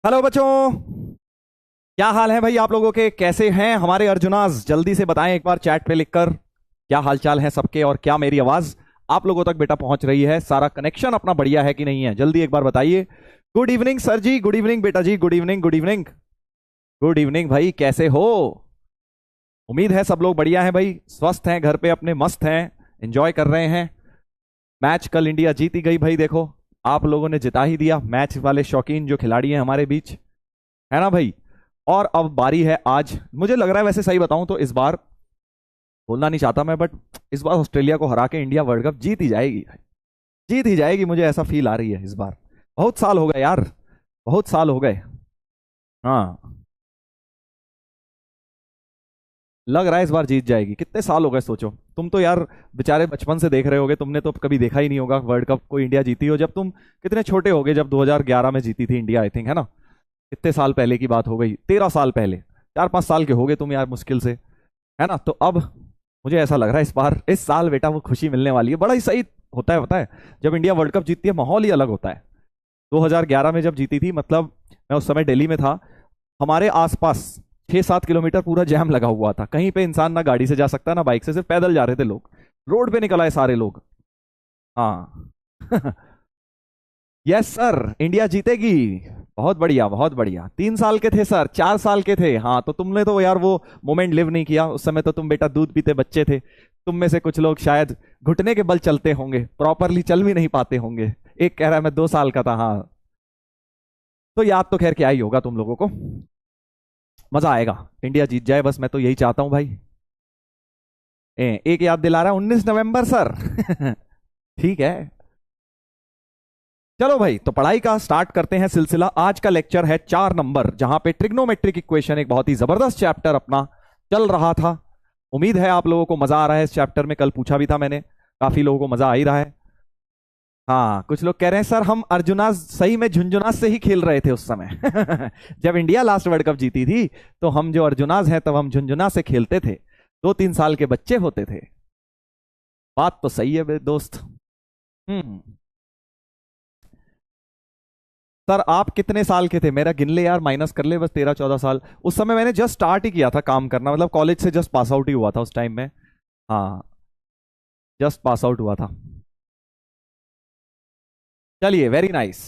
Hello बच्चों। क्या हाल है भाई आप लोगों के? कैसे हैं हमारे अर्जुनास? जल्दी से बताएं एक बार चैट पे लिखकर क्या हाल चाल है सबके, और क्या मेरी आवाज आप लोगों तक बेटा पहुंच रही है? सारा कनेक्शन अपना बढ़िया है कि नहीं है? जल्दी एक बार बताइए। गुड इवनिंग सर जी, गुड इवनिंग बेटा जी, good evening, good evening, good evening भाई, कैसे हो? उम्मीद है सब लोग बढ़िया हैं भाई, स्वस्थ हैं, घर पे अपने मस्त हैं, एंजॉय कर रहे हैं। मैच कल इंडिया जीती गई भाई, देखो आप लोगों ने जिता ही दिया। मैच वाले शौकीन जो खिलाड़ी हैं हमारे बीच, है ना भाई? और अब बारी है आज, मुझे लग रहा है, वैसे सही बताऊं तो इस बार, बोलना नहीं चाहता मैं, बट इस बार ऑस्ट्रेलिया को हरा के इंडिया वर्ल्ड कप जीत ही जाएगी भाई, जीत ही जाएगी, मुझे ऐसा फील आ रही है इस बार। बहुत साल हो गए यार, बहुत साल हो गए। हाँ, लग रहा है इस बार जीत जाएगी। कितने साल हो गए सोचो, तुम तो यार बेचारे बचपन से देख रहे होगे, तुमने तो कभी देखा ही नहीं होगा वर्ल्ड कप को इंडिया जीती हो। जब तुम कितने छोटे होगे, जब 2011 में जीती थी इंडिया, आई थिंक, है ना? कितने साल पहले की बात हो गई, 13 साल पहले, 4-5 साल के होगे तुम यार मुश्किल से, है ना? तो अब मुझे ऐसा लग रहा है इस बार, इस साल बेटा वो खुशी मिलने वाली है। बड़ा ही सही होता है, पता है, जब इंडिया वर्ल्ड कप जीतती है माहौल ही अलग होता है। 2011 में जब जीती थी, मतलब मैं उस समय दिल्ली में था, हमारे आसपास 6-7 किलोमीटर पूरा जैम लगा हुआ था, कहीं पे इंसान ना गाड़ी से जा सकता ना बाइक से, सिर्फ पैदल जा रहे थे लोग, रोड पे निकल आए सारे लोग। हाँ। यस सर, इंडिया जीतेगी। बहुत बढ़िया, बहुत बढ़िया। 3 साल के थे सर, 4 साल के थे। हाँ, तो तुमने तो यार वो मोमेंट लिव नहीं किया, उस समय तो तुम बेटा दूध पीते बच्चे थे। तुम में से कुछ लोग शायद घुटने के बल चलते होंगे, प्रॉपरली चल भी नहीं पाते होंगे। एक कह रहा है मैं 2 साल का था। हाँ, तो याद तो खैर क्या ही होगा तुम लोगों को। मजा आएगा, इंडिया जीत जाए बस, मैं तो यही चाहता हूं भाई। एक याद दिला रहा, 19 नवंबर सर। ठीक है, चलो भाई, तो पढ़ाई का स्टार्ट करते हैं सिलसिला। आज का लेक्चर है 4 नंबर, जहां पे ट्रिग्नोमेट्रिक इक्वेशन, एक बहुत ही जबरदस्त चैप्टर अपना चल रहा था। उम्मीद है आप लोगों को मजा आ रहा है इस चैप्टर में, कल पूछा भी था मैंने, काफी लोगों को मजा आ ही रहा है। हाँ, कुछ लोग कह रहे हैं सर हम अर्जुना सही में झुंझुनास से ही खेल रहे थे उस समय। जब इंडिया लास्ट वर्ल्ड कप जीती थी, तो हम जो अर्जुनास हैं तब हम झुंझुना से खेलते थे, 2-3 साल के बच्चे होते थे। बात तो सही है बे दोस्त। हम्म। सर आप कितने साल के थे? मेरा गिन ले यार, माइनस कर ले बस, 13-14 साल। उस समय मैंने जस्ट स्टार्ट ही किया था काम करना, मतलब कॉलेज से जस्ट पास आउट ही हुआ था उस टाइम में। हाँ, जस्ट पास आउट हुआ था। चलिए, वेरी नाइस।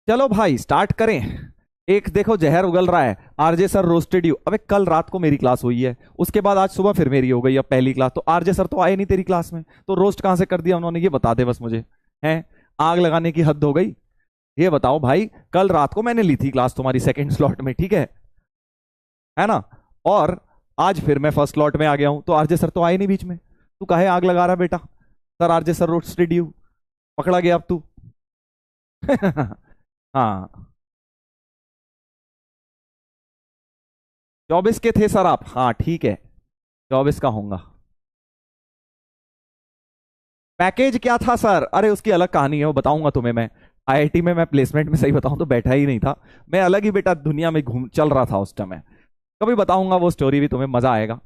चलो भाई स्टार्ट करें। एक देखो जहर उगल रहा है, आरजे सर रोस्टेड यू। अबे कल रात को मेरी क्लास हुई है, उसके बाद आज सुबह फिर मेरी हो गई अब पहली क्लास, तो आरजे सर तो आए नहीं तेरी क्लास में, तो रोस्ट कहां से कर दिया उन्होंने, ये बता दे बस मुझे। हैं, आग लगाने की हद हो गई। ये बताओ भाई, कल रात को मैंने ली थी क्लास तुम्हारी सेकंड स्लॉट में, ठीक है ना? और आज फिर मैं फर्स्ट स्लॉट में आ गया हूं, तो आरजे सर तो आए नहीं बीच में, तू काहे आग लगा रहा बेटा? Sir RJ sir roasted you, पकड़ा गया अब तू। हाँ, 24 के थे सर आप? हाँ ठीक है, 24 का होगा। पैकेज क्या था सर? अरे उसकी अलग कहानी है, वो बताऊंगा तुम्हें मैं। आईआईटी में मैं प्लेसमेंट में, सही बताऊं तो बैठा ही नहीं था, मैं अलग ही बेटा दुनिया में घूम चल रहा था उस टाइम। कभी बताऊंगा वो स्टोरी भी तुम्हें, मजा आएगा।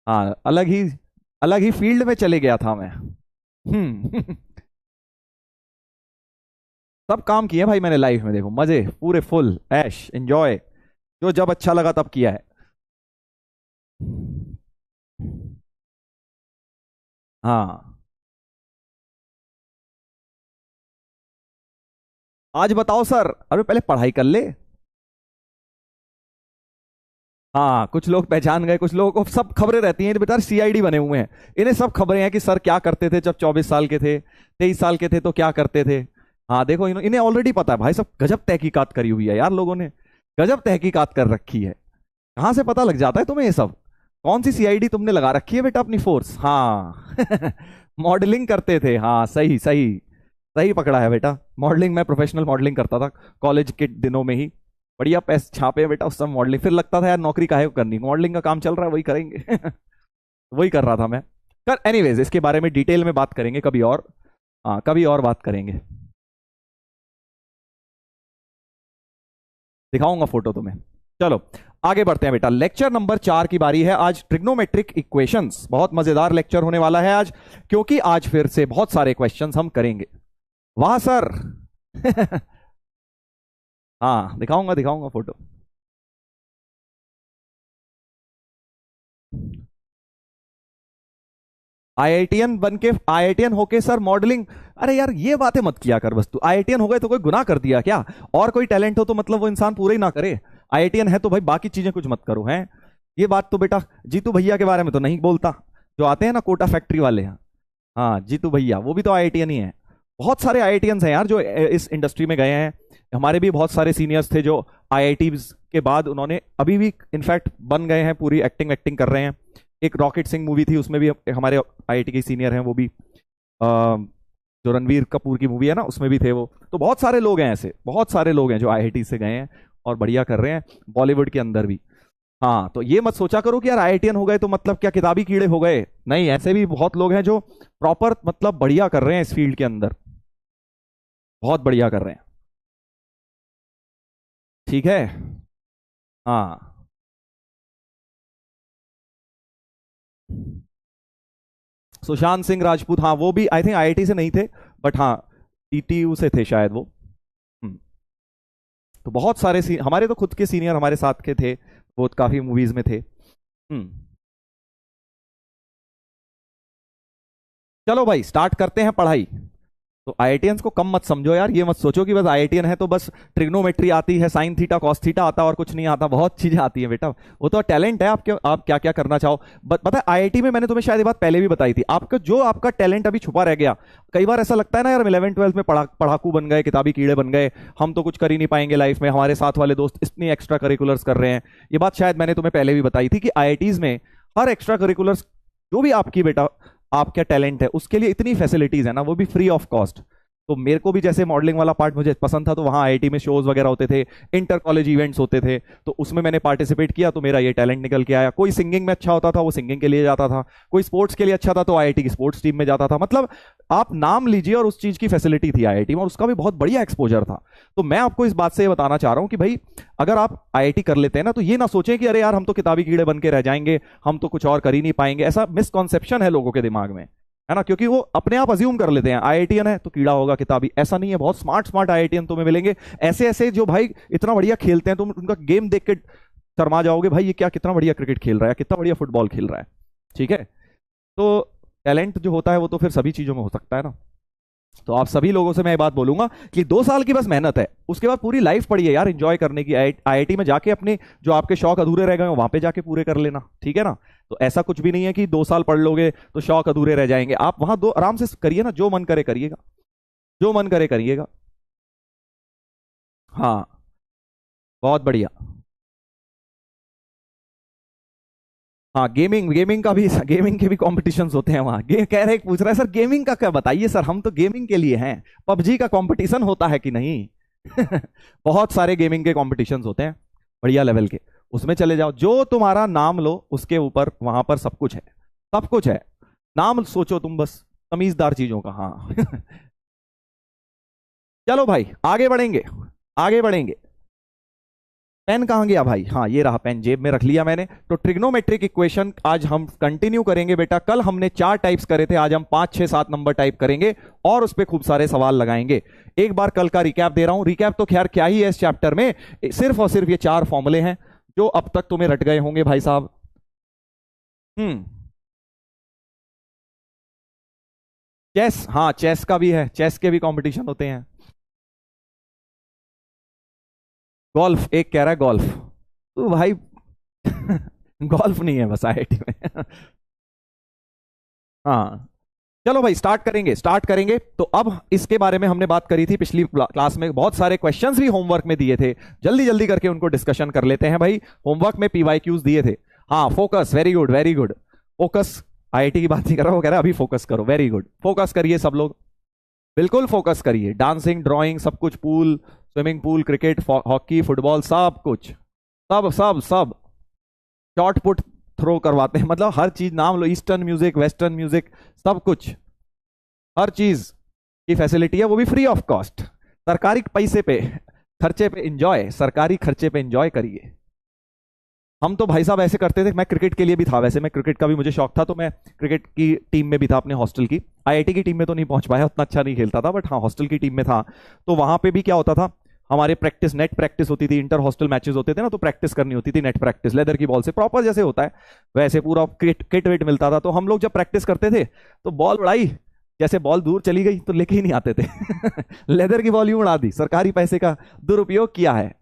हाँ, अलग ही फील्ड में चले गया था मैं। सब काम किए भाई मैंने लाइफ में, देखो मजे पूरे, फुल ऐश एंजॉय, जो जब अच्छा लगा तब किया है। हाँ, आज बताओ सर, अरे पहले पढ़ाई कर ले। हाँ, कुछ लोग पहचान गए, कुछ लोगों को सब खबरें रहती हैं, ये बेचारे सीआईडी बने हुए हैं, इन्हें सब खबरें हैं कि सर क्या करते थे जब 24 साल के थे, 23 साल के थे तो क्या करते थे। हाँ देखो, इन्हें ऑलरेडी पता है भाई, सब गजब तहकीकात करी हुई है यार लोगों ने, गजब तहकीकात कर रखी है। कहाँ से पता लग जाता है तुम्हें ये सब? कौन सी सीआईडी तुमने लगा रखी है बेटा अपनी फोर्स? हाँ। मॉडलिंग करते थे, हाँ सही सही, सही पकड़ा है बेटा। मॉडलिंग, मैं प्रोफेशनल मॉडलिंग करता था कॉलेज के दिनों में ही, बढ़िया पैसे छापे बेटा उस समय मॉडलिंग, फिर लगता था यार नौकरी काहे को करनी, मॉडलिंग का काम चल रहा है वही करेंगे। वही कर रहा था मैं। कर एनीवेज, इसके बारे में डिटेल में बात करेंगे कभी और। हाँ, कभी और बात करेंगे, दिखाऊंगा फोटो तुम्हें। चलो, आगे बढ़ते हैं बेटा, लेक्चर नंबर 4 की बारी है। आज ट्रिग्नोमेट्रिक इक्वेशंस, बहुत मजेदार लेक्चर होने वाला है आज, क्योंकि आज फिर से बहुत सारे क्वेश्चंस हम करेंगे। वाह सर हाँ, दिखाऊंगा दिखाऊंगा फोटो। आईआईटीएन बन के, आईआईटीएन होके सर मॉडलिंग, अरे यार ये बातें मत किया कर। बस तू आईआईटीएन हो गए तो कोई गुनाह कर दिया क्या? और कोई टैलेंट हो तो मतलब वो इंसान पूरा ही ना करे? आईआईटीएन है तो भाई बाकी चीजें कुछ मत करो हैं। ये बात तो बेटा जीतू भैया के बारे में तो नहीं बोलता, जो आते हैं ना कोटा फैक्ट्री वाले हैं। हाँ जीतू भैया वो भी तो आईआईटीएन ही है। बहुत सारे आईआईटीएंस हैं यार जो इस इंडस्ट्री में गए हैं। हमारे भी बहुत सारे सीनियर्स थे जो आईआईटीज के बाद उन्होंने अभी भी इनफैक्ट बन गए हैं, पूरी एक्टिंग एक्टिंग कर रहे हैं। एक रॉकेट सिंह मूवी थी, उसमें भी हमारे आईआईटी के सीनियर हैं, वो भी जो रणवीर कपूर की मूवी है ना उसमें भी थे वो। तो बहुत सारे लोग हैं ऐसे, बहुत सारे लोग हैं जो आईआईटी से गए हैं और बढ़िया कर रहे हैं बॉलीवुड के अंदर भी। हाँ तो ये मत सोचा करो कि यार आईआईटीएन हो गए तो मतलब क्या किताबी कीड़े हो गए, नहीं, ऐसे भी बहुत लोग हैं जो प्रॉपर मतलब बढ़िया कर रहे हैं इस फील्ड के अंदर, बहुत बढ़िया कर रहे हैं। ठीक है। हाँ सुशांत सिंह राजपूत, हाँ वो भी आई थिंक आईआईटी से नहीं थे, बट हाँ टीटीयू से थे शायद वो। हम्म, तो बहुत सारे हमारे तो खुद के सीनियर हमारे साथ के थे, वो काफी मूवीज में थे। चलो भाई स्टार्ट करते हैं पढ़ाई। तो आईआईटीएंस को कम मत समझो यार, ये मत सोचो कि बस आईआईटीएन है तो बस ट्रिग्नोमेट्री आती है, साइन थीटा कॉस थीटा आता है और कुछ नहीं आता। बहुत चीजें आती है बेटा, वो तो टैलेंट है आपके, आप क्या क्या करना चाहो। पता है आईआईटी में मैंने तुम्हें शायद ये बात पहले भी बताई थी, आपका जो आपका टैलेंट अभी छुपा रह गया। कई बार ऐसा लगता है ना यार, हम 11th 12th में पढ़ाकू बन गए, किताबी कीड़े बन गए, हम तो कुछ कर ही नहीं पाएंगे लाइफ में, हमारे साथ वाले दोस्त इतनी एक्स्ट्रा करिकुलर्स कर रहे हैं। ये बात शायद मैंने तुम्हें पहले भी बताई थी कि आईआईटीज में हर एक्स्ट्रा करिकुलर्स जो भी आपकी बेटा आपका टैलेंट है उसके लिए इतनी फैसिलिटीज है ना, वो भी फ्री ऑफ कॉस्ट। तो मेरे को भी जैसे मॉडलिंग वाला पार्ट मुझे पसंद था, तो वहाँ आईआईटी में शोज वगैरह होते थे, इंटर कॉलेज इवेंट्स होते थे, तो उसमें मैंने पार्टिसिपेट किया, तो मेरा ये टैलेंट निकल के आया। कोई सिंगिंग में अच्छा होता था वो सिंगिंग के लिए जाता था, कोई स्पोर्ट्स के लिए अच्छा था तो आईआईटी की स्पोर्ट्स टीम में जाता था। मतलब आप नाम लीजिए और उस चीज की फैसिलिटी थी आईआईटी में और उसका भी बहुत बढ़िया एक्सपोजर था। तो मैं आपको इस बात से ये बताना चाह रहा हूँ कि भाई अगर आप आईआईटी कर लेते हैं ना, तो ये ना सोचें कि अरे यार हम तो किताबी कीड़े बन के रह जाएंगे, हम तो कुछ और कर ही नहीं पाएंगे। ऐसा मिसकॉन्सेप्शन है लोगों के दिमाग में, है ना, क्योंकि वो अपने आप अज्यूम कर लेते हैं आईआईटीएन है तो कीड़ा होगा किताबी। ऐसा नहीं है, बहुत स्मार्ट स्मार्ट आईआईटीएन तुम्हें मिलेंगे, ऐसे ऐसे जो भाई इतना बढ़िया खेलते हैं, तुम उनका गेम देख के शर्मा जाओगे, भाई ये क्या कितना बढ़िया क्रिकेट खेल रहा है, कितना बढ़िया फुटबॉल खेल रहा है। ठीक है, तो टैलेंट जो होता है वो तो फिर सभी चीजों में हो सकता है ना। तो आप सभी लोगों से मैं ये बात बोलूंगा कि 2 साल की बस मेहनत है, उसके बाद पूरी लाइफ पड़ी है यार एंजॉय करने की। आईआईटी में जाके अपने जो आपके शौक अधूरे रह गए वहां पे जाके पूरे कर लेना, ठीक है ना। तो ऐसा कुछ भी नहीं है कि 2 साल पढ़ लोगे तो शौक अधूरे रह जाएंगे। आप वहां दो आराम से करिए ना, जो मन करे करिएगा, जो मन करे करिएगा। हाँ बहुत बढ़िया। हाँ गेमिंग, गेमिंग का भी, गेमिंग के भी कॉम्पिटिशन्स होते हैं वहाँ। कह रहे पूछ रहा है सर गेमिंग का क्या, बताइए सर, हम तो गेमिंग के लिए हैं। पबजी का कंपटीशन होता है कि नहीं बहुत सारे गेमिंग के कॉम्पिटिशन्स होते हैं बढ़िया लेवल के, उसमें चले जाओ, जो तुम्हारा नाम लो उसके ऊपर वहां पर सब कुछ है, सब कुछ है। नाम सोचो तुम बस तमीजदार चीजों का। हाँ चलो भाई आगे बढ़ेंगे, आगे बढ़ेंगे। पेन कहाँ गया भाई? हाँ ये रहा पेन, जेब में रख लिया मैंने। तो ट्रिग्नोमेट्रिक इक्वेशन आज हम कंटिन्यू करेंगे बेटा। कल हमने 4 टाइप्स करे थे, आज हम 5 6 7 नंबर टाइप करेंगे और उस पर खूब सारे सवाल लगाएंगे। एक बार कल का रिकैप दे रहा हूं। रिकैप तो खैर क्या ही है इस चैप्टर में, सिर्फ और सिर्फ ये 4 फॉर्मूले हैं जो अब तक तुम्हें रट गए होंगे भाई साहब। हम्म, चेस, हाँ चेस का भी है, चेस के भी कंपटीशन होते हैं। गोल्फ, एक कह रहा है गोल्फ, तो भाई गोल्फ नहीं है बस आईआईटी में हाँ चलो भाई स्टार्ट करेंगे, स्टार्ट करेंगे। तो अब इसके बारे में हमने बात करी थी पिछली क्लास में, बहुत सारे क्वेश्चंस भी होमवर्क में दिए थे, जल्दी जल्दी करके उनको डिस्कशन कर लेते हैं भाई। होमवर्क में पीवाईक्यूज दिए थे। हाँ focus, very good very good, focus. IIT की बात नहीं कर रहा, वो कह रहा अभी फोकस करो, वेरी गुड, फोकस करिए सब लोग, बिल्कुल फोकस करिए। डांसिंग, ड्राइंग, सब कुछ, pool, swimming pool, cricket, hockey, football, सब कुछ, सब सब सब। शॉर्ट पुट थ्रो करवाते हैं, मतलब हर चीज नाम लो, ईस्टर्न म्यूजिक, वेस्टर्न म्यूजिक, सब कुछ, हर चीज की फैसिलिटी है, वो भी फ्री ऑफ कॉस्ट, सरकारी पैसे पे, खर्चे पे एंजॉय, सरकारी खर्चे पे एंजॉय करिए। हम तो भाई साहब ऐसे करते थे, मैं क्रिकेट के लिए भी था, वैसे मैं क्रिकेट का भी मुझे शौक था, तो मैं क्रिकेट की टीम में भी था अपने हॉस्टल की। आईआईटी की टीम में तो नहीं पहुंच पाया, उतना अच्छा नहीं खेलता था, बट हाँ हॉस्टल की टीम में था। तो वहां पे भी क्या होता था, हमारे प्रैक्टिस, नेट प्रैक्टिस होती थी, इंटर हॉस्टल मैचेस होते थे ना, तो प्रैक्टिस करनी होती थी, नेट प्रैक्टिस लेदर की बॉल से प्रॉपर जैसे होता है वैसे पूरा किट किट वेट मिलता था। तो हम लोग जब प्रैक्टिस करते थे तो बॉल उड़ाई, जैसे बॉल दूर चली गई तो लेके ही नहीं आते थे लेदर की बॉल यूं उड़ा दी, सरकारी पैसे का दुरुपयोग किया है।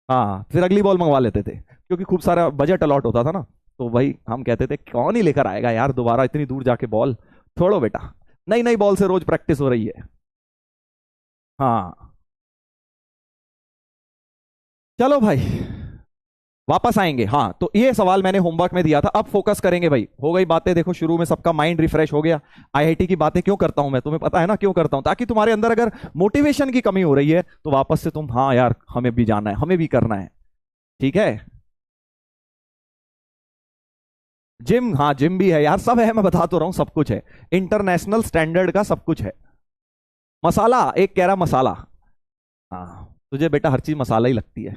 हाँ फिर अगली बॉल मंगवा लेते थे, क्योंकि खूब सारा बजट अलॉट होता था ना। तो वही हम कहते थे कौन ही लेकर आएगा यार दोबारा इतनी दूर जाके बॉल, छोड़ो बेटा, नई नई बॉल से रोज प्रैक्टिस हो रही है। हाँ चलो भाई वापस आएंगे। हाँ तो ये सवाल मैंने होमवर्क में दिया था, अब फोकस करेंगे भाई। हो गई बातें, देखो शुरू में सबका माइंड रिफ्रेश हो गया। आईआईटी की बातें क्यों करता हूं मैं, तुम्हें पता है ना क्यों करता हूं, ताकि तुम्हारे अंदर अगर मोटिवेशन की कमी हो रही है तो वापस से तुम, हाँ यार हमें भी जाना है, हमें भी करना है। ठीक है, जिम, हाँ जिम भी है यार, सब है, मैं बता तो रहा हूं सब कुछ है, इंटरनेशनल स्टैंडर्ड का सब कुछ है। मसाला, एक कह रहा मसाला। हाँ तुझे बेटा हर चीज मसाला ही लगती है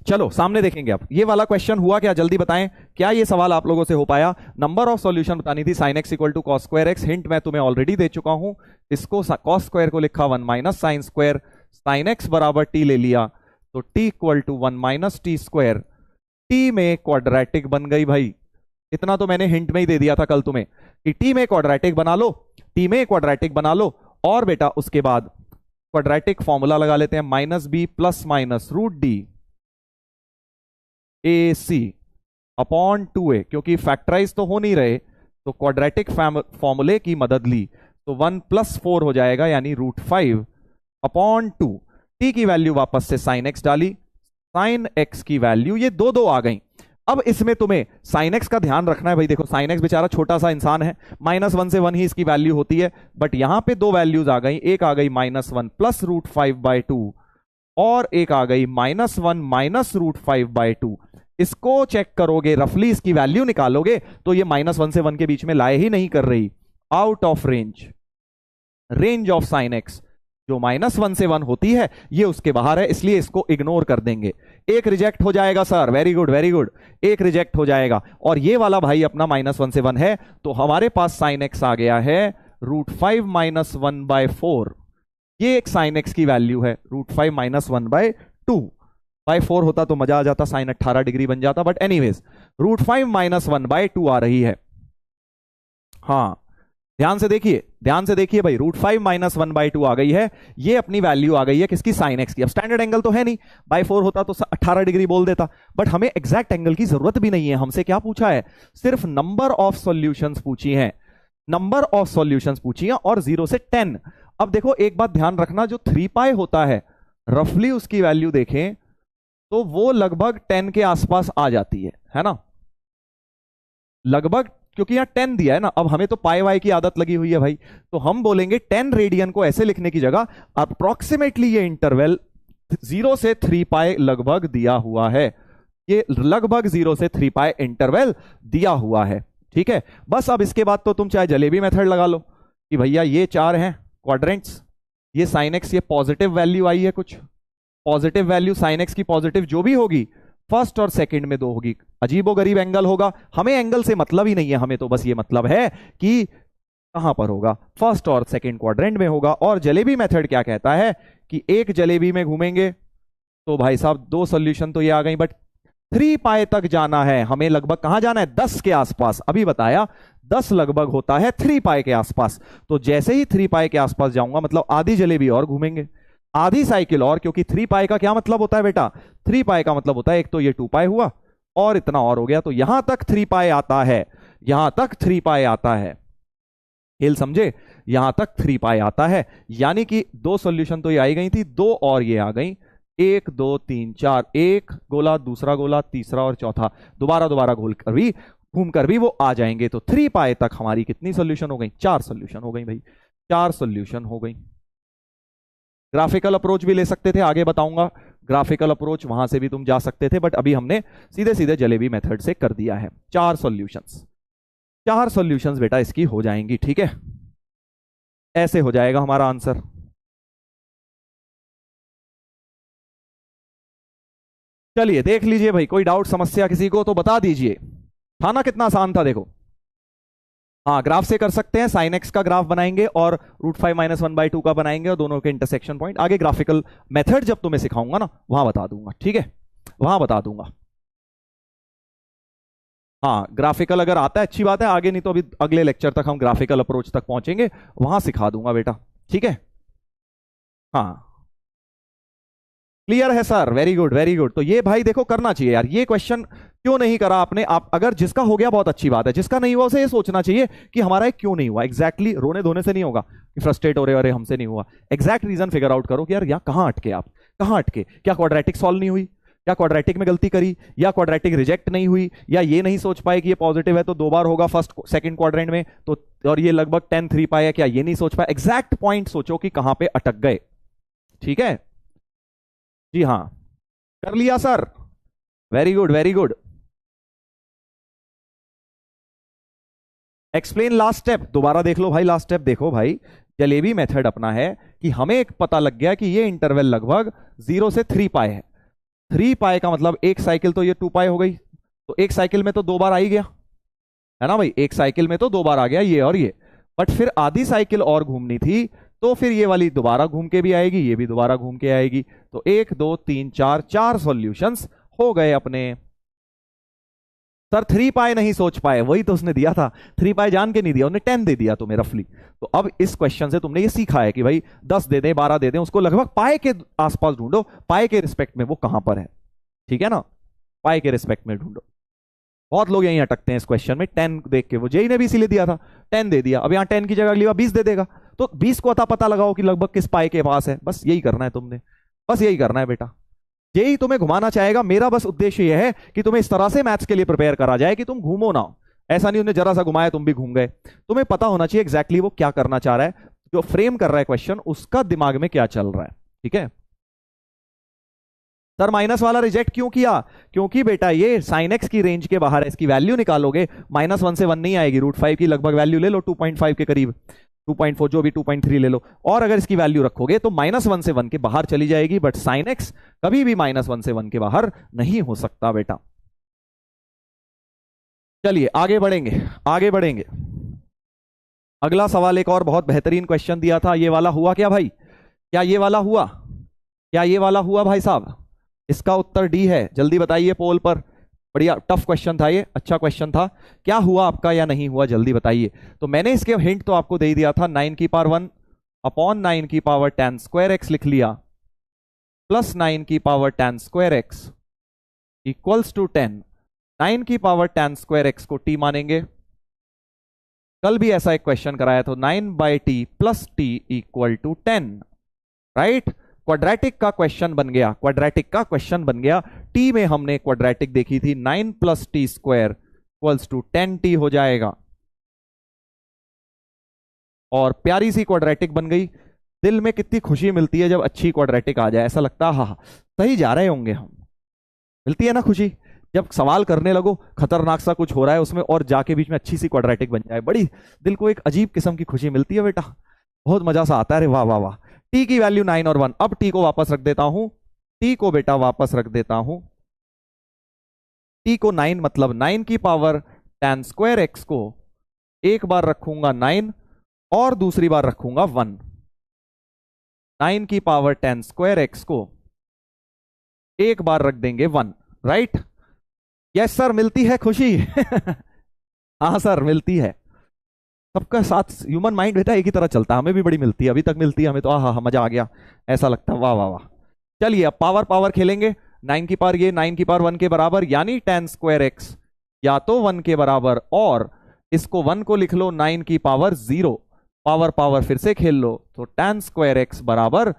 चलो सामने देखेंगे। अब ये वाला क्वेश्चन हुआ क्या, जल्दी बताएं, क्या ये सवाल आप लोगों से हो पाया? नंबर ऑफ सॉल्यूशन बतानी थी, sine x equal to cos square x, hint मैं तुम्हें ऑलरेडी दे चुका हूं। इसको कॉस स्क्वायर को लिखा 1 minus sine square, sine x बराबर टी ले लिया, तो t equal to 1 minus t square, t में क्वाड्रेटिक बन गई भाई। इतना तो मैंने हिंट में ही दे दिया था कल तुम्हें कि टी में क्वाड्रेटिक बना लो, टी में क्वाड्रेटिक बना लो, और बेटा उसके बाद क्वाड्रेटिक फॉर्मूला लगा लेते हैं, minus b plus minus root d a c upon 2a, क्योंकि फैक्टराइज तो हो नहीं रहे तो क्वाड्रेटिक फॉर्मूले की मदद ली, तो 1 प्लस 4 हो जाएगा यानी रूट 5 अपॉन 2। टी की वैल्यू वापस से साइन एक्स डाली, साइन एक्स की वैल्यू ये दो दो आ गई। अब इसमें तुम्हें साइन एक्स का ध्यान रखना है भाई, देखो साइन एक्स बेचारा छोटा सा इंसान है, -1 से 1 ही इसकी वैल्यू होती है, बट यहां पे दो वैल्यूज आ गई, एक आ गई -1 प्लस रूट 5/2 और एक आ गई -1 माइनस रूट 5/2। इसको चेक करोगे रफली, इसकी वैल्यू निकालोगे तो ये -1 से 1 के बीच में लाए ही नहीं कर रही, out of range, range of sine x जो -1 से 1 होती है ये उसके बाहर है, इसलिए इसको इग्नोर कर देंगे। एक रिजेक्ट हो जाएगा sir, very good very good, एक रिजेक्ट हो जाएगा। और ये वाला भाई अपना -1 से 1 है, तो हमारे पास साइन एक्स आ गया है रूट 5 माइनस 1/4। ये एक साइन एक्स की वैल्यू है, रूट 5 माइनस 1/2/4 होता तो मजा आ जाता, साइन 18 डिग्री बन जाता, बट एनीवेज रूट 5 माइनस 1/2 आ रही है। हाँ ध्यान से देखिए, ध्यान से देखिए भाई, रूट 5 माइनस 1/2 आ गई है, ये अपनी वैल्यू आ गई है किसकी, साइन एक्स की। अब स्टैंडर्ड एंगल तो है नहीं, बाई 4 होता तो 18 डिग्री बोल देता, बट हमें एग्जैक्ट एंगल की जरूरत भी नहीं है। हमसे क्या पूछा है, सिर्फ नंबर ऑफ सॉल्यूशंस पूछी है, नंबर ऑफ सॉल्यूशंस पूछी है, और 0 से 10। अब देखो एक बात ध्यान रखना, जो 3 पाई होता है रफली उसकी वैल्यू देखें तो वो लगभग 10 के आसपास आ जाती है ना, लगभग, क्योंकि यहां 10 दिया है ना। अब हमें तो पाई वाई की आदत लगी हुई है भाई, तो हम बोलेंगे 10 रेडियन को ऐसे लिखने की जगह अप्रोक्सीमेटली ये इंटरवल 0 से 3 पाई लगभग दिया हुआ है, ये लगभग 0 से 3 पाई इंटरवल दिया हुआ है। ठीक है, बस अब इसके बाद तो तुम चाहे जलेबी मेथड लगा लो कि भैया ये 4 हैं क्वाड्रेंट्स, ये साइन एक्स, ये पॉजिटिव वैल्यू आई है, कुछ पॉजिटिव वैल्यू साइन एक्स की पॉजिटिव जो भी होगी फर्स्ट और सेकंड में 2 होगी, अजीबोगरीब एंगल होगा, हमें एंगल से मतलब ही नहीं है, हमें तो बस ये मतलब है कि कहां पर होगा, फर्स्ट और सेकंड क्वाड्रेंट में होगा। और जलेबी मेथड क्या कहता है कि एक जलेबी में घूमेंगे तो भाई साहब 2 सॉल्यूशन तो ये आ गई, बट 3 पाए तक जाना है हमें, लगभग कहां जाना है, 10 के आसपास, अभी बताया 10 लगभग होता है 3 पाए के आसपास। तो जैसे ही 3 पाए के आसपास जाऊंगा मतलब आधी जलेबी और घूमेंगे, आधी साइकिल और, क्योंकि 3 पाई का क्या मतलब होता है बेटा, 3 पाई का मतलब होता है एक तो ये 2 पाई हुआ और इतना और हो गया, तो यहां तक 3 पाई आता है, यहां तक 3 पाई आता है, खेल समझे, यहां तक 3 पाई आता है। यानी कि 2 सॉल्यूशन तो ये आई गई थी, 2 और ये आ गई, 1 2 3 4, एक गोला, दूसरा गोला, तीसरा और चौथा, दोबारा दोबारा घूम कर भी वो आ जाएंगे। तो 3 पाई तक हमारी कितनी सॉल्यूशन हो गई, 4 सॉल्यूशन हो गई भाई, 4 सॉल्यूशन हो गई। ग्राफिकल अप्रोच भी ले सकते थे, आगे बताऊंगा ग्राफिकल अप्रोच, वहां से भी तुम जा सकते थे, बट अभी हमने सीधे सीधे जलेबी मेथड से कर दिया है। 4 सॉल्यूशंस, 4 सॉल्यूशंस बेटा इसकी हो जाएंगी। ठीक है, ऐसे हो जाएगा हमारा आंसर। चलिए देख लीजिए भाई, कोई डाउट समस्या किसी को तो बता दीजिए। था ना, कितना आसान था देखो। हाँ, ग्राफ से कर सकते हैं, साइन एक्स का ग्राफ बनाएंगे और √5 - 1/2 का बनाएंगे और दोनों के इंटरसेक्शन पॉइंट। आगे ग्राफिकल मेथड जब तुम्हें सिखाऊंगा ना, वहां बता दूंगा, ठीक है, वहां बता दूंगा। हाँ, ग्राफिकल अगर आता है अच्छी बात है, आगे नहीं तो अभी अगले लेक्चर तक हम ग्राफिकल अप्रोच तक पहुंचेंगे, वहां सिखा दूंगा बेटा, ठीक है। हाँ, क्लियर है sir, very good very good. तो ये भाई देखो करना चाहिए यार, ये क्वेश्चन क्यों नहीं करा आपने? आप अगर जिसका हो गया बहुत अच्छी बात है, जिसका नहीं हुआ उसे ये सोचना चाहिए कि हमारा क्यों नहीं हुआ। एग्जैक्टली रोने धोने से नहीं होगा कि फ्रस्ट्रेट हो रहे अरे हमसे नहीं हुआ। एग्जैक्ट रीजन फिगर आउट करो कि यार यहाँ कहाँ अटके, आप कहाँ अटके, क्या क्वाड्रेटिक सॉल्व नहीं हुई, या क्वाड्रेटिक में गलती करी, या क्वाड्रेटिक रिजेक्ट नहीं हुई, या ये नहीं सोच पाए कि ये पॉजिटिव है तो 2 बार होगा फर्स्ट सेकंड क्वाड्रेंट में तो, और ये लगभग 10 3 पाए, क्या ये नहीं सोच पाए? एग्जैक्ट पॉइंट सोचो कि कहां पे अटक गए, ठीक है जी। हाँ, कर लिया sir, very good very good. Explain last step, दोबारा देख लो भाई, लास्ट स्टेप देखो भाई। जलेबी मेथड अपना है कि हमें एक पता लग गया कि ये इंटरवल लगभग 0 से 3 पाए है। 3 पाए का मतलब एक साइकिल तो ये 2 पाए हो गई, तो एक साइकिल में तो 2 बार आ ही गया है ना भाई, एक साइकिल में तो 2 बार आ गया ये और ये। बट फिर आधी साइकिल और घूमनी थी, तो फिर ये वाली दोबारा घूम के भी आएगी, ये भी दोबारा घूम के आएगी। तो 1 2 3 4 4 सॉल्यूशंस हो गए अपने। सर 3 पाए नहीं सोच पाए, वही तो उसने दिया था, 3 पाए जान के नहीं दिया, उन्हें 10 दे दिया तुम्हें रफली। तो अब इस क्वेश्चन से तुमने ये सीखा है कि भाई 10 दे दें 12 दे दें, उसको लगभग पाए के आसपास ढूंढो, पाए के रिस्पेक्ट में वो कहां पर है, ठीक है ना, पाए के रिस्पेक्ट में ढूंढो। बहुत लोग यहीं अटकते हैं इस क्वेश्चन में, 10 देख के, वो जेई ने भी इसीलिए दिया था, 10 दे दिया, अब यहाँ 10 की जगह अगली बार 20 दे देगा, तो 20 को अता पता लगाओ कि लगभग किस पाए के पास है, बस यही करना है तुमने, बस यही करना है बेटा। यही तुम्हें घुमाना चाहेगा, मेरा बस उद्देश्य यह है कि तुम्हें इस तरह से मैथ्स के लिए प्रिपेयर करा जाए कि तुम घूमो ना, ऐसा नहीं उन्हें जरा सा घुमाया तुम भी घूम गए। तुम्हें पता होना चाहिए एग्जैक्टली वो क्या करना चाह रहा है, जो फ्रेम कर रहा है क्वेश्चन उसका दिमाग में क्या चल रहा है, ठीक है। सर माइनस वाला रिजेक्ट क्यों किया? क्योंकि बेटा ये साइन एक्स की रेंज के बाहर है, इसकी वैल्यू निकालोगे -1 से 1 नहीं आएगी, √5 की लगभग वैल्यू ले लो, 2.5 के करीब, 2.4 जो भी 2.3 ले लो, और अगर इसकी वैल्यू रखोगे तो -1 से 1 के बाहर चली जाएगी, बट साइन एक्स कभी भी -1 से 1 के बाहर नहीं हो सकता बेटा। चलिए आगे बढ़ेंगे, आगे बढ़ेंगे। अगला सवाल एक और बहुत बेहतरीन क्वेश्चन दिया था, ये वाला हुआ क्या भाई? क्या ये वाला हुआ? क्या ये वाला हुआ भाई साहब? इसका उत्तर डी है, जल्दी बताइए पोल पर। बढ़िया टफ क्वेश्चन था ये, अच्छा क्वेश्चन था। क्या हुआ आपका या नहीं हुआ, जल्दी बताइए। तो मैंने इसके हिंट तो आपको दे ही दिया था, 9 की पावर 1 अपॉन 9 की पावर 10 स्क्वायर एक्स लिख लिया, प्लस 9 की power 10 square x equals to 10। 9 की पावर 10 स्क्वायर एक्स को टी मानेंगे, कल भी ऐसा एक क्वेश्चन कराया तो 9/t plus t equal to 10, right. Quadratic का क्वेश्चन बन गया, क्वाड्रेटिक का क्वेश्चन बन गया। टी में हमने क्वाड्रेटिक देखी थी, 9 + t² इक्वल्स टू 10t हो जाएगा, और प्यारी सी क्वाड्रेटिक बन गई। दिल में कितनी खुशी मिलती है जब अच्छी क्वाड्रेटिक आ जाए, ऐसा लगता है हाँ सही जा रहे होंगे हम, मिलती है ना खुशी। जब सवाल करने लगो खतरनाक सा कुछ हो रहा है उसमें, और जाके बीच में अच्छी सी क्वाड्रेटिक बन जाए, बड़ी दिल को एक अजीब किस्म की खुशी मिलती है बेटा, बहुत मजा सा आता है, अरे वाह वाह वाह। टी की वैल्यू 9 और 1, अब टी को वापस रख देता हूं, टी को बेटा वापस रख देता हूं, टी को 9 मतलब 9 की पावर 10 स्क्वायर एक्स को एक बार रखूंगा 9 और दूसरी बार रखूंगा 1, 9 की पावर 10 स्क्वायर एक्स को एक बार रख देंगे 1, राइट। यस सर, मिलती है खुशी हाँ सर मिलती है, सबका साथ ह्यूमन माइंड बेटा एक ही तरह चलता है, हमें भी बड़ी मिलती है, अभी तक मिलती है हमें तो, हाँ मजा आ गया, ऐसा लगता है वाह वाह वाह। चलिए अब पावर पावर खेलेंगे, 9 की पावर ये 9 की पावर 1 के बराबर, यानी 10 स्क्वायर एक्स या तो 1 के बराबर, और इसको 1 को लिख लो 9 की पावर 0, पावर पावर फिर से खेल लो, तो 10 स्क्वायर एक्स बराबर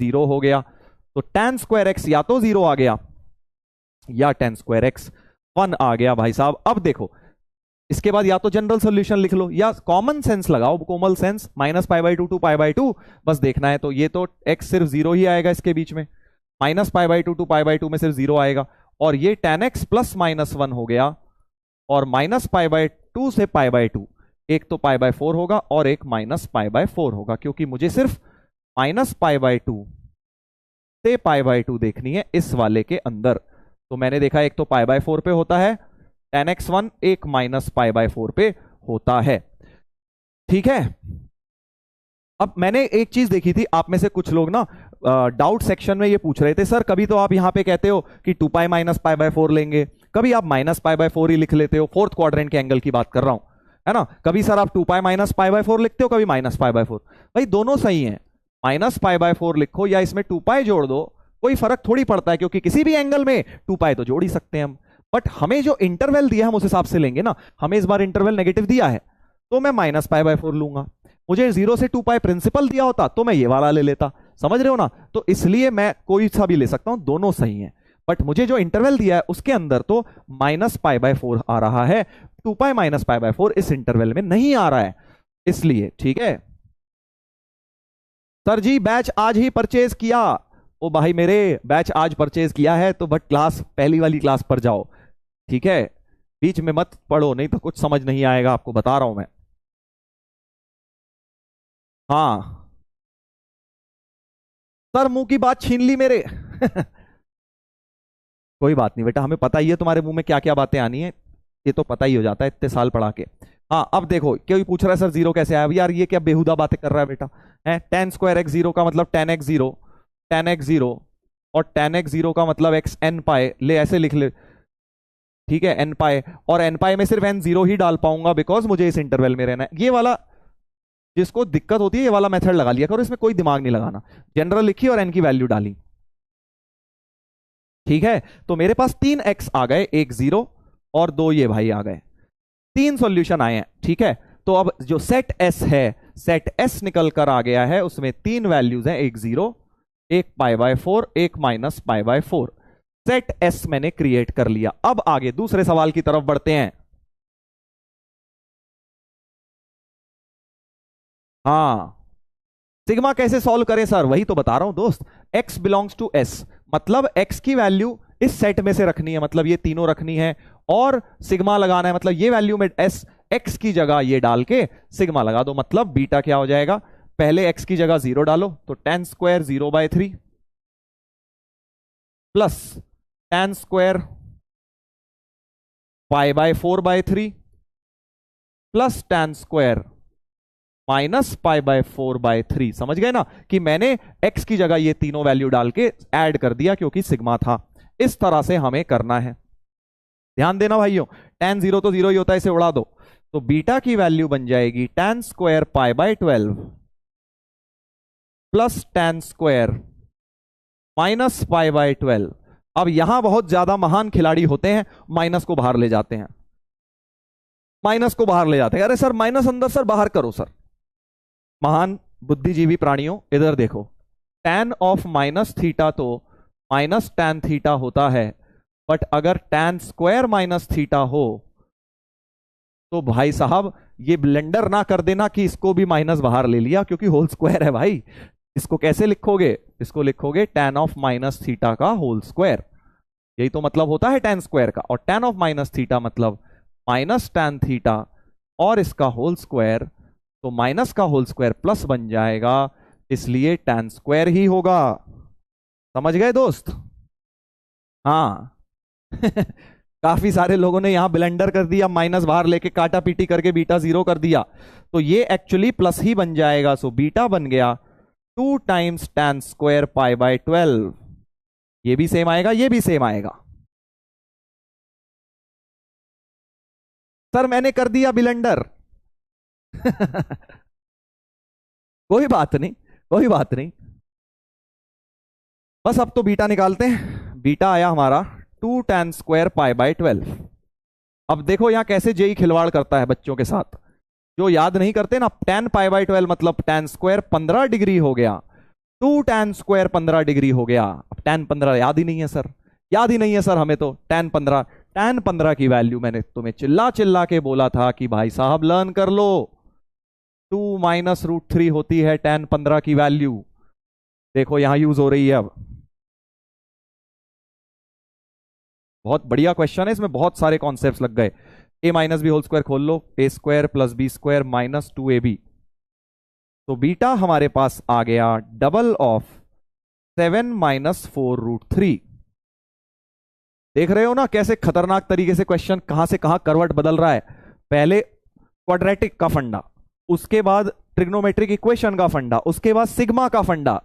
0 हो गया। तो 10 स्क्वायर एक्स या तो 0 आ गया या 10 स्क्वायर एक्स 1 आ गया भाई साहब। अब देखो इसके बाद या तो जनरल सॉल्यूशन लिख लो या कॉमन सेंस लगाओ, कोमल सेंस, -π/2 to π/2 बस देखना है, तो ये तो x सिर्फ 0 ही आएगा इसके बीच में, -π/2 to π/2 में सिर्फ 0 आएगा, और ये 10x + -1 हो गया, और -π/2 से π/2 एक तो π/4 होगा और एक -π/4 होगा, क्योंकि मुझे सिर्फ -π/2 से π/2 देखनी है इस वाले के अंदर। तो मैंने देखा एक तो पाई बाय 4 पे होता है tan x1, एक माइनस पाई बाय 4 पे होता है। ठीक है, अब मैंने एक चीज देखी थी, आप में से कुछ लोग ना डाउट सेक्शन में ये पूछ रहे थे, सर कभी तो आप यहां पे कहते हो कि 2 पाई माइनस पाई बाय 4 लेंगे, कभी आप माइनस पाई बाय 4 ही लिख लेते हो। फोर्थ क्वाड्रेंट के एंगल की बात कर रहा हूं, है ना। कभी सर आप 2 पाई माइनस पाई बाय 4 लिखते हो, कभी माइनस पाई बाय 4। भाई दोनों सही है, माइनस पाई बाय 4 लिखो या इसमें 2 पाई जोड़ दो, कोई फर्क थोड़ी पड़ता है, क्योंकि किसी भी एंगल में 2 पाई तो जोड़ ही सकते हैं हम। बट हमें जो इंटरवल दिया हम उस हिसाब से लेंगे ना। हमें इस बार इंटरवल नेगेटिव दिया है तो मैं माइनस पाई बाय 4 लूंगा। मुझे 0 से 2 पाई प्रिंसिपल दिया होता तो मैं ये वाला ले लेता, समझ रहे हो ना। तो इसलिए मैं कोई सा भी ले सकता हूं, दोनों सही है। बट मुझे जो इंटरवल दिया है उसके अंदर तो माइनस पाई बाय 4 आ रहा है, 2 पाई माइनस पाई बाय 4 इस इंटरवल में नहीं आ रहा है, इसलिए। ठीक है सर जी, बैच आज ही परचेज किया। ओ भाई मेरे, बैच आज परचेज किया है तो बट क्लास पहली वाली क्लास पर जाओ, ठीक है। बीच में मत पढ़ो, नहीं तो कुछ समझ नहीं आएगा, आपको बता रहा हूं मैं। हाँ सर, मुंह की बात छीन ली मेरे। कोई बात नहीं बेटा, हमें पता ही है तुम्हारे मुंह में क्या क्या बातें आनी है, ये तो पता ही हो जाता है इतने साल पढ़ा के। हाँ अब देखो, कोई पूछ रहा है सर जीरो कैसे आया। यार ये क्या बेहुदा बातें कर रहा है बेटा, है। टेन स्क्वायर एक्स जीरो का मतलब ten x zero, ten x zero, और टेन एक्स जीरो का मतलब एक्स एन पाए, ले ऐसे लिख ले, ठीक है, एन पाए। और एन पाए में सिर्फ एन जीरो ही डाल पाऊंगा बिकॉज मुझे इस इंटरवल में रहना है। ये वाला जिसको दिक्कत होती है ये वाला मेथड लगा लिया करो, इसमें कोई दिमाग नहीं लगाना। जनरल लिखी और एन की वैल्यू डाली, ठीक है। तो मेरे पास 3x आ गए, एक जीरो और दो ये भाई आ गए, 3 सॉल्यूशन आए हैं, ठीक है। तो अब जो सेट एस है, सेट एस निकल कर आ गया है, उसमें 3 वैल्यूज हैं, एक जीरो, एक पाई बाय 4, एक minus pi by 4। Set S मैंने क्रिएट कर लिया। अब आगे दूसरे सवाल की तरफ बढ़ते हैं। हाँ, सिग्मा कैसे सॉल्व करें सर, वही तो बता रहा हूं दोस्त। x बिलोंग्स टू s, मतलब x की वैल्यू इस सेट में से रखनी है, मतलब ये तीनों रखनी है, और सिग्मा लगाना है, मतलब ये वैल्यू में s, x की जगह ये डाल के सिग्मा लगा दो। मतलब बीटा क्या हो जाएगा, पहले x की जगह 0 डालो तो ten square 0/3 plus ten square pi by 4/3 plus ten square minus pi by 4/3। समझ गए ना कि मैंने x की जगह ये तीनों वैल्यू डाल के ऐड कर दिया क्योंकि सिग्मा था। इस तरह से हमें करना है, ध्यान देना भाइयों। tan 0 तो 0 ही होता है, इसे उड़ा दो। तो बीटा की वैल्यू बन जाएगी tan square pi by 12 plus tan square minus pi by 12। अब यहां बहुत ज्यादा महान खिलाड़ी होते हैं, माइनस को बाहर ले जाते हैं, माइनस को बाहर ले जाते हैं। अरे सर माइनस अंदर, सर बाहर करो सर। महान बुद्धिजीवी प्राणियों इधर देखो, tan ऑफ माइनस थीटा तो माइनस tan थीटा होता है, बट अगर tan स्क्वायर माइनस थीटा हो तो भाई साहब ये ब्लेंडर ना कर देना कि इसको भी माइनस बाहर ले लिया, क्योंकि होल स्क्वायर है भाई। इसको कैसे लिखोगे, इसको लिखोगे tan ऑफ माइनस थीटा का होल स्क्वायर, यही तो मतलब होता है tan स्क्वायर का। और tan ऑफ माइनस थीटा मतलब माइनस tan थीटा और इसका होल स्क्वायर, तो माइनस का होल स्क्वायर प्लस बन जाएगा, इसलिए tan स्क्वायर ही होगा। समझ गए दोस्त, हाँ। काफी सारे लोगों ने यहां ब्लेंडर कर दिया, माइनस बाहर लेके काटा पीटी करके बीटा 0 कर दिया, तो ये एक्चुअली प्लस ही बन जाएगा। सो बीटा बन गया 2 times tan square pi by 12। ये भी सेम आएगा, ये भी सेम आएगा। सर मैंने कर दिया ब्लेंडर। कोई बात नहीं, कोई बात नहीं, बस अब तो बीटा निकालते हैं। बीटा आया हमारा 2 tan स्क्वायर पाई बाय 12। अब देखो यहां कैसे जेई खिलवाड़ करता है बच्चों के साथ, जो याद नहीं करते ना। tan पाई बाय 12 मतलब tan स्क्वायर 15 डिग्री हो गया, 2 tan स्क्वायर 15 डिग्री हो गया। अब tan 15 याद ही नहीं है सर, याद ही नहीं है सर हमें तो tan 15 की वैल्यू मैंने तुम्हें चिल्ला चिल्ला के बोला था कि भाई साहब लर्न कर लो, 2 माइनस √3 होती है tan 15 की वैल्यू। देखो यहां यूज हो रही है। अब बहुत बढ़िया क्वेश्चन है, इसमें बहुत सारे कॉन्सेप्ट्स लग गए। a minus b whole square खोल लो, a square plus b square minus 2ab। तो बीटा हमारे पास आ गया डबल ऑफ 7 माइनस 4√3। देख रहे हो ना कैसे खतरनाक तरीके से क्वेश्चन कहां से कहां करवट बदल रहा है। पहले क्वाड्रेटिक का फंडा, उसके बाद ट्रिग्नोमेट्रिक इक्वेशन का फंडा, उसके बाद सिग्मा का फंडा,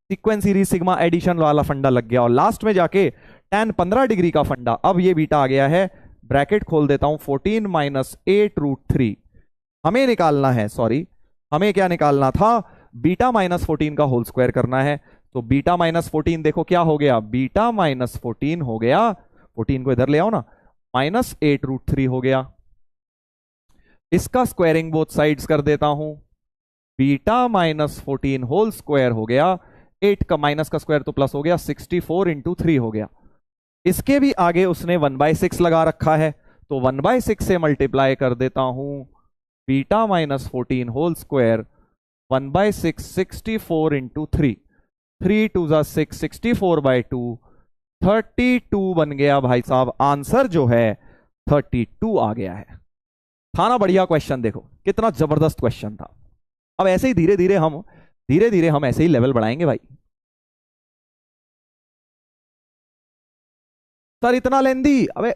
सीक्वेंस सीरीज सिग्मा एडिशन वाला फंडा लग गया, और लास्ट में जाके tan 15 डिग्री का फंडा। अब ये बीटा आ गया है, ब्रैकेट खोल देता हूं, 14 माइनस 8√3 हमें निकालना है। सॉरी, हमें क्या निकालना था, बीटा माइनस 14 का होल स्क्वायर करना है। तो बीटा माइनस 14 देखो क्या हो गया, बीटा माइनस 14 हो गया, 14 को इधर ले आओ ना, माइनस 8√3 हो गया। इसका स्क्वायरिंग बोथ साइड्स कर देता हूं, बीटा माइनस 14 होल स्क्वायर हो गया, 8 का माइनस का स्क्वायर तो प्लस हो गया, 64 इंटू 3 हो गया। इसके भी आगे उसने 1/6 लगा रखा है, तो 1/6 से मल्टीप्लाई कर देता हूं, beta minus 14 whole square 1/6, 64 into 3, 3 2 जा 6, 64/2, 32 बन गया भाई साहब। आंसर जो है 32 आ गया है। था ना बढ़िया क्वेश्चन, देखो कितना जबरदस्त क्वेश्चन था। अब ऐसे ही धीरे धीरे हम ऐसे ही लेवल बढ़ाएंगे भाई। सर इतना लेंदी, अबे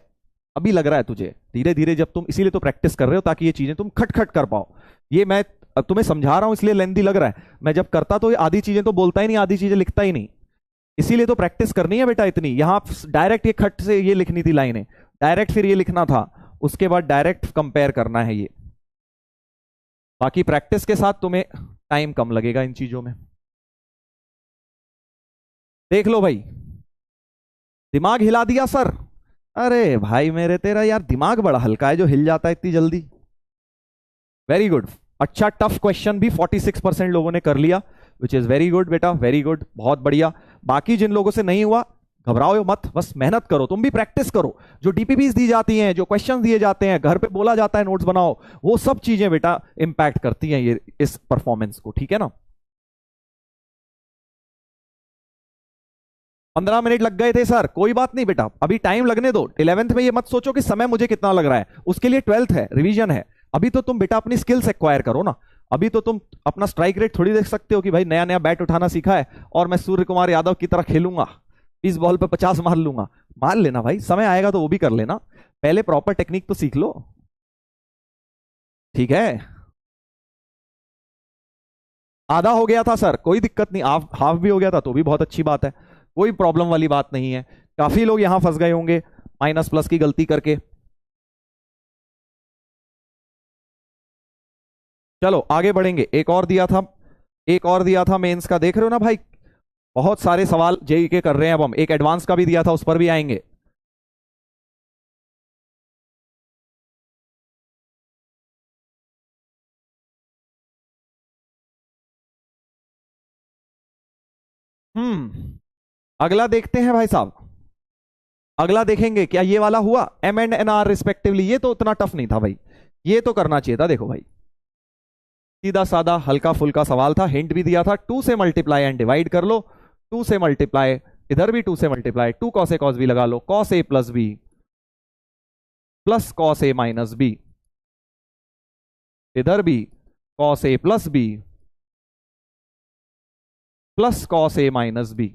अभी लग रहा है तुझे, धीरे धीरे जब तुम, इसीलिए तो प्रैक्टिस कर रहे हो ताकि ये चीजें तुम खट खट कर पाओ। ये मैं अब तुम्हें समझा रहा हूं इसलिए लेंदी लग रहा है, मैं जब करता तो ये आधी चीजें तो बोलता ही नहीं, आधी चीजें लिखता ही नहीं। इसीलिए तो प्रैक्टिस करनी है बेटा इतनी। यहां डायरेक्ट ये खट से ये लिखनी थी लाइनें, डायरेक्ट फिर ये लिखना था, उसके बाद डायरेक्ट कंपेयर करना है ये। बाकी प्रैक्टिस के साथ तुम्हें टाइम कम लगेगा इन चीजों में। देख लो भाई, दिमाग हिला दिया सर। अरे भाई मेरे, तेरा यार दिमाग बड़ा हल्का है जो हिल जाता है इतनी जल्दी। वेरी गुड, अच्छा टफ क्वेश्चन भी 46% लोगों ने कर लिया, विच इज वेरी गुड बेटा, वेरी गुड, बहुत बढ़िया। बाकी जिन लोगों से नहीं हुआ घबराओ मत, बस मेहनत करो, तुम भी प्रैक्टिस करो। जो डीपीपीस दी जाती हैं, जो क्वेश्चन दिए जाते हैं, घर पे बोला जाता है नोट्स बनाओ, वो सब चीजें बेटा इंपैक्ट करती हैं ये इस परफॉर्मेंस को, ठीक है ना। 15 मिनट लग गए थे सर, कोई बात नहीं बेटा, अभी टाइम लगने दो। 11th में ये मत सोचो कि समय मुझे कितना लग रहा है, उसके लिए 12th है, रिवीजन है। अभी तो तुम बेटा अपनी स्किल्स एक्वायर करो ना। अभी तो तुम अपना स्ट्राइक रेट थोड़ी देख सकते हो कि भाई नया नया बैट उठाना सीखा है और मैं सूर्य कुमार यादव की तरह खेलूंगा, 20 बॉल पे 50 मार लूंगा। मार लेना भाई, समय आएगा तो वो भी कर लेना, पहले प्रॉपर टेक्निक तो सीख लो, ठीक है। आधा हो गया था सर, कोई दिक्कत नहीं, हाफ भी हो गया था तो भी बहुत अच्छी बात है, कोई प्रॉब्लम वाली बात नहीं है। काफी लोग यहां फंस गए होंगे माइनस प्लस की गलती करके। चलो आगे बढ़ेंगे। एक और दिया था मेंस का, देख रहे हो ना भाई, बहुत सारे सवाल जेई के कर रहे हैं। अब हम एक एडवांस का भी दिया था, उस पर भी आएंगे। अगला देखते हैं भाई साहब, अगला देखेंगे क्या ये वाला हुआ, m and n are respectively. ये तो उतना टफ नहीं था भाई, ये तो करना चाहिए था। देखो भाई, सीधा साधा हल्का फुल्का सवाल था, हिंट भी दिया था, 2 से मल्टीप्लाई एंड डिवाइड कर लो, 2 से मल्टीप्लाई, इधर भी 2 से multiply, 2 cos A cos B लगा लो, cos A plus B plus cos A minus B, इधर भी cos A plus B plus cos A minus B.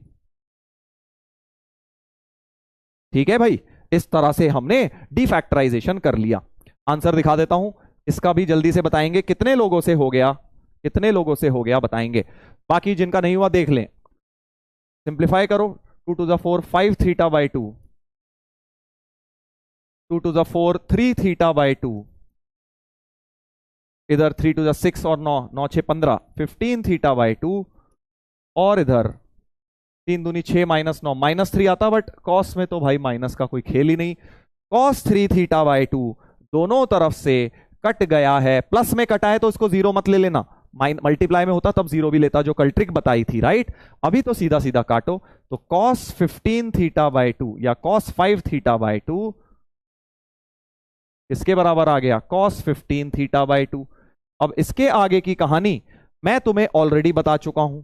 ठीक है भाई, इस तरह से हमने डिफैक्टराइजेशन कर लिया। आंसर दिखा देता हूं, इसका भी जल्दी से बताएंगे कितने लोगों से हो गया, कितने लोगों से हो गया बताएंगे। बाकी जिनका नहीं हुआ देख लें, सिंप्लीफाई करो, 2 to the 4 5 theta by 2, 2 to the 4 3 theta by 2, इधर 3 to the 6 और 9, 9 6 15, 15 थीटा बाई 2, और इधर 3 दूनी 6 माइनस 9, -3 आता, बट कॉस में तो भाई माइनस का कोई खेल ही नहीं। कॉस 3 थीटा बाई 2 दोनों तरफ से कट गया है, प्लस में कटा है तो इसको जीरो मत ले लेना, मल्टीप्लाई में होता तब जीरो भी लेता, जो कल ट्रिक बताई थी, राइट। अभी तो सीधा सीधा काटो, तो कॉस 15 थीटा बाई 2 या कॉस 5 थीटा बाई 2 इसके बराबर आ गया कॉस 15 थीटा बाई 2। अब इसके आगे की कहानी मैं तुम्हें ऑलरेडी बता चुका हूं।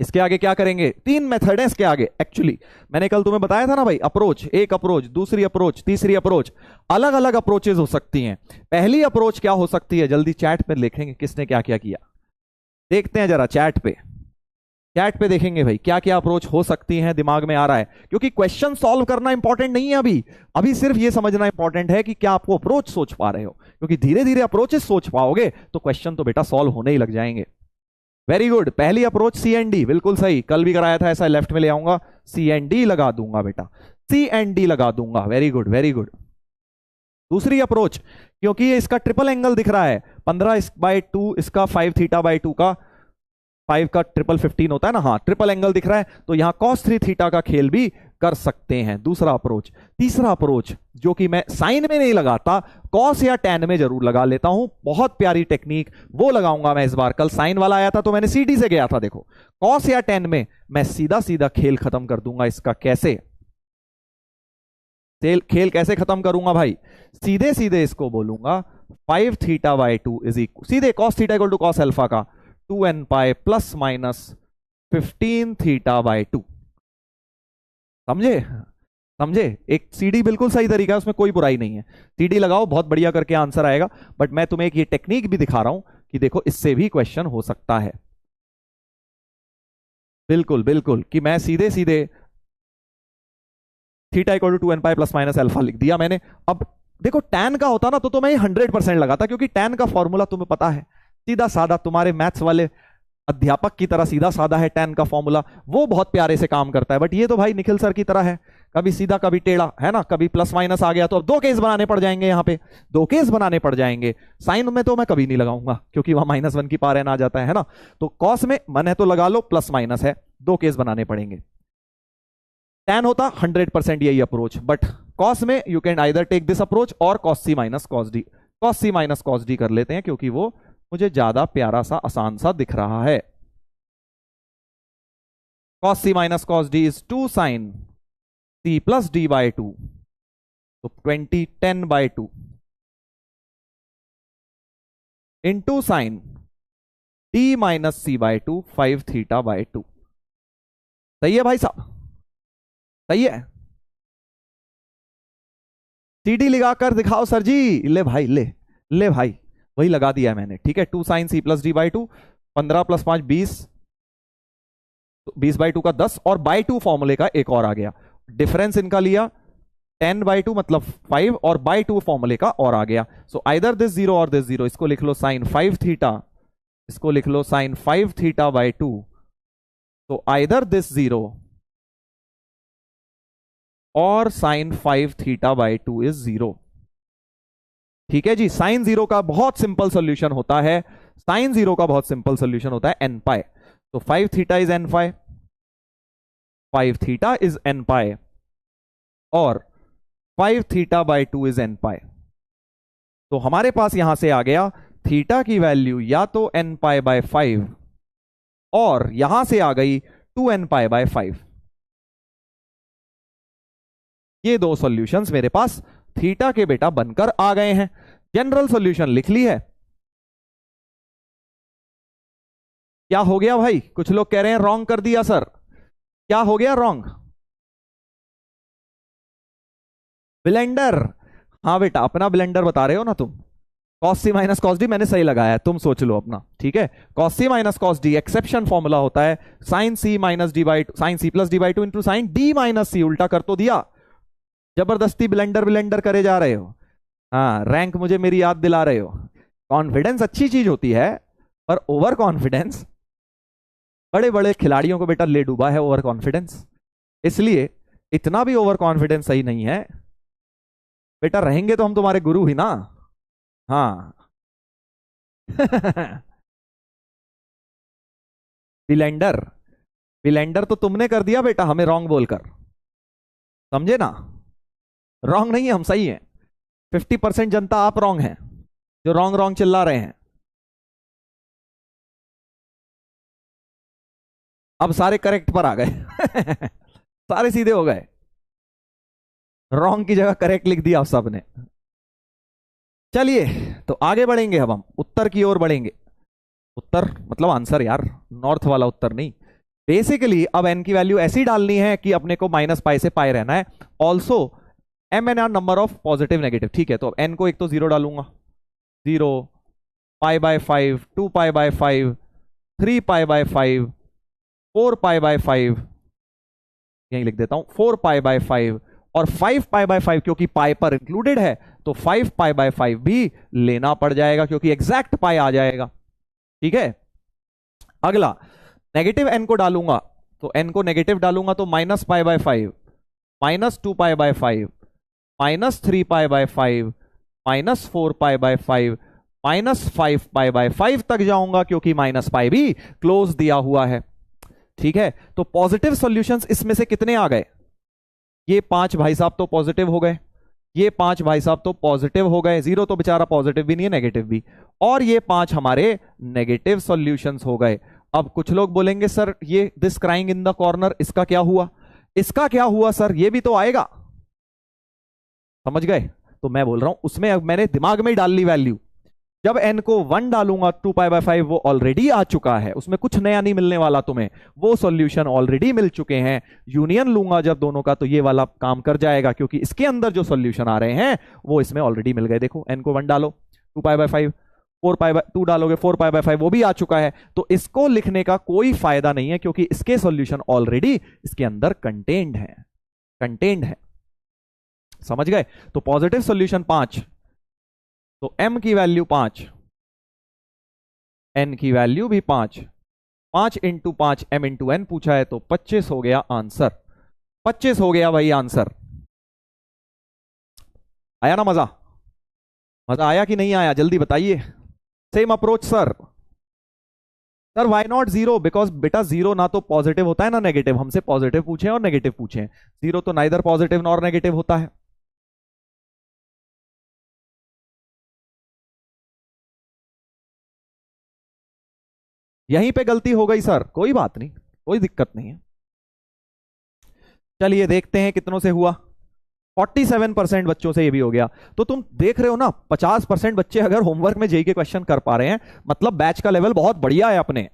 इसके आगे क्या करेंगे, 3 मेथड है इसके आगे। एक्चुअली मैंने कल तुम्हें बताया था ना भाई, अप्रोच, एक अप्रोच, दूसरी अप्रोच, तीसरी अप्रोच, अलग अलग अप्रोचेस हो सकती हैं। पहली अप्रोच क्या हो सकती है, जल्दी चैट पे लिखेंगे किसने क्या क्या किया, देखते हैं जरा चैट पे चैट पे देखेंगे भाई क्या क्या अप्रोच हो सकती हैं, दिमाग में आ रहा है, क्योंकि क्वेश्चन सॉल्व करना इंपॉर्टेंट नहीं है अभी। अभी सिर्फ ये समझना इंपॉर्टेंट है कि क्या आपको अप्रोच सोच पा रहे हो, क्योंकि धीरे धीरे अप्रोचेस सोच पाओगे तो क्वेश्चन तो बेटा सॉल्व होने ही लग जाएंगे। वेरी गुड, पहली अप्रोच सी एंड डी, बिल्कुल सही, कल भी कराया था ऐसा, लेफ्ट में ले आऊंगा, सी एंड डी लगा दूंगा बेटा, सी एंड डी लगा दूंगा। Very good very good. दूसरी अप्रोच, क्योंकि ये इसका ट्रिपल एंगल दिख रहा है, 15/2 इसका 5 थीटा बाई 2 का, 5 का ट्रिपल 15 होता है ना, हाँ ट्रिपल एंगल दिख रहा है, तो यहां cos 3 थीटा का खेल भी कर सकते हैं, दूसरा अप्रोच। तीसरा अप्रोच जो कि मैं साइन में नहीं लगाता, कॉस या टैन में जरूर लगा लेता हूं, बहुत प्यारी टेक्निक, वो लगाऊंगा मैं इस बार। कल साइन वाला आया था तो मैंने सीडी से गया था, देखो कॉस या टैन में मैं सीधा सीधा खेल खत्म कर दूंगा इसका। कैसे खेल कैसे खत्म करूंगा भाई, सीधे सीधे इसको बोलूंगा 5 थीटा बाई 2 इज इक्वल, सीधे cos theta equal to cos alpha का 2n pi plus minus 15 theta by 2। समझे समझे, एक सीडी बिल्कुल सही तरीका है, उसमें कोई बुराई नहीं है, सीडी लगाओ बहुत बढ़िया करके आंसर आएगा। बट मैं तुम्हें एक ये टेक्निक भी दिखा रहा हूं कि देखो इससे भी क्वेश्चन हो सकता है। बिल्कुल बिल्कुल, कि मैं सीधे सीधे theta equal to 2n pi plus minus alpha लिख दिया मैंने। अब देखो टैन का होता ना तो मैं 100% लगाता, क्योंकि टैन का फॉर्मूला तुम्हें पता है, सीधा साधा, तुम्हारे मैथ्स वाले अध्यापक की तरह सीधा साधा है टैन का फॉर्मूला, वो बहुत प्यारे से काम करता है। बट ये तो भाई निखिल सर की तरह है, कभी सीधा कभी टेढ़ा, है ना, कभी प्लस माइनस आ गया तो अब दो केस बनाने पड़ जाएंगे, यहाँ पे दो केस बनाने पड़ जाएंगे। साइन में तो मैं कभी नहीं लगाऊंगा क्योंकि वहां -1 की पावर एन आ जाता है ना, तो कॉस में मन है तो लगा लो, प्लस माइनस है, दो केस बनाने पड़ेंगे। टैन होता 100% यही अप्रोच, बट कॉस में you can either take this approach और cos c minus cos d, cos c minus cos d कर लेते हैं क्योंकि वो मुझे ज्यादा प्यारा सा आसान सा दिख रहा है। cos c minus cos d is 2 sin c plus d by 2, तो 20 by 2 into sin d minus c by 2 5 theta by 2। सही है भाई साहब, सही है। सीडी लगाकर दिखाओ सर जी, ले भाई ले भाई, वही लगा दिया है मैंने, ठीक है। 2 sin c plus d by 2, 15 + 5 20, 20/2 का 10, और बाई 2 फॉर्मूले का एक और आ गया, डिफरेंस इनका लिया 10/2 मतलब 5, और बाई 2 फॉर्मूले का और आ गया। सो आइदर दिस 0 और दिस 0, इसको लिख लो साइन 5 थीटा, इसको लिख लो साइन 5 थीटा बाई 2, तो आइदर दिस 0 और साइन 5 थीटा बाई 2 इज 0। ठीक है जी, साइन 0 का बहुत सिंपल सोल्यूशन होता है, साइन 0 का बहुत सिंपल सोल्यूशन होता है n पाई, तो 5 theta is n pi, 5 theta is n पाई, और 5 थीटा बाई 2 इज n पाई। तो हमारे पास यहां से आ गया थीटा की वैल्यू या तो n पाई बाय 5, और यहां से आ गई 2n पाई बाय 5। ये दो सॉल्यूशंस मेरे पास थीटा के बेटा बनकर आ गए हैं। जनरल सॉल्यूशन लिख ली है। क्या हो गया भाई, कुछ लोग कह रहे हैं रॉन्ग कर दिया सर, क्या हो गया रॉन्ग? ब्लेंडर, हाँ बेटा अपना ब्लेंडर बता रहे हो ना तुम, cos c minus cos d मैंने सही लगाया है, तुम सोच लो अपना, ठीक है। cos c minus cos d exception formula होता है sin c minus d by sin c plus d by 2 into sine d minus c, उल्टा कर तो दिया, जबरदस्ती ब्लेंडर करे जा रहे हो, हाँ रैंक मुझे मेरी याद दिला रहे हो। कॉन्फिडेंस अच्छी चीज होती है, पर ओवर कॉन्फिडेंस बड़े बड़े खिलाड़ियों को बेटा ले डूबा है, ओवर कॉन्फिडेंस, इसलिए इतना भी ओवर कॉन्फिडेंस सही नहीं है बेटा, रहेंगे तो हम तुम्हारे गुरु ही ना, हाँ ब्लेंडर, ब्लेंडर तो तुमने कर दिया बेटा हमें रॉन्ग बोलकर, समझे ना, रॉन्ग नहीं है हम सही हैं, 50% जनता आप रॉन्ग हैं जो रॉन्ग रॉन्ग चिल्ला रहे हैं। अब सारे करेक्ट पर आ गए सारे सीधे हो गए, रॉन्ग की जगह करेक्ट लिख दिया आप सबने। चलिए तो आगे बढ़ेंगे, अब हम उत्तर की ओर बढ़ेंगे, उत्तर मतलब आंसर यार, नॉर्थ वाला उत्तर नहीं। बेसिकली अब n की वैल्यू ऐसी डालनी है कि अपने को -π से π रहना है, also m n r number of positive negative, ठीक है। तो अब n को एक तो 0 डालूंगा, 0, π/5, 2π/5, 3π/5, 4π/5, यहीं लिख देता हूं 4π/5, और 5π/5 क्योंकि पाई पर इंक्लूडेड है तो 5π/5 भी लेना पड़ जाएगा क्योंकि एग्जैक्ट पाई आ जाएगा। ठीक है, अगला नेगेटिव n को डालूंगा, तो n को नेगेटिव डालूंगा तो -π/5, -2π/5, -3π/5, -4π/5, -5π/5 तक जाऊंगा क्योंकि -π भी क्लोज दिया हुआ है। ठीक है, तो पॉजिटिव सॉल्यूशंस इसमें से कितने आ गए? ये 5 भाई साहब तो पॉजिटिव हो गए, ये 5 भाई साहब तो पॉजिटिव हो गए, 0 तो बेचारा पॉजिटिव भी नहीं है, नेगेटिव भी, और ये 5 हमारे नेगेटिव सॉल्यूशंस हो गए। अब कुछ लोग बोलेंगे सर ये this crying in the corner, इसका क्या हुआ? इसका क्या हुआ सर, ये भी तो आएगा, समझ गए? तो मैं बोल रहा हूं उसमें अब मैंने दिमाग में ही डाल ली वैल्यू, जब n को 1 डालूंगा 2π/5 वो ऑलरेडी आ चुका है, उसमें कुछ नया नहीं मिलने वाला तुम्हें, वो सॉल्यूशन ऑलरेडी मिल चुके हैं। यूनियन लूंगा जब दोनों का तो ये वाला काम कर जाएगा क्योंकि इसके अंदर जो सॉल्यूशन आ रहे हैं वो इसमें ऑलरेडी मिल गए। देखो n को 1 डालो 2π/5, 4π/2 डालोगे 4π/5 वो भी आ चुका है, तो इसको लिखने का कोई फायदा नहीं है क्योंकि इसके सॉल्यूशन ऑलरेडी इसके अंदर कंटेन्ड है। समझ गए? तो पॉजिटिव सॉल्यूशन 5, तो m की वैल्यू 5, n की वैल्यू भी 5, 5 × 5 m × n पूछा है तो 25 हो गया आंसर, 25 हो गया भाई आंसर। आया ना मजा? मजा आया कि नहीं आया? जल्दी बताइए। Same approach sir why not 0? Because बेटा 0 ना तो पॉजिटिव होता है ना नेगेटिव, हमसे पॉजिटिव पूछे और नेगेटिव पूछे, 0 तो नाइदर पॉजिटिव नॉर नेगेटिव होता है। यहीं पे गलती हो गई सर, कोई बात नहीं, कोई दिक्कत नहीं है। चलिए देखते हैं कितनों से हुआ। 47% बच्चों से ये भी हो गया। तो तुम देख रहे हो ना, 50% बच्चे अगर होमवर्क में जेईई के क्वेश्चन कर पा रहे हैं, मतलब बैच का लेवल बहुत बढ़िया है अपने,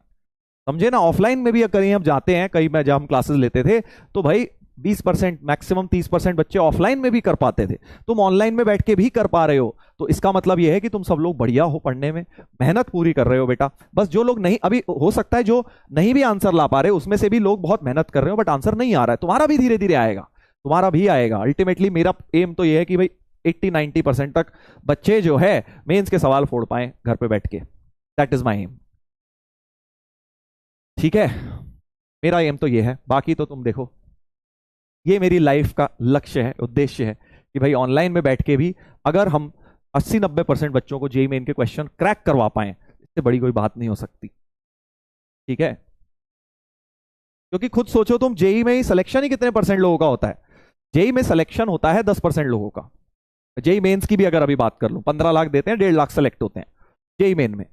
समझे ना? ऑफलाइन में भी कहीं हम जाते हैं, कहीं मैं जब हम क्लासेस लेते थे तो भाई 20% मैक्सिमम 30% बच्चे ऑफलाइन में भी कर पाते थे, तुम ऑनलाइन में बैठ के भी कर पा रहे हो, तो इसका मतलब यह है कि तुम सब लोग बढ़िया हो, पढ़ने में मेहनत पूरी कर रहे हो बेटा। बस जो लोग नहीं, अभी हो सकता है जो नहीं भी आंसर ला पा रहे उसमें से भी लोग बहुत मेहनत कर रहे हो बट आंसर नहीं आ रहा है, तुम्हारा भी धीरे धीरे आएगा, तुम्हारा भी आएगा। अल्टीमेटली मेरा एम तो यह है कि भाई 80-90% तक बच्चे जो है मेंस के सवाल फोड़ पाए घर पे बैठ के, दैट इज माई एम। ठीक है, मेरा एम तो ये है, बाकी तो तुम देखो, ये मेरी लाइफ का लक्ष्य है, उद्देश्य है कि भाई ऑनलाइन में बैठ के भी अगर हम 80-90% बच्चों को जेईई मेन के क्वेश्चन क्रैक करवा पाए, इससे बड़ी कोई बात नहीं हो सकती। ठीक है, क्योंकि खुद सोचो तुम, जेईई में ही सिलेक्शन ही कितने % लोगों का होता है? जेईई में सिलेक्शन होता है 10% लोगों का। जेईई मेंस की भी अगर अभी बात कर लूं, 15 लाख देते हैं, 1.5 लाख सेलेक्ट होते हैं जेईई मेन में,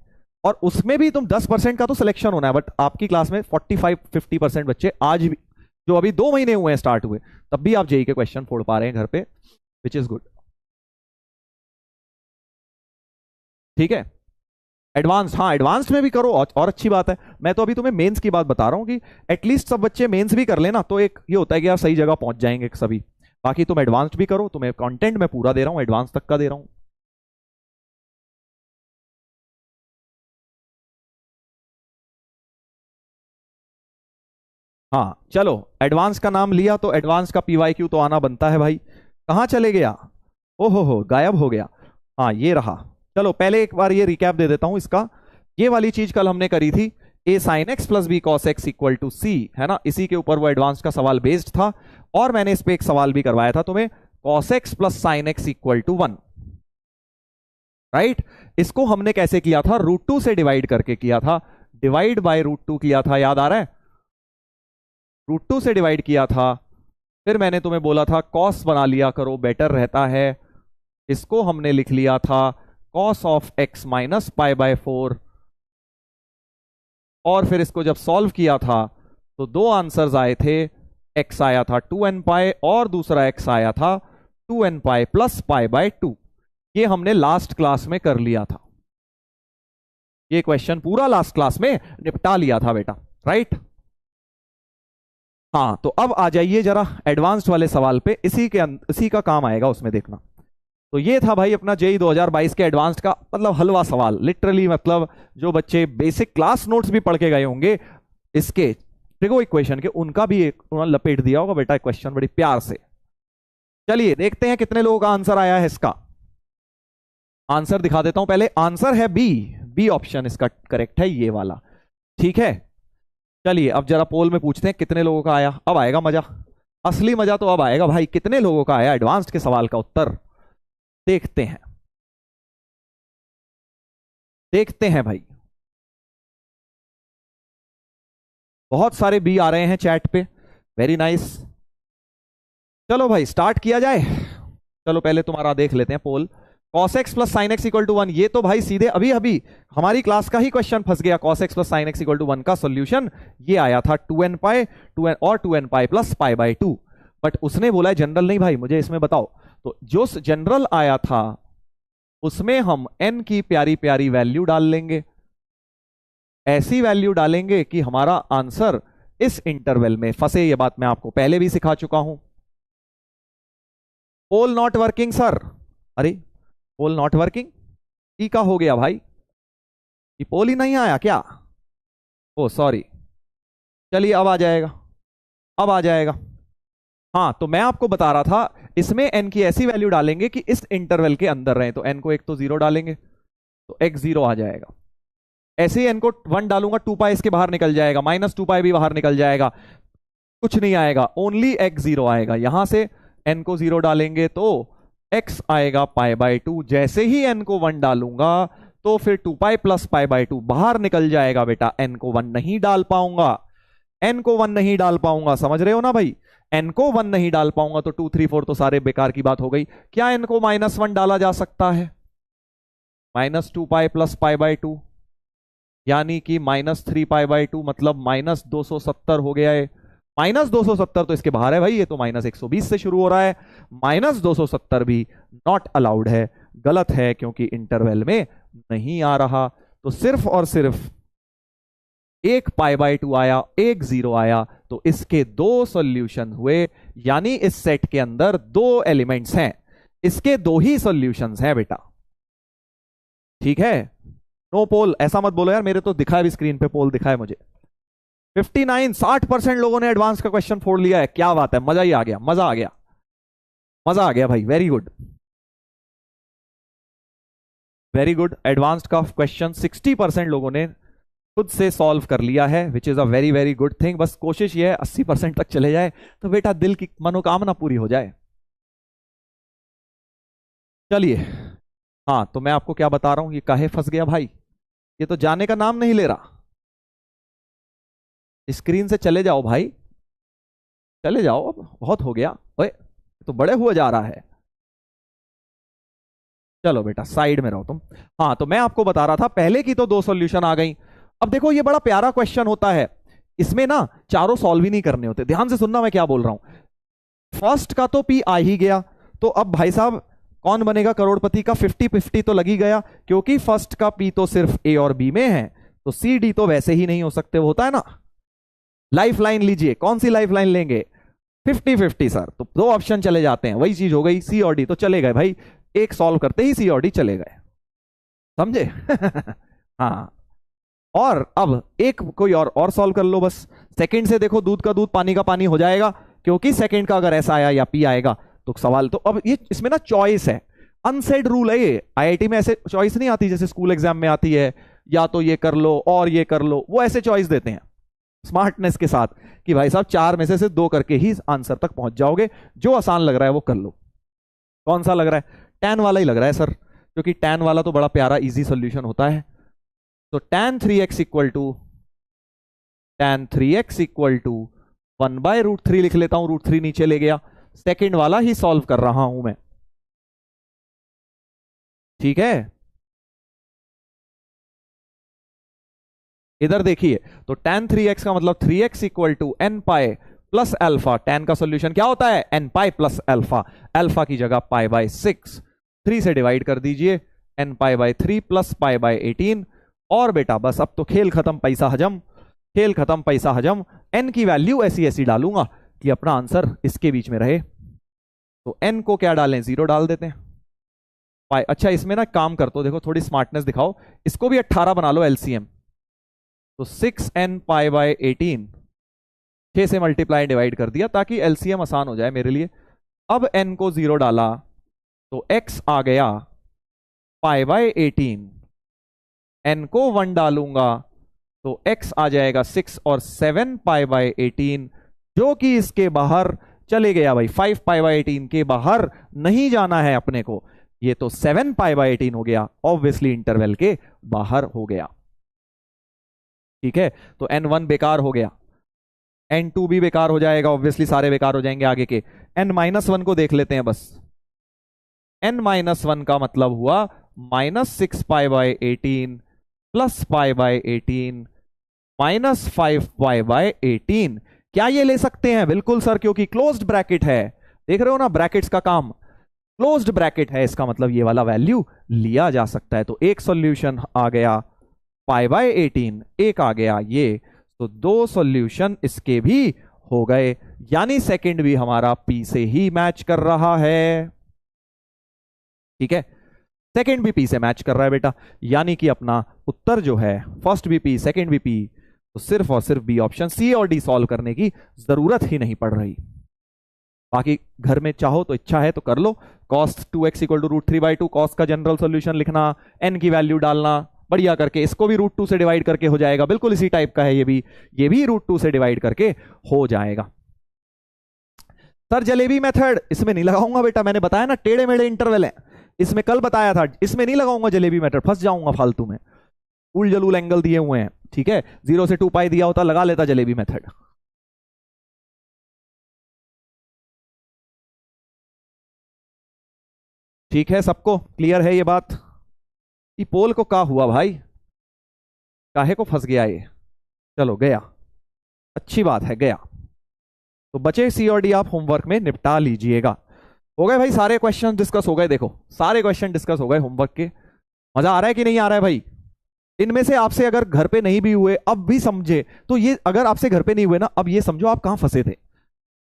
और उसमें भी तुम 10% का तो सिलेक्शन होना है, बट आपकी क्लास में 45-50% बच्चे आज भी, जो अभी 2 महीने हुए हैं स्टार्ट हुए, तब भी आप जेईई के क्वेश्चन फोड़ पा रहे हैं घर पे, विच इज गुड। ठीक है, एडवांस, हाँ एडवांस में भी करो और अच्छी बात है। मैं तो अभी तुम्हें मेंस की बात बता रहा हूं कि एटलीस्ट सब बच्चे मेंस भी कर लेना, तो एक ये होता है कि यार सही जगह पहुंच जाएंगे सभी। बाकी तुम एडवांस्ड भी करो, तुम्हें कंटेंट मैं पूरा दे रहा हूं, एडवांस तक का दे रहा हूं। हाँ चलो, एडवांस का नाम लिया तो एडवांस का पीवाईक्यू तो आना बनता है भाई। कहां चले गया? ओहो गायब हो गया। हाँ ये रहा। चलो पहले एक बार ये रिकैप दे देता हूं इसका। ये वाली चीज कल हमने करी थी, a sin x plus b cos x equal to c, है ना? इसी के ऊपर वो एडवांस का सवाल बेस्ड था, और मैंने इस पे एक सवाल भी करवाया था तुम्हें, cos x plus sine x equal to 1, right? इसको हमने कैसे किया था? √2 से डिवाइड करके किया था, डिवाइड बाय √2 किया था, याद आ रहा है? √2 से डिवाइड किया था, फिर मैंने तुम्हें बोला था cos बना लिया करो, बेटर रहता है। इसको हमने लिख लिया था cos ऑफ x माइनस π/4, और फिर इसको जब सॉल्व किया था तो 2 आंसर्स आए थे, x आया था 2nπ और दूसरा x आया था 2nπ प्लस π/2। ये हमने लास्ट क्लास में कर लिया था, ये क्वेश्चन पूरा लास्ट क्लास में निपटा लिया था बेटा, राइट? हाँ, तो अब आ जाइए जरा एडवांस्ड वाले सवाल पे, इसी का काम आएगा उसमें, देखना। तो ये था भाई अपना जेईई 2022 के एडवांस्ड का मतलब हलवा सवाल, लिटरली मतलब जो बच्चे बेसिक क्लास नोट्स भी पढ़ के गए होंगे इसके ट्रिगो इक्वेशन के, उनका भी एक उन्होंने लपेट दिया होगा बेटा क्वेश्चन बड़ी प्यार से। चलिए देखते हैं कितने लोगों का आंसर आया है इसका। आंसर दिखा देता हूं पहले। आंसर है बी, बी ऑप्शन इसका करेक्ट है, ये वाला। ठीक है, चलिए अब जरा पोल में पूछते हैं कितने लोगों का आया। अब आएगा मजा, असली मजा तो अब आएगा भाई। कितने लोगों का आया एडवांस्ड के सवाल का उत्तर, देखते हैं, देखते हैं भाई। बहुत सारे बी आ रहे हैं चैट पे, वेरी नाइस। चलो भाई स्टार्ट किया जाए। चलो पहले तुम्हारा देख लेते हैं poll. cos x plus sine x equal to 1, ये तो भाई सीधे अभी अभी हमारी क्लास का ही क्वेश्चन फंस गया। cos x plus sine x equal to 1 का सॉल्यूशन ये आया था 2n पाई 2n और 2n pi plus pi by 2। But उसने बोला है जनरल नहीं भाई, मुझे इसमें बताओ। तो जो जनरल आया था उसमें हम n की प्यारी प्यारी वैल्यू डाल लेंगे, ऐसी वैल्यू डालेंगे कि हमारा आंसर इस इंटरवल में फंसे। ये बात मैं आपको पहले भी सिखा चुका हूं। पोल नॉट वर्किंग सर, अरे पोल नॉट वर्किंग ई का हो गया भाई, ये पोल ही नहीं आया क्या? ओ सॉरी, चलिए अब आ जाएगा, अब आ जाएगा। हाँ तो मैं आपको बता रहा था इसमें n की ऐसी वैल्यू डालेंगे कि इस इंटरवल के अंदर रहे। तो n को एक तो 0 डालेंगे तो x 0 आ जाएगा। ऐसे ही n को 1 डालूंगा 2 पाई इसके बाहर निकल जाएगा, माइनस 2 पाई भी बाहर निकल जाएगा, कुछ नहीं आएगा, ओनली x 0 आएगा। यहां से n को 0 डालेंगे तो x आएगा पाई बाई 2। जैसे ही n को 1 डालूंगा तो फिर 2 पाई प्लस पाई बाई 2 बाहर निकल जाएगा। बेटा n को 1 नहीं डाल पाऊंगा, n को 1 नहीं डाल पाऊंगा, समझ रहे हो ना भाई? n को 1 नहीं डाल पाऊंगा तो 2 3 4 तो सारे बेकार की बात हो गई। क्या n को -1 डाला जा सकता है? -2 पाई प्लस पाई बाई 2 यानी कि -3 पाई बाई 2 मतलब -270 हो गया है। -270 तो इसके बाहर है भाई, ये तो -120 से शुरू हो रहा है। -270 भी नॉट अलाउड है, गलत है, क्योंकि इंटरवल में नहीं आ रहा। तो सिर्फ और सिर्फ एक पाई बाई 2 आया, एक 0 आया, तो इसके दो सॉल्यूशन हुए। यानी इस सेट के अंदर दो एलिमेंट्स हैं, इसके दो ही सॉल्यूशंस हैं बेटा। ठीक है, नो पोल ऐसा मत बोलो यार, मेरे तो दिखा है भी स्क्रीन पे, पोल दिखा है मुझे। 59 60% लोगों ने एडवांस का क्वेश्चन फोड़ लिया है, क्या बात है, मजा ही आ गया, मजा आ गया, मजा आ गया भाई, very good very good. Advanced का क्वेश्चन 60% लोगों ने खुद से सॉल्व कर लिया है, which is a very very good thing. बस कोशिश ये है 80% तक चले जाए तो बेटा दिल की मनोकामना पूरी हो जाए। चलिए, हाँ तो मैं आपको क्या बता रहा हूं, ये काहे फंस गया भाई, ये तो जाने का नाम नहीं ले रहा। स्क्रीन से चले जाओ भाई, चले जाओ, अब बहुत हो गया। ओए तो बड़े हुआ जा रहा है, चलो बेटा साइड में रहो तुम। हाँ तो मैं आपको बता रहा था, पहले की तो दो सॉल्यूशन आ गई। अब देखो ये बड़ा प्यारा क्वेश्चन होता है, इसमें ना चारों सॉल्व ही नहीं करने होते। ध्यान से सुनना मैं क्या बोल रहा हूं। फर्स्ट का तो पी आ ही गया, तो अब भाई साहब कौन बनेगा करोड़पति का? 50-50 तो लगी गया, क्योंकि फर्स्ट का पी तो सिर्फ ए और बी में है, तो सी डी तो वैसे ही नहीं हो सकते, वो होता है ना। लाइफ लाइन लीजिए, कौन सी लाइफ लाइन लेंगे? 50-50 सर, तो दो ऑप्शन चले जाते हैं, वही चीज हो गई, सी और डी तो चले गए भाई, एक सॉल्व करते ही सी और डी चले गए, समझे? हाँ, और अब एक कोई और सॉल्व कर लो बस। सेकंड से देखो, दूध का दूध पानी का पानी हो जाएगा, क्योंकि सेकंड का अगर ऐसा आया या पी आएगा तो सवाल तो अब ये इसमें ना चॉइस है, अनसेड रूल है ये। आईआईटी में ऐसे चॉइस नहीं आती जैसे स्कूल एग्जाम में आती है, या तो ये कर लो और ये कर लो, वो ऐसे चॉइस देते हैं स्मार्टनेस के साथ कि भाई साहब 4 में से 2 करके ही आंसर तक पहुंच जाओगे, जो आसान लग रहा है वो कर लो। कौन सा लग रहा है? tan वाला ही लग रहा है सर, क्योंकि tan वाला तो बड़ा प्यारा इजी सॉल्यूशन होता है। तो tan 3x इक्वल टू 1/√3 लिख लेता हूं, √3 नीचे ले गया, सेकंड वाला ही सॉल्व कर रहा हूं मैं, ठीक है। इधर देखिए, तो tan 3x का मतलब 3x equal to n pi plus alpha. tan का सॉल्यूशन क्या होता है? n pi plus alpha, alpha की जगह पाई बाई 6, 3 से डिवाइड कर दीजिए, n pi by 3 plus pi by 18। और बेटा बस अब तो खेल खत्म, पैसा हजम, खेल खत्म पैसा हजम। n की वैल्यू ऐसी ऐसी डालूंगा कि अपना आंसर इसके बीच में रहे। तो n को क्या डालें? 0 डाल देते हैं। पाई, अच्छा इसमें ना काम कर, तो देखो थोड़ी स्मार्टनेस दिखाओ, इसको भी 18 बना लो एलसीएम। तो 6n पाई बाई 18 6 से मल्टीप्लाई डिवाइड कर दिया ताकि एलसीएम आसान हो जाए मेरे लिए। अब n को 0 डाला तो x आ गया π/18। n को 1 डालूंगा तो x आ जाएगा 6 और 7 π/18, जो कि इसके बाहर चले गया भाई। 5 π/18 के बाहर नहीं जाना है अपने को, ये तो 7 π/18 हो गया, ऑब्वियसली इंटरवल के बाहर हो गया। ठीक है, तो n1 बेकार हो गया, n2 भी बेकार हो जाएगा, ऑब्वियसली सारे बेकार हो जाएंगे आगे के। n-1 को देख लेते हैं बस। n-1 का मतलब हुआ -6 π/18 प्लस π/18 माइनस 5 π/18। क्या ये ले सकते हैं? बिल्कुल सर, क्योंकि क्लोज्ड ब्रैकेट है। देख रहे हो ना ब्रैकेट्स का काम, क्लोज्ड ब्रैकेट है, इसका मतलब ये वाला वैल्यू लिया जा सकता है। तो एक सॉल्यूशन आ गया π/18, एक आ गया ये, तो 2 सॉल्यूशन इसके भी हो गए, यानी सेकंड भी हमारा P से ही मैच कर रहा है। ठीक है, सेकंड भी P से मैच कर रहा है बेटा, यानी कि अपना उत्तर जो है फर्स्ट भी P सेकंड भी P, तो सिर्फ और सिर्फ बी ऑप्शन। C और D सॉल्व करने की जरूरत ही नहीं पड़ रही। बाकी घर में चाहो तो इच्छा है तो कर लो। cos 2x = √3/2, cos का जनरल सॉल्यूशन लिखना, n की वैल्यू डालना, बढ़िया करके इसको भी √2 से डिवाइड करके हो जाएगा। बिल्कुल इसी टाइप का है ये भी √2 से डिवाइड करके हो जाएगा। सर जलेबी मेथड इसमें नहीं लगाऊंगा बेटा, मैंने बताया ना टेढ़े मेढ़े इंटरवल है, इसमें कल बताया था, इसमें नहीं लगाऊंगा जलेबी मेथड, फंस जाऊंगा फालतू में। उल जलूल एंगल दिए हुए हैं, ठीक है, 0 से 2π दिया होता लगा लेता जलेबी मेथड। ठीक है, सबको क्लियर है ये बात? कि पोल को क्या हुआ भाई, काहे को फंस गया ये? चलो गया, अच्छी बात है गया। तो बचे C और D आप होमवर्क में निपटा लीजिएगा। हो गए भाई सारे क्वेश्चन डिस्कस हो गए, देखो सारे क्वेश्चन डिस्कस हो गए होमवर्क के। मजा आ रहा है कि नहीं आ रहा है भाई? इनमें से आपसे अगर घर पे नहीं भी हुए अब भी समझे, तो ये अगर आपसे घर पे नहीं हुए ना, अब ये समझो आप कहां फंसे थे,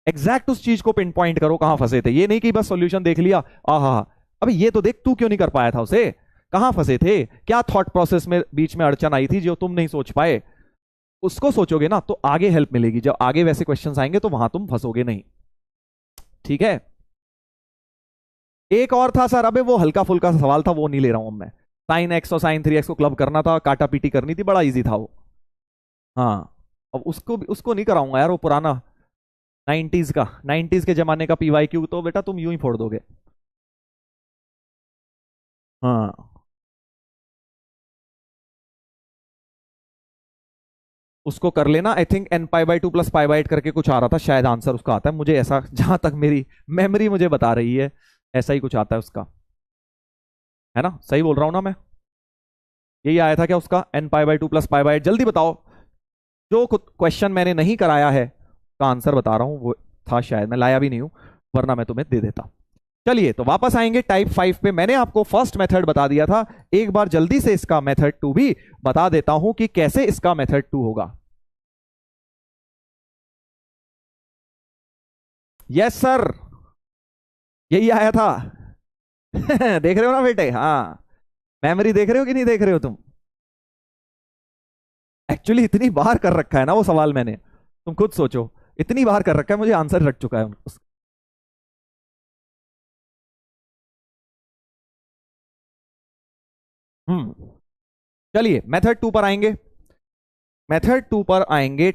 एग्जैक्ट उस चीज को पिन पॉइंट करो कहां फंसे थे। ये नहीं कि बस सॉल्यूशन देख लिया, आहा अबे ये तो देख तू क्यों नहीं कर पाया था उसे, कहां फंसे थे, क्या थॉट प्रोसेस में बीच में अड़चन आई थी जो तुम नहीं सोच पाए, उसको सोचोगे ना तो आगे हेल्प मिलेगी। जब आगे वैसे क्वेश्चंस आएंगे तो वहां तुम फंसोगे नहीं। ठीक है, एक और था सर, अबे वो हल्का फुल्का सा सवाल था, वो नहीं ले रहा हूं मैं। sin x और sin 3x को क्लब करना था, काटा पीटी करनी थी, बड़ा इजी था वो। हाँ, अब उसको नहीं कराऊंगा यार, वो पुराना 90s के जमाने का PYQ तो बेटा तुम यूं ही फोड़ दोगे। हाँ, उसको कर लेना। आई थिंक n π/2 प्लस π/8 करके कुछ आ रहा था, शायद आंसर उसका आता है, मुझे ऐसा जहां तक मेरी मेमोरी मुझे बता रही है ऐसा ही कुछ आता है उसका, है ना? सही बोल रहा हूं ना मैं? यही आया था क्या उसका, n π/2 प्लस π/8? जल्दी बताओ, जो क्वेश्चन मैंने नहीं कराया है का आंसर बता रहा हूं, वो था शायद, मैं लाया भी नहीं हूं वरना मैं तुम्हें दे देता। चलिए तो वापस आएंगे टाइप 5 पे। मैंने आपको फर्स्ट मेथड बता दिया था, एक बार जल्दी से इसका मेथड 2 भी बता देता हूं कि कैसे इसका मेथड 2 होगा। यस सर, यही आया था। देख रहे हो ना बेटे? हाँ, मेमोरी देख रहे हो कि नहीं देख रहे हो तुम? एक्चुअली इतनी बार कर रखा है ना वो सवाल मैंने, तुम खुद सोचो, इतनी बार कर रखा है, मुझे आंसर रख चुका है। चलिए मेथड 2 पर आएंगे। मेथड 2 पर आएंगे,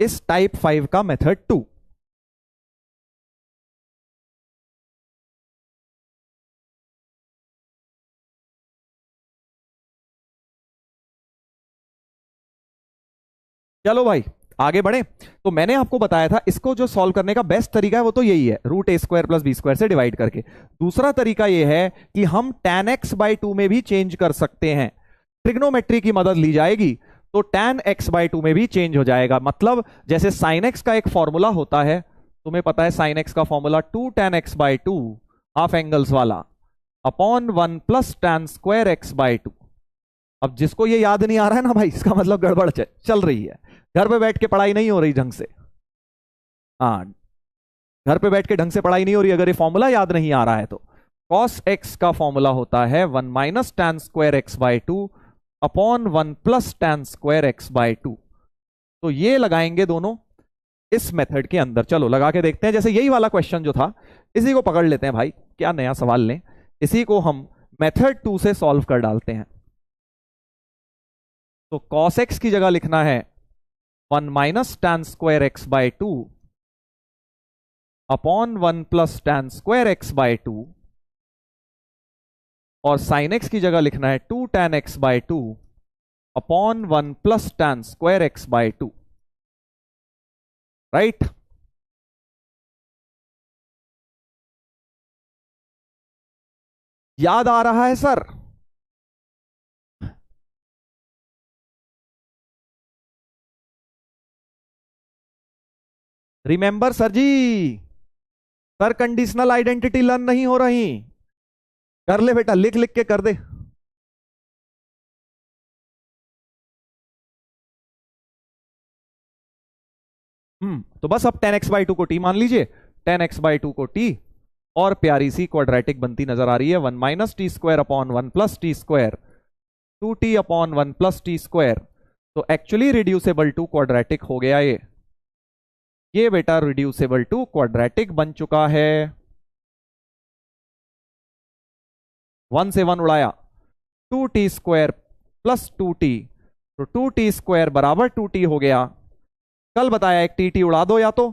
इस टाइप 5 का मेथड 2। चलो भाई आगे बढ़े। तो मैंने आपको बताया था इसको जो सॉल्व करने का बेस्ट तरीका है वो तो यही है, √a² + b² से डिवाइड करके। दूसरा तरीका ये है कि हम tan x/2 में भी चेंज कर सकते हैं, ट्रिग्नोमेट्री की मदद ली जाएगी तो tan x/2 में भी चेंज हो जाएगा। मतलब जैसे sin x का एक फॉर्मूला होता है, तुम्हें पता है sin x का formula 2 tan x/2 half angles वाला अपॉन 1 + tan² x/2। अब जिसको ये याद नहीं आ रहा है ना भाई, इसका मतलब गड़बड़ चल रही है, घर पे बैठ के पढ़ाई नहीं हो रही ढंग से। हाँ, घर पे बैठ के ढंग से पढ़ाई नहीं हो रही, अगर ये फॉर्मूला याद नहीं आ रहा है तो cos x का फॉर्मूला होता है 1 - tan² x/2 upon 1 + tan² x/2। तो ये लगाएंगे दोनों, इस मेथड के अंदर। चलो लगा के देखते हैं। जैसे यही वाला क्वेश्चन जो था, इसी को पकड़ लेते हैं भाई, क्या नया सवाल लें, इसी को हम मेथड 2 से सॉल्व कर डालते हैं। तो cos x की जगह लिखना है 1 minus tan square x by 2 upon 1 plus tan square x by 2, और sin x की जगह लिखना है 2 tan x by 2 upon 1 plus tan square x by 2। Right? याद आ रहा है सर? रिमेंबर सर जी, सर कंडीशनल आइडेंटिटी लर्न नहीं हो रही। कर ले बेटा, लिख लिख के कर दे। तो बस अब 10x/2 को t मान लीजिए, 10x/2 को t, और प्यारी सी क्वाड्रेटिक बनती नजर आ रही है, 1 minus t square upon 1 plus T square, 2t upon 1 plus T square. तो एक्चुअली रिड्यूसेबल टू क्वाड्रेटिक हो गया ये बेटा रिड्यूसेबल टू क्वाड्रेटिक बन चुका है। 1 से 1 उड़ाया, 2t स्क्वायर प्लस 2t, तो 2t स्क्वायर बराबर 2t हो गया। कल बताया एक टी उड़ा दो, या तो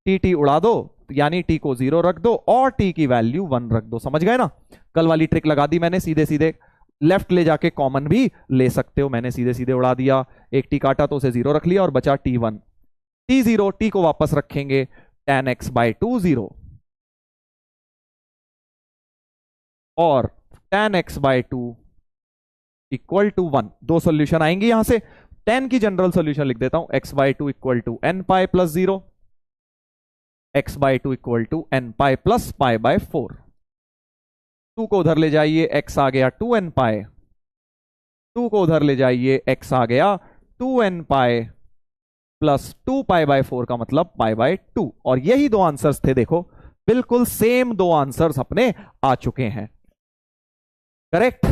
टी उड़ा दो, यानी टी को 0 रख दो और टी की वैल्यू 1 रख दो। समझ गए ना? कल वाली ट्रिक लगा दी मैंने, सीधे सीधे लेफ्ट ले जाके कॉमन भी ले सकते हो। मैंने सीधे सीधे उड़ा दिया, एक टी काटा तो उसे 0 रख लिया और बचा t1, t0, टी को वापस रखेंगे tan x/2 0, और tan x/2 इक्वल टू 1। दो सोल्यूशन आएंगे यहां से। 10 की जनरल सोल्यूशन लिख देता हूं, x/2 equal to n pi plus 0, x/2 equal to n pi plus pi by 4। 2 को उधर ले जाइए, x आ गया 2n पाई, 2 को उधर ले जाइए, x आ गया 2n pi plus 2 pi by 4 का मतलब पाई बाय 2। और यही दो आंसर्स थे, देखो बिल्कुल सेम दो आंसर्स अपने आ चुके हैं। करेक्ट?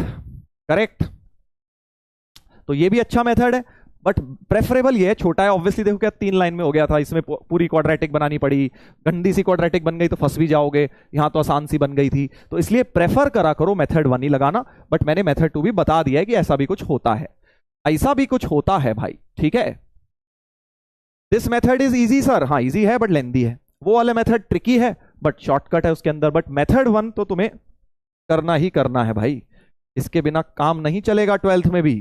करेक्ट। तो ये भी अच्छा मेथड है, बट प्रेफरेबल ये है, छोटा है ऑब्वियसली। देखो क्या 3 लाइन में हो गया था, इसमें पूरी क्वाड्रेटिक बनानी पड़ी, गंदी सी क्वाड्रेटिक बन गई तो फंस भी जाओगे। यहां तो आसान सी बन गई थी, तो इसलिए प्रेफर करा करो मेथड 1 ही लगाना। बट मैंने मेथड 2 भी बता दिया है कि ऐसा भी कुछ होता है, ऐसा भी कुछ होता है भाई। ठीक है? This method is easy sir. हाँ इजी है बट लेंदी है। वो वाले मेथड ट्रिकी है बट शॉर्टकट है उसके अंदर। बट मेथड 1 तो तुम्हें करना ही करना है भाई, इसके बिना काम नहीं चलेगा 12th में भी।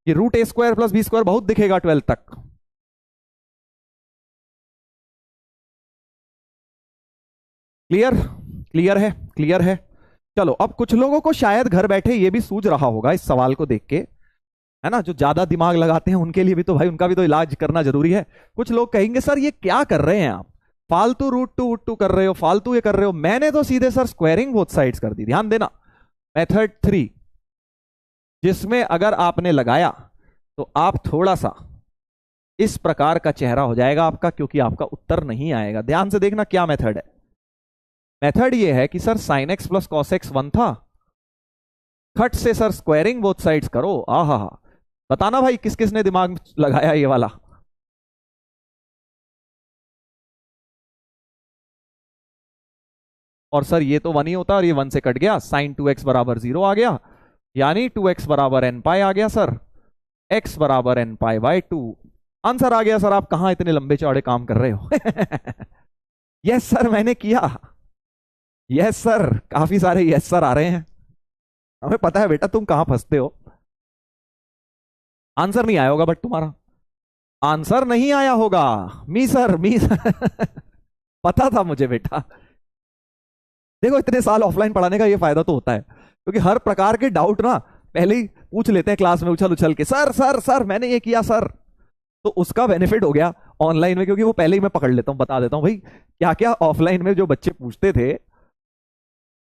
ये रूट ए स्क्वायर प्लस बी स्क्वायर बहुत दिखेगा 12th तक। क्लियर? क्लियर है? क्लियर है। चलो अब कुछ लोगों को शायद घर बैठे ये भी सूझ रहा होगा इस सवाल को देख के, है ना, जो ज्यादा दिमाग लगाते हैं उनके लिए भी तो भाई, उनका भी तो इलाज करना जरूरी है। कुछ लोग कहेंगे सर ये क्या कर रहे हैं आप, फालतू रूट टू कर रहे हो, फालतू ये कर रहे हो। मैंने तो सीधे सर स्क्वायरिंग बोथ साइड्स कर दी। ध्यान देना, मेथड 3 जिसमें अगर आपने लगाया तो आप थोड़ा सा इस प्रकार का चेहरा हो जाएगा आपका, क्योंकि आपका उत्तर नहीं आएगा। ध्यान से देखना क्या मेथड है। मेथड ये है कि sir sign x plus cos x 1 था, खट से सर स्क्वायरिंग बोथ साइड्स करो। आहा, बताना भाई किस किस ने दिमाग लगाया ये वाला। और सर ये तो 1 ही होता और ये 1 से कट गया, साइन 2x बराबर 0 आ गया, यानी 2x बराबर n पाई आ गया सर, x बराबर n पाई बाय 2। आंसर आ गया सर। आप कहां इतने लंबे चौड़े काम कर रहे हो? यस सर मैंने किया। यस सर, काफी सारे यस सर आ रहे हैं। हमें पता है बेटा तुम कहां फंसते हो। आंसर नहीं आया होगा बट तुम्हारा आंसर नहीं आया होगा। मी सर, मी सर। पता था मुझे बेटा। देखो इतने साल ऑफलाइन पढ़ाने का ये फायदा तो होता है, क्योंकि हर प्रकार के डाउट ना पहले ही पूछ लेते हैं क्लास में उछल उछल के, सर सर सर मैंने ये किया सर। तो उसका बेनिफिट हो गया ऑनलाइन में, क्योंकि वो पहले ही मैं पकड़ लेता हूं, बता देता हूं भाई क्या क्या ऑफलाइन में जो बच्चे पूछते थे,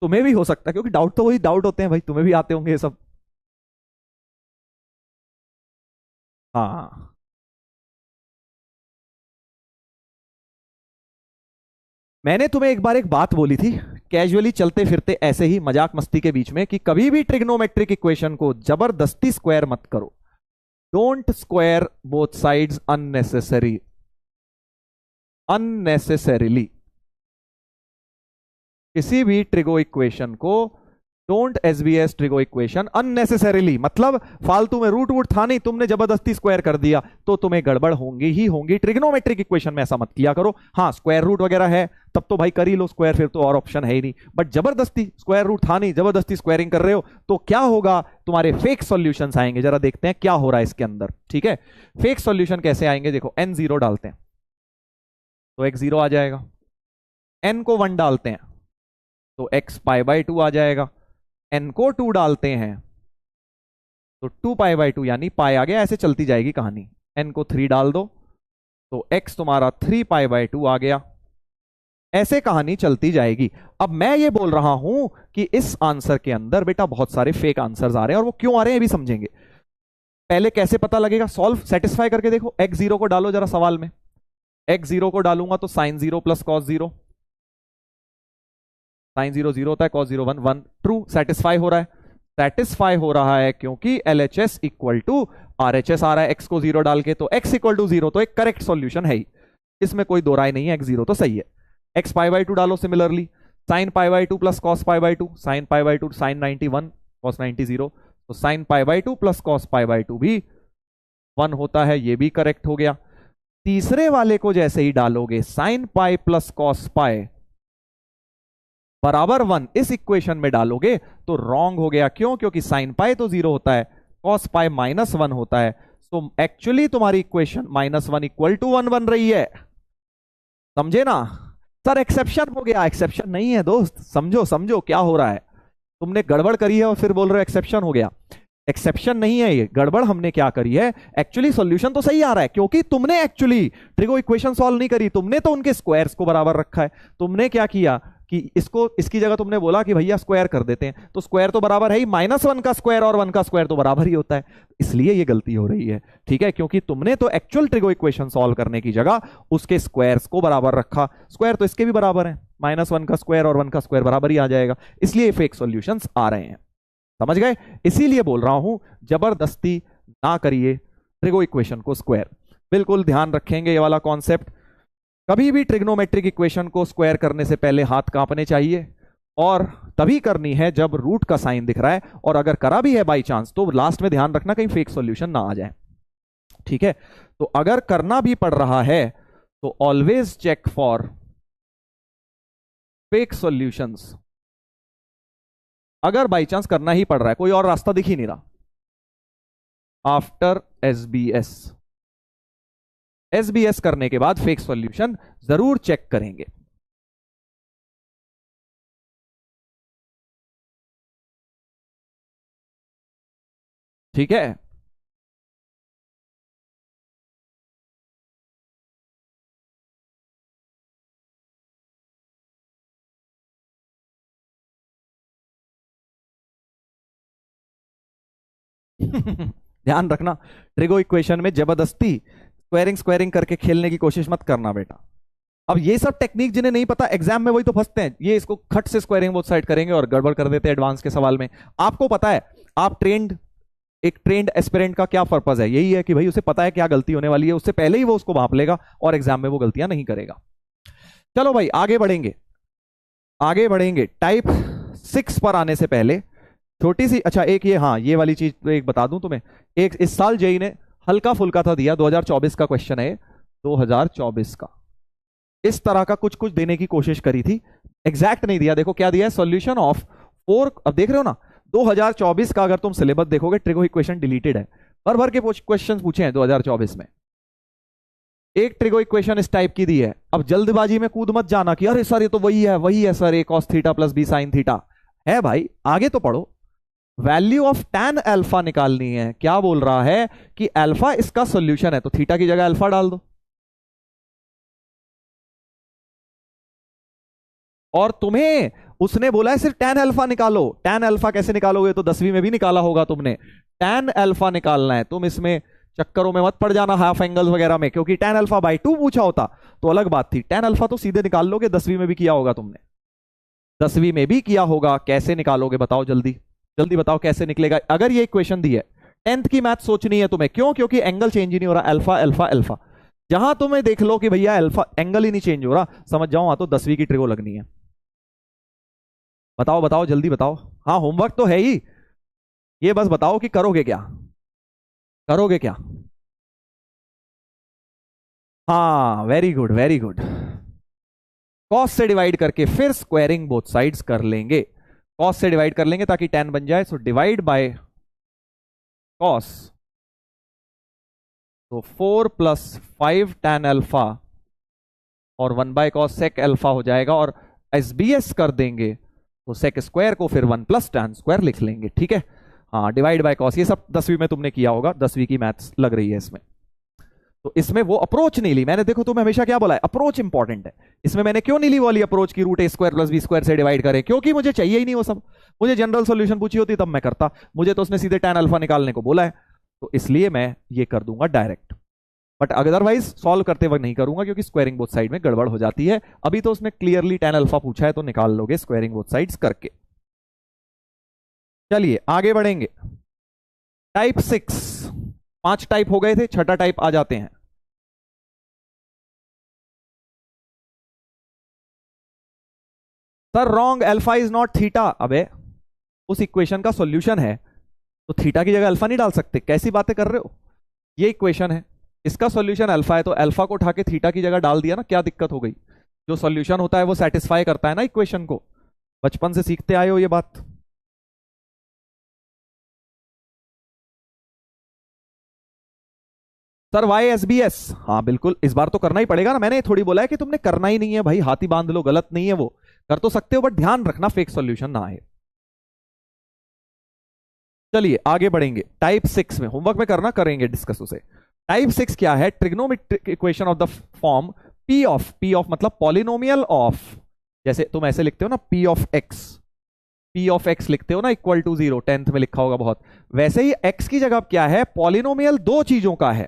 तुम्हें भी हो सकता है, क्योंकि डाउट तो वही डाउट होते हैं भाई, तुम्हें भी आते होंगे ये सब। हाँ मैंने तुम्हें एक बार एक बात बोली थी, कैजुअली चलते फिरते ऐसे ही मजाक मस्ती के बीच में, कि कभी भी ट्रिग्नोमेट्रिक इक्वेशन को जबरदस्ती स्क्वायर मत करो। Don't square both sides unnecessary. Unnecessarily किसी भी ट्रिगो इक्वेशन को don't SBS trigo equation unnecessarily, मतलब फालतू में रूट वूट था नहीं, तुमने जबरदस्ती स्क्वायर कर दिया तो तुम्हें गड़बड़ होंगी ही होंगी। ट्रिग्नोमेट्रिक इक्वेशन में ऐसा मत किया करो। हाँ स्क्वायर रूट वगैरह है तब तो भाई कर ही लो स्क्वायर, फिर तो और ऑप्शन है ही नहीं। बट जबरदस्ती स्क्वायर रूट था नहीं, जबरदस्ती स्क्वायरिंग कर रहे हो तो क्या होगा, तुम्हारे फेक सॉल्यूशंस आएंगे। जरा देखते हैं क्या हो रहा है इसके अंदर। ठीक है, फेक सॉल्यूशन कैसे आएंगे, देखो n0 डालते हैं तो x0 आ जाएगा, n को 1 डालते हैं तो x π/2 आ जाएगा, n को 2 डालते हैं तो 2 π/2 यानी पाई आ गया। ऐसे चलती जाएगी कहानी। n को 3 डाल दो तो x तुम्हारा 3 π/2 आ गया। ऐसे कहानी चलती जाएगी। अब मैं ये बोल रहा हूं कि इस आंसर के अंदर बेटा बहुत सारे फेक आंसर्स आ रहे हैं, और वो क्यों आ रहे हैं ये भी समझेंगे। पहले कैसे पता लगेगा, सॉल्व सेटिस्फाई करके देखो। x0 को डालो जरा सवाल में, x0 को डालूंगा तो sin 0 प्लस cos 0, sin 0 0 होता है, cos 0 1 1, ट्रू। सेटिस्फाई हो रहा है, सेटिस्फाई हो रहा है क्योंकि LHS इक्वल टू RHS आ रहा है x को 0 डाल के, तो x इक्वल टू 0 तो एक करेक्ट सॉल्यूशन है ही, इसमें कोई दो राय नहीं है, x0 तो सही है। x π/2 डालो similarly, sin π/2 plus cos π/2, sin π/2 sin 91 cos 90 0, तो sin π/2 प्लस cos π/2 भी 1 होता है, ये भी करेक्ट हो गया। तीसरे वाले को जैसे ही डालोगे sin π प्लस cos π बराबर 1 इस इक्वेशन में डालोगे तो रॉन्ग हो गया। क्यों, क्योंकि sin π तो 0 होता है, cos π माइनस 1 होता है, तो एक्चुअली तुम्हारी इक्वेशन -1 इक्वल टू 1 बन रही है। समझे ना सर, एक्सेप्शन हो गया। एक्सेप्शन नहीं है दोस्त, समझो समझो क्या हो रहा है। तुमने गड़बड़ करी है और फिर बोल रहे हो एक्सेप्शन हो गया। एक्सेप्शन नहीं है ये, गड़बड़ हमने क्या करी है, एक्चुअली सॉल्यूशन तो सही आ रहा है क्योंकि तुमने एक्चुअली ट्रिगो इक्वेशन सॉल्व नहीं करी, तुमने तो उनके स्क्वायर्स को बराबर रखा है। तुमने क्या किया कि इसको इसकी जगह तुमने बोला कि भैया स्क्वायर कर देते हैं, तो स्क्वायर तो बराबर है ही, -1 का स्क्वायर और 1 का स्क्वायर तो बराबर ही होता है, इसलिए ये गलती हो रही है। ठीक है, क्योंकि तुमने तो एक्चुअल ट्रिगो इक्वेशन सॉल्व करने की जगह उसके स्क्वायर्स को बराबर रखा। स्क्वायर तो इसके भी बराबर है, -1 का स्क्वायर और 1 का स्क्वायर बराबर ही आ जाएगा, इसलिए फेक सॉल्यूशंस आ रहे हैं। समझ गए, इसीलिए बोल रहा हूं जबरदस्ती ना करिए ट्रिगो इक्वेशन को स्क्वायर। बिल्कुल ध्यान रखेंगे ये वाला कॉन्सेप्ट। कभी भी ट्रिग्नोमेट्रिक इक्वेशन को स्क्वायर करने से पहले हाथ कांपने चाहिए, और तभी करनी है जब रूट का साइन दिख रहा है, और अगर करा भी है बाई चांस तो लास्ट में ध्यान रखना कहीं फेक सॉल्यूशन ना आ जाए। ठीक है, तो अगर करना भी पड़ रहा है तो always check for fake solutions. अगर बाई चांस करना ही पड़ रहा है, कोई और रास्ता दिख ही नहीं रहा, आफ्टर एसबीएस करने के बाद फेक सॉल्यूशन जरूर चेक करेंगे। ठीक है, ध्यान रखना ट्रिगो इक्वेशन में जबरदस्ती स्क्वायरिंग करके खेलने की कोशिश मत करना बेटा। अब ये सब टेक्निक जिन्हें नहीं पता एग्जाम में वही तो फंसते हैं, ये इसको खट से स्क्वायरिंग बोथ साइड करेंगे और गड़बड़ कर देते हैं एडवांस के सवाल में। आपको पता है आप एक ट्रेंड एस्पिरेंट का क्या पर्पस है, यही है कि भाई उसे पता है क्या गलती होने वाली है, उससे पहले ही वो उसको भांप लेगा और एग्जाम में वो गलतियां नहीं करेगा। चलो भाई आगे बढ़ेंगे टाइप 6 पर आने से पहले छोटी सी, अच्छा एक ये, हाँ ये वाली चीज एक बता दूं तुम्हें, एक इस साल जेई ने हल्का फुल्का था दिया, 2024 का क्वेश्चन है, 2024 का इस तरह का कुछ देने की कोशिश करी थी, एग्जैक्ट नहीं दिया। देखो क्या दिया है, सॉल्यूशन ऑफ 4, अब देख रहे हो ना 2024 का अगर तुम सिलेबस देखोगे ट्रिगो इक्वेशन डिलीटेड है, भर के क्वेश्चन पूछे हैं 2024 में। एक ट्रिगो इक्वेशन इस टाइप की दी है, अब जल्दबाजी में कूद मत जाना कि अरे सर ये तो वही है sir, a cos theta plus b sine theta है। भाई आगे तो पढ़ो, वैल्यू ऑफ tan अल्फा निकालनी है। क्या बोल रहा है कि अल्फा इसका सॉल्यूशन है, तो थीटा की जगह अल्फा डाल दो, और तुम्हें उसने बोला है सिर्फ tan अल्फा निकालो। tan अल्फा कैसे निकालोगे, तो 10वीं में भी निकाला होगा तुमने, tan अल्फा निकालना है। तुम इसमें चक्करों में मत पड़ जाना हाफ एंगल्स वगैरह में, क्योंकि tan अल्फा बाई 2 पूछा होता तो अलग बात थी। tan अल्फा तो सीधे निकाल लोगे, 10वीं में भी किया होगा तुमने, 10वीं में भी किया होगा। कैसे निकालोगे बताओ, जल्दी बताओ कैसे निकलेगा। अगर ये इक्वेशन दी है 10th की मैथ सोचनी है तुम्हें, क्यों, क्योंकि एंगल चेंज ही नहीं हो रहा, अल्फा अल्फा अल्फा। जहां तुम्हें देख लो कि भैया अल्फा एंगल ही नहीं चेंज हो रहा, समझ जाओ वहां तो 10वीं की ट्रिगो लगनी है। बताओ बताओ जल्दी बताओ। हाँ होमवर्क तो है ही, ये बस बताओ कि करोगे क्या, करोगे क्या। हाँ very good very good. Cos से डिवाइड करके फिर स्क्वायरिंग बोथ साइड्स कर लेंगे। कॉस से डिवाइड कर लेंगे ताकि tan बन जाए, सो डिवाइड बाय कॉस, तो 4 + 5 tan अल्फा और 1 बाय कॉस सेक अल्फा हो जाएगा, और SBS कर देंगे तो सेक स्क्वायर को फिर 1 + tan स्क्वायर लिख लेंगे। ठीक है, हाँ डिवाइड बाय कॉस, ये सब 10वीं में तुमने किया होगा, 10वीं की मैथ्स लग रही है इसमें। तो इसमें वो अप्रोच नहीं ली मैंने, देखो तुम्हें हमेशा क्या बोला है, अप्रोच इंपॉर्टेंट है। इसमें मैंने क्यों नहीं ली वाली अप्रोच की √a² + b² से डिवाइड करें, क्योंकि मुझे चाहिए ही नहीं वो सब। मुझे जनरल सॉल्यूशन पूछी होती तब मैं करता, मुझे तो उसने सीधे tan अल्फा निकालने को बोला है, तो इसलिए मैं ये कर दूंगा डायरेक्ट। बट अदरवाइज सॉल्व करते वक्त नहीं करूंगा, क्योंकि स्क्वायरिंग बोथ साइड में गड़बड़ हो जाती है। अभी तो उसने क्लियरली tan अल्फा पूछा है, तो निकाल लोगे स्क्वायरिंग बोथ साइड्स करके। चलिए आगे बढ़ेंगे। टाइप 6, 5 टाइप हो गए थे, छठा टाइप आ जाते हैं। Sir wrong, alpha is not theta. अबे उस इक्वेशन का सॉल्यूशन है तो थीटा की जगह अल्फा नहीं डाल सकते, कैसी बातें कर रहे हो। ये इक्वेशन है, इसका सॉल्यूशन अल्फा है, तो अल्फा को उठा के थीटा की जगह डाल दिया ना, क्या दिक्कत हो गई। जो सॉल्यूशन होता है वो सेटिस्फाई करता है ना इक्वेशन को, बचपन से सीखते आए हो ये बात। सर YSBS, हाँ बिल्कुल इस बार तो करना ही पड़ेगा ना, मैंने थोड़ी बोला है कि तुमने करना ही नहीं है भाई, हाथी बांध लो, गलत नहीं है वो, कर तो सकते हो बट ध्यान रखना फेक सॉल्यूशन ना आए। चलिए आगे बढ़ेंगे। टाइप 6 में होमवर्क में करना, करेंगे डिस्कस उसे। टाइप 6 क्या है, trigonometric equation of the form P of मतलब पॉलिनोमियल ऑफ, जैसे तुम ऐसे लिखते हो ना P ऑफ x लिखते हो ना इक्वल टू 0, 10th में लिखा होगा बहुत, वैसे ही x की जगह क्या है, पॉलिनोमियल दो चीजों का है।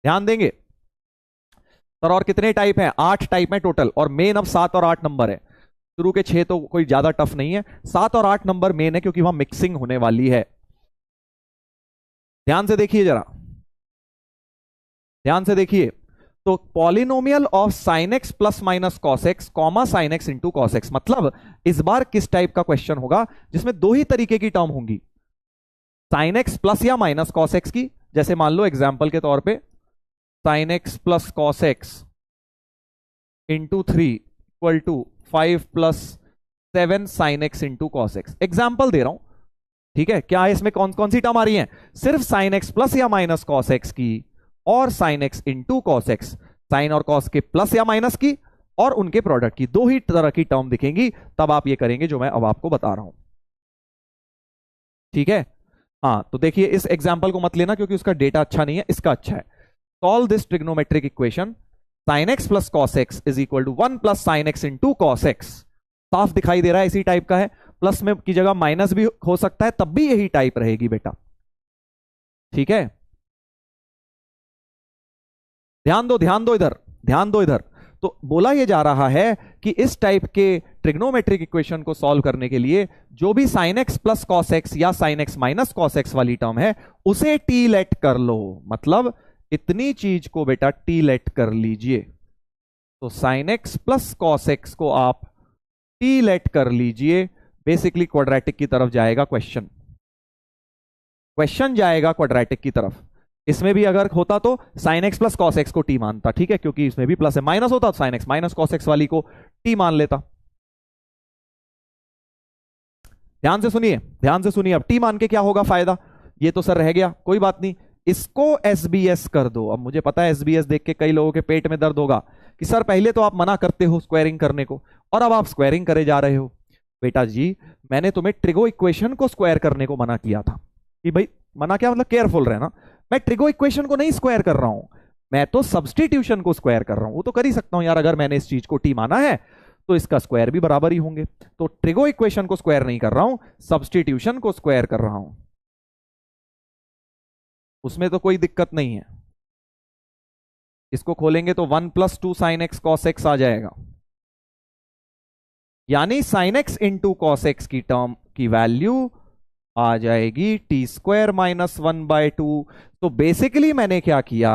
ध्यान देंगे सर। और कितने टाइप हैं, 8 टाइप हैं टोटल, और मेन अब 7 और 8 नंबर है। शुरू के 6 तो कोई ज्यादा टफ नहीं है, 7 और 8 नंबर मेन है, क्योंकि वहां मिक्सिंग होने वाली है। ध्यान से देखिए जरा, ध्यान से देखिए। तो polynomial of sin x plus minus cos x comma sin x into cos x, मतलब इस बार किस टाइप का क्वेश्चन होगा जिसमें दो ही तरीके की टर्म होंगी, sin x प्लस या माइनस cos x की। जैसे मान लो एग्जाम्पल के तौर पे sin x plus cos x into 3 equal to 5 + 7 sin x into cos x। Example दे रहा हूं, ठीक है। क्या है इसमें कौन कौन सी टर्म आ रही है, सिर्फ sin x प्लस या माइनस cos x की, और sin x into cos x, sine और cos के प्लस या माइनस की, और उनके प्रोडक्ट की, दो ही तरह की टर्म दिखेंगी। तब आप ये करेंगे जो मैं अब आपको बता रहा हूं, ठीक है। हाँ तो देखिए इस एग्जाम्पल को मत लेना क्योंकि उसका डेटा अच्छा नहीं है, इसका अच्छा है। Solve this trigonometric equation, sin x plus cos x is equal to 1 + sin x into cos x। साफ दिखाई दे रहा है, इसी टाइप का है, प्लस में की जगह माइनस भी हो सकता है, तब भी यही टाइप रहेगी बेटा, ठीक है। ध्यान दो ध्यान दो इधर, ध्यान दो इधर। तो बोला यह जा रहा है कि इस टाइप के ट्रिग्नोमेट्रिक इक्वेशन को सॉल्व करने के लिए जो भी sin x plus cos x या sin x minus cos x वाली टर्म है उसे टी लेट कर लो, मतलब इतनी चीज को बेटा टी लेट कर लीजिए। तो sin x plus cos x को आप टी लेट कर लीजिए, बेसिकली क्वाड्रेटिक की तरफ जाएगा क्वेश्चन, क्वेश्चन जाएगा क्वाड्रेटिक की तरफ। इसमें भी अगर होता तो sin x plus cos x को टी मानता, ठीक है, क्योंकि इसमें भी प्लस है, माइनस होता तो sin x minus cos x वाली को टी मान लेता। ध्यान से सुनिए, ध्यान से सुनिए, अब टी मान के क्या होगा फायदा, ये तो सर रह गया, कोई बात नहीं, इसको SBS कर दो। अब मुझे पता है SBS देख के कई लोगों के पेट में दर्द होगा कि सर पहले तो आप मना करते हो स्क्वायरिंग करने को और अब आप स्क्वायरिंग करे जा रहे हो। बेटा जी मैंने तुम्हें ट्रिगो इक्वेशन को स्क्वायर करने को मना किया था, कि भाई मना क्या मतलब केयरफुल रहना, मैं ट्रिगो इक्वेशन को नहीं स्क्वायर कर रहा हूं, मैं तो सब्सटीट्यूशन को स्क्वायर कर रहा हूं। वो तो कर ही सकता हूं यार, अगर मैंने इस चीज को टी माना है तो इसका स्क्वायर भी बराबर ही होंगे। तो ट्रिगो इक्वेशन को स्क्वायर नहीं कर रहा हूं, सब्सटीट्यूशन को स्क्वायर कर रहा हूं, उसमें तो कोई दिक्कत नहीं है। इसको खोलेंगे तो 1 + 2 sin x cos x आ जाएगा, यानी sin x into cos x की टर्म की वैल्यू आ जाएगी t² - 1/2। तो बेसिकली मैंने क्या किया,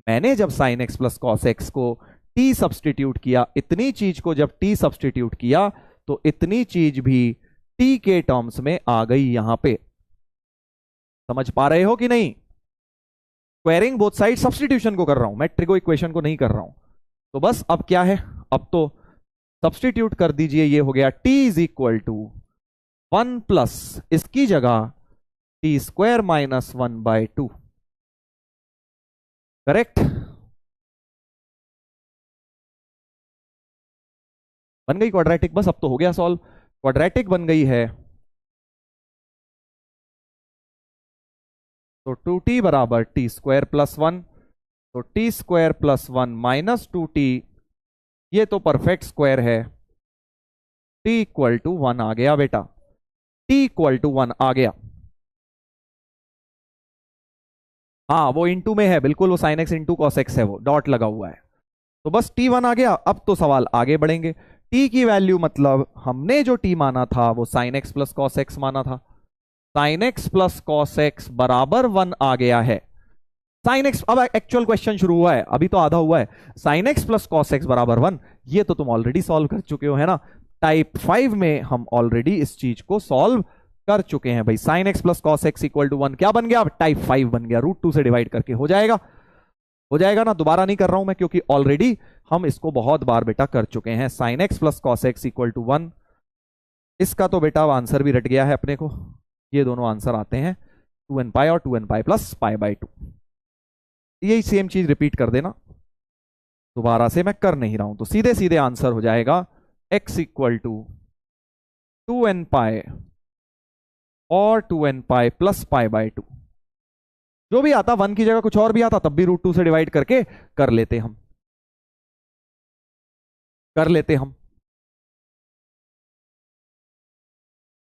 मैंने जब sign x plus cos x को टी सब्सटीट्यूट किया, इतनी चीज को जब टी सब्सटीट्यूट किया तो इतनी चीज भी टी के टर्म्स में आ गई यहां पे। समझ पा रहे हो कि नहीं? स्क्वायरिंग बोथ साइड सब्सटीट्यूशन को कर रहा हूं मैं, ट्रिगो इक्वेशन को नहीं कर रहा हूं। तो बस अब क्या है, अब तो सब्सटीट्यूट कर दीजिए। ये हो गया t is equal to 1 plus इसकी जगह टी स्क्वायर माइनस 1/2। करेक्ट? बन गई क्वाड्रेटिक। बस अब तो हो गया सॉल्व, क्वाड्रेटिक बन गई है। तो 2t बराबर टी स्क्वायर प्लस 1, तो T square plus 1 minus 2t, ये तो परफेक्ट स्क्वायर है। t इक्वल टू 1 आ गया बेटा, t इक्वल टू 1 आ गया। हाँ वो इंटू में है बिल्कुल, वो sine x into cos x है, वो डॉट लगा हुआ है। तो बस t1 आ गया। अब तो सवाल आगे बढ़ेंगे। t की वैल्यू मतलब हमने जो t माना था वो sign x plus cos x माना था। Sign x plus cos x बराबर 1 आ गया है। साइन एक्स, अब एक्चुअल क्वेश्चन शुरू हुआ है, अभी तो आधा हुआ है। Sign x plus cos x बराबर 1, ये तो तुम ऑलरेडी सॉल्व कर चुके हो, है ना? टाइप 5 में हम ऑलरेडी इस चीज को सॉल्व कर चुके हैं भाई। Sine x plus cos x equal to 1 क्या बन गया? अब टाइप 5 बन गया, √2 से डिवाइड करके हो जाएगा। हो जाएगा ना? दोबारा नहीं कर रहा हूं मैं, क्योंकि ऑलरेडी हम इसको बहुत बार बेटा कर चुके हैं। Sine x plus cos x equal to 1, इसका तो बेटा आंसर भी रट गया है अपने को। ये दोनों आंसर आते हैं 2n पाई और 2n पाई प्लस पाई/2। यही सेम चीज रिपीट कर देना, दोबारा से मैं कर नहीं रहा हूं। तो सीधे सीधे आंसर हो जाएगा x इक्वल टू 2n पाई और 2n पाई प्लस पाई/2। जो भी आता 1 की जगह कुछ और भी आता तब भी √2 से डिवाइड करके कर लेते हम।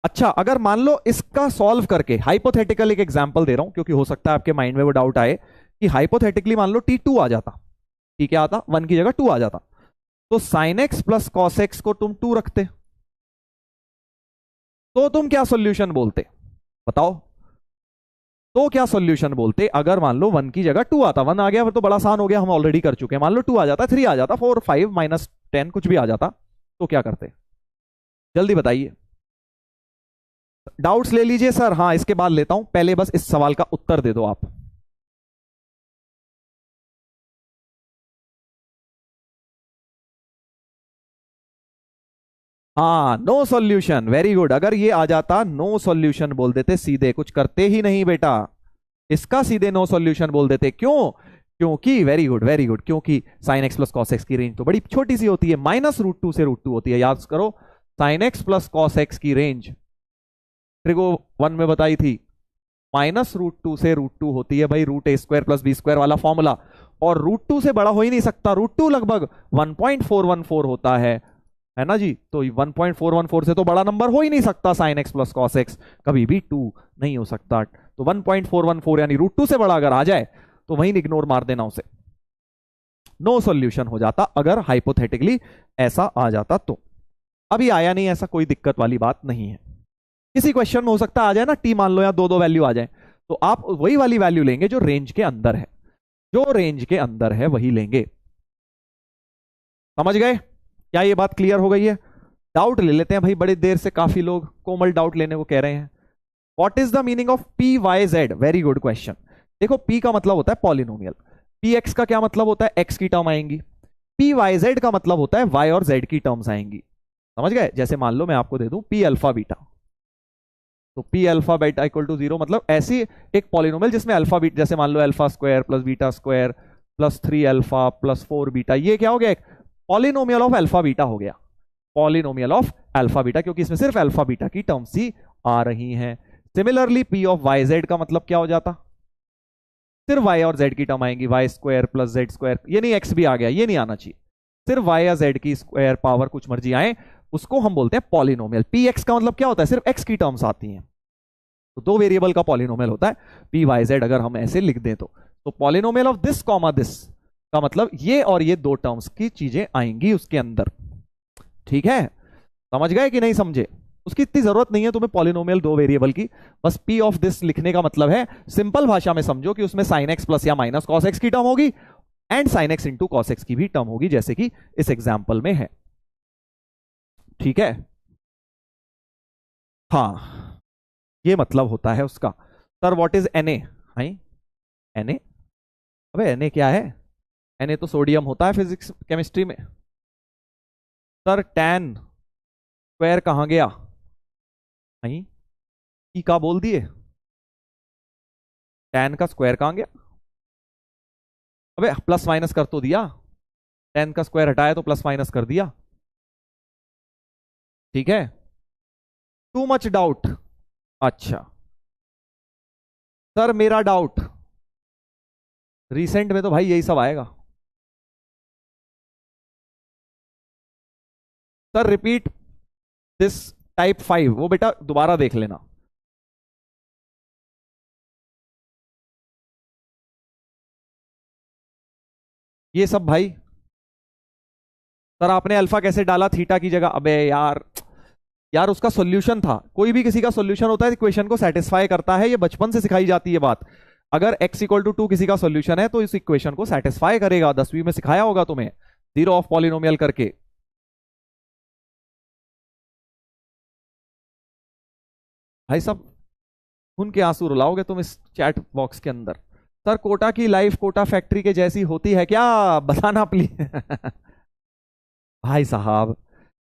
अच्छा, अगर मान लो इसका सॉल्व करके, हाइपोथेटिकल एक एग्जांपल दे रहा हूं क्योंकि हो सकता है आपके माइंड में वो डाउट आए कि हाइपोथेटिकली मान लो t2 आ जाता, ठीक है, आता 1 की जगह 2 आ जाता, तो sign x plus cos x को तुम 2 रखते तो तुम क्या सॉल्यूशन बोलते? बताओ तो क्या सॉल्यूशन बोलते? अगर मान लो 1 की जगह 2 आता, 1 आ गया फिर तो बड़ा आसान हो गया, हम ऑलरेडी कर चुके हैं। मान लो 2 आ जाता, 3 आ जाता, 4 5 माइनस 10 कुछ भी आ जाता, तो क्या करते? जल्दी बताइए। डाउट्स ले लीजिए सर। हाँ इसके बाद लेता हूं, पहले बस इस सवाल का उत्तर दे दो आप। हाँ नो सॉल्यूशन, वेरी गुड। अगर ये आ जाता नो सॉल्यूशन बोल देते, सीधे कुछ करते ही नहीं बेटा, इसका सीधे नो सॉल्यूशन बोल देते। क्यों? क्योंकि वेरी गुड वेरी गुड, क्योंकि sign x plus cos x की रेंज तो बड़ी छोटी सी होती है, माइनस √2 से √2 होती है। याद करो, sign x plus cos x की रेंज ट्रिगो 1 में बताई थी, माइनस √2 से √2 होती है भाई, √a² प्लस b² वाला फॉर्मूला। और √2 से बड़ा हो ही नहीं सकता, √2 लगभग 1.414 होता है ना जी? तो 1.414 से तो बड़ा नंबर हो ही नहीं सकता sign x plus cos x, कभी भी 2 नहीं हो सकता। तो 1.414 यानी √2 से बड़ा अगर आ जाए तो वहीं इग्नोर मार देना उसे, नो सॉल्यूशन हो जाता अगर हाइपोथेटिकली ऐसा आ जाता तो। अभी आया नहीं, ऐसा कोई दिक्कत वाली बात नहीं है। किसी क्वेश्चन में हो सकता आ जाए ना, टी मान लो या दो वैल्यू आ जाए, तो आप वही वाली वैल्यू लेंगे जो रेंज के अंदर है, जो रेंज के अंदर है वही लेंगे। समझ गए? क्या ये बात क्लियर हो गई है? डाउट ले लेते हैं भाई, बड़ी देर से काफी लोग कोमल डाउट लेने को कह रहे हैं। What is the meaning of p y z? Very good question. देखो पी का मतलब होता है पॉलिनोमियल, पी एक्स का क्या मतलब होता है? एक्स की टर्म आएंगी। पी वाई जेड का मतलब होता है वाई और जेड की टर्म्स आएंगी। समझ गए? जैसे मान लो मैं आपको दे दूं पी अल्फा बीटा, तो p alpha beta equal to 0, मतलब ऐसी एक पॉलिनोमियल जिसमें अल्फा बीटा, जैसे मान लो alpha square plus beta square plus 3 alpha plus 4 beta, ये क्या हो गया? एक पॉलिनोमियल ऑफ अल्फा बीटा हो गया, पॉलिनोमियल ऑफ अल्फा बीटा, क्योंकि इसमें सिर्फ अल्फा बीटा की टर्म्स ही आ रही हैं। Similarly p of y z का मतलब क्या हो जाता? सिर्फ वाई और जेड की टर्म आएंगी, y square plus z square, ये नहीं एक्स भी आ गया, ये नहीं आना चाहिए, सिर्फ वाई या जेड की स्क्वायर पावर कुछ मर्जी आए, उसको हम बोलते हैं पॉलिनोमियल। पी एक्स का मतलब क्या होता है? सिर्फ एक्स की टर्म्स आती हैं, तो दो वेरिएबल का पॉलिनोमियल होता है पी वाई जेड, अगर हम ऐसे लिख दें तो polynomial of this comma this का मतलब ये और ये दो टर्म्स की चीजें आएंगी उसके अंदर। ठीक है, समझ गए कि नहीं समझे? उसकी इतनी जरूरत नहीं है तुम्हें पॉलिनोमियल दो वेरिएबल की, बस पी ऑफ दिस लिखने का मतलब है, सिंपल भाषा में समझो कि उसमें साइन एक्स प्लस या माइनस कॉस एक्स की टर्म होगी and sine x into cos x की भी टर्म होगी, जैसे कि इस एग्जाम्पल में है। ठीक है, हाँ, ये मतलब होता है उसका। Sir what is N A? N A, अबे एन ए क्या है? एन ए तो सोडियम होता है फिजिक्स केमिस्ट्री में। सर टैन स्क्वायर कहाँ गया? ई का बोल दिए, टैन का स्क्वायर कहाँ गया? अबे प्लस माइनस कर तो दिया, टेन का स्क्वायर हटाया तो प्लस माइनस कर दिया। ठीक है, टू मच डाउट। अच्छा सर मेरा डाउट, रिसेंट में तो भाई यही सब आएगा। सर रिपीट दिस टाइप 5, वो बेटा दोबारा देख लेना। ये सब भाई, सर आपने अल्फा कैसे डाला थीटा की जगह? अबे यार, यार उसका सॉल्यूशन था, कोई भी किसी का सॉल्यूशन होता है इक्वेशन को सेटिस्फाई करता है, ये बचपन से सिखाई जाती है बात। अगर x इक्वल टू 2 किसी का सॉल्यूशन है तो इस इक्वेशन को सेटिस्फाई करेगा, 10वीं में सिखाया होगा तुम्हें, जीरो ऑफ पॉलिनोमियल करके। भाई साहब खून के आंसू रुलाओगे तुम इस चैट बॉक्स के अंदर। सर कोटा की लाइफ कोटा फैक्ट्री के जैसी होती है क्या? बताना प्लीज। भाई साहब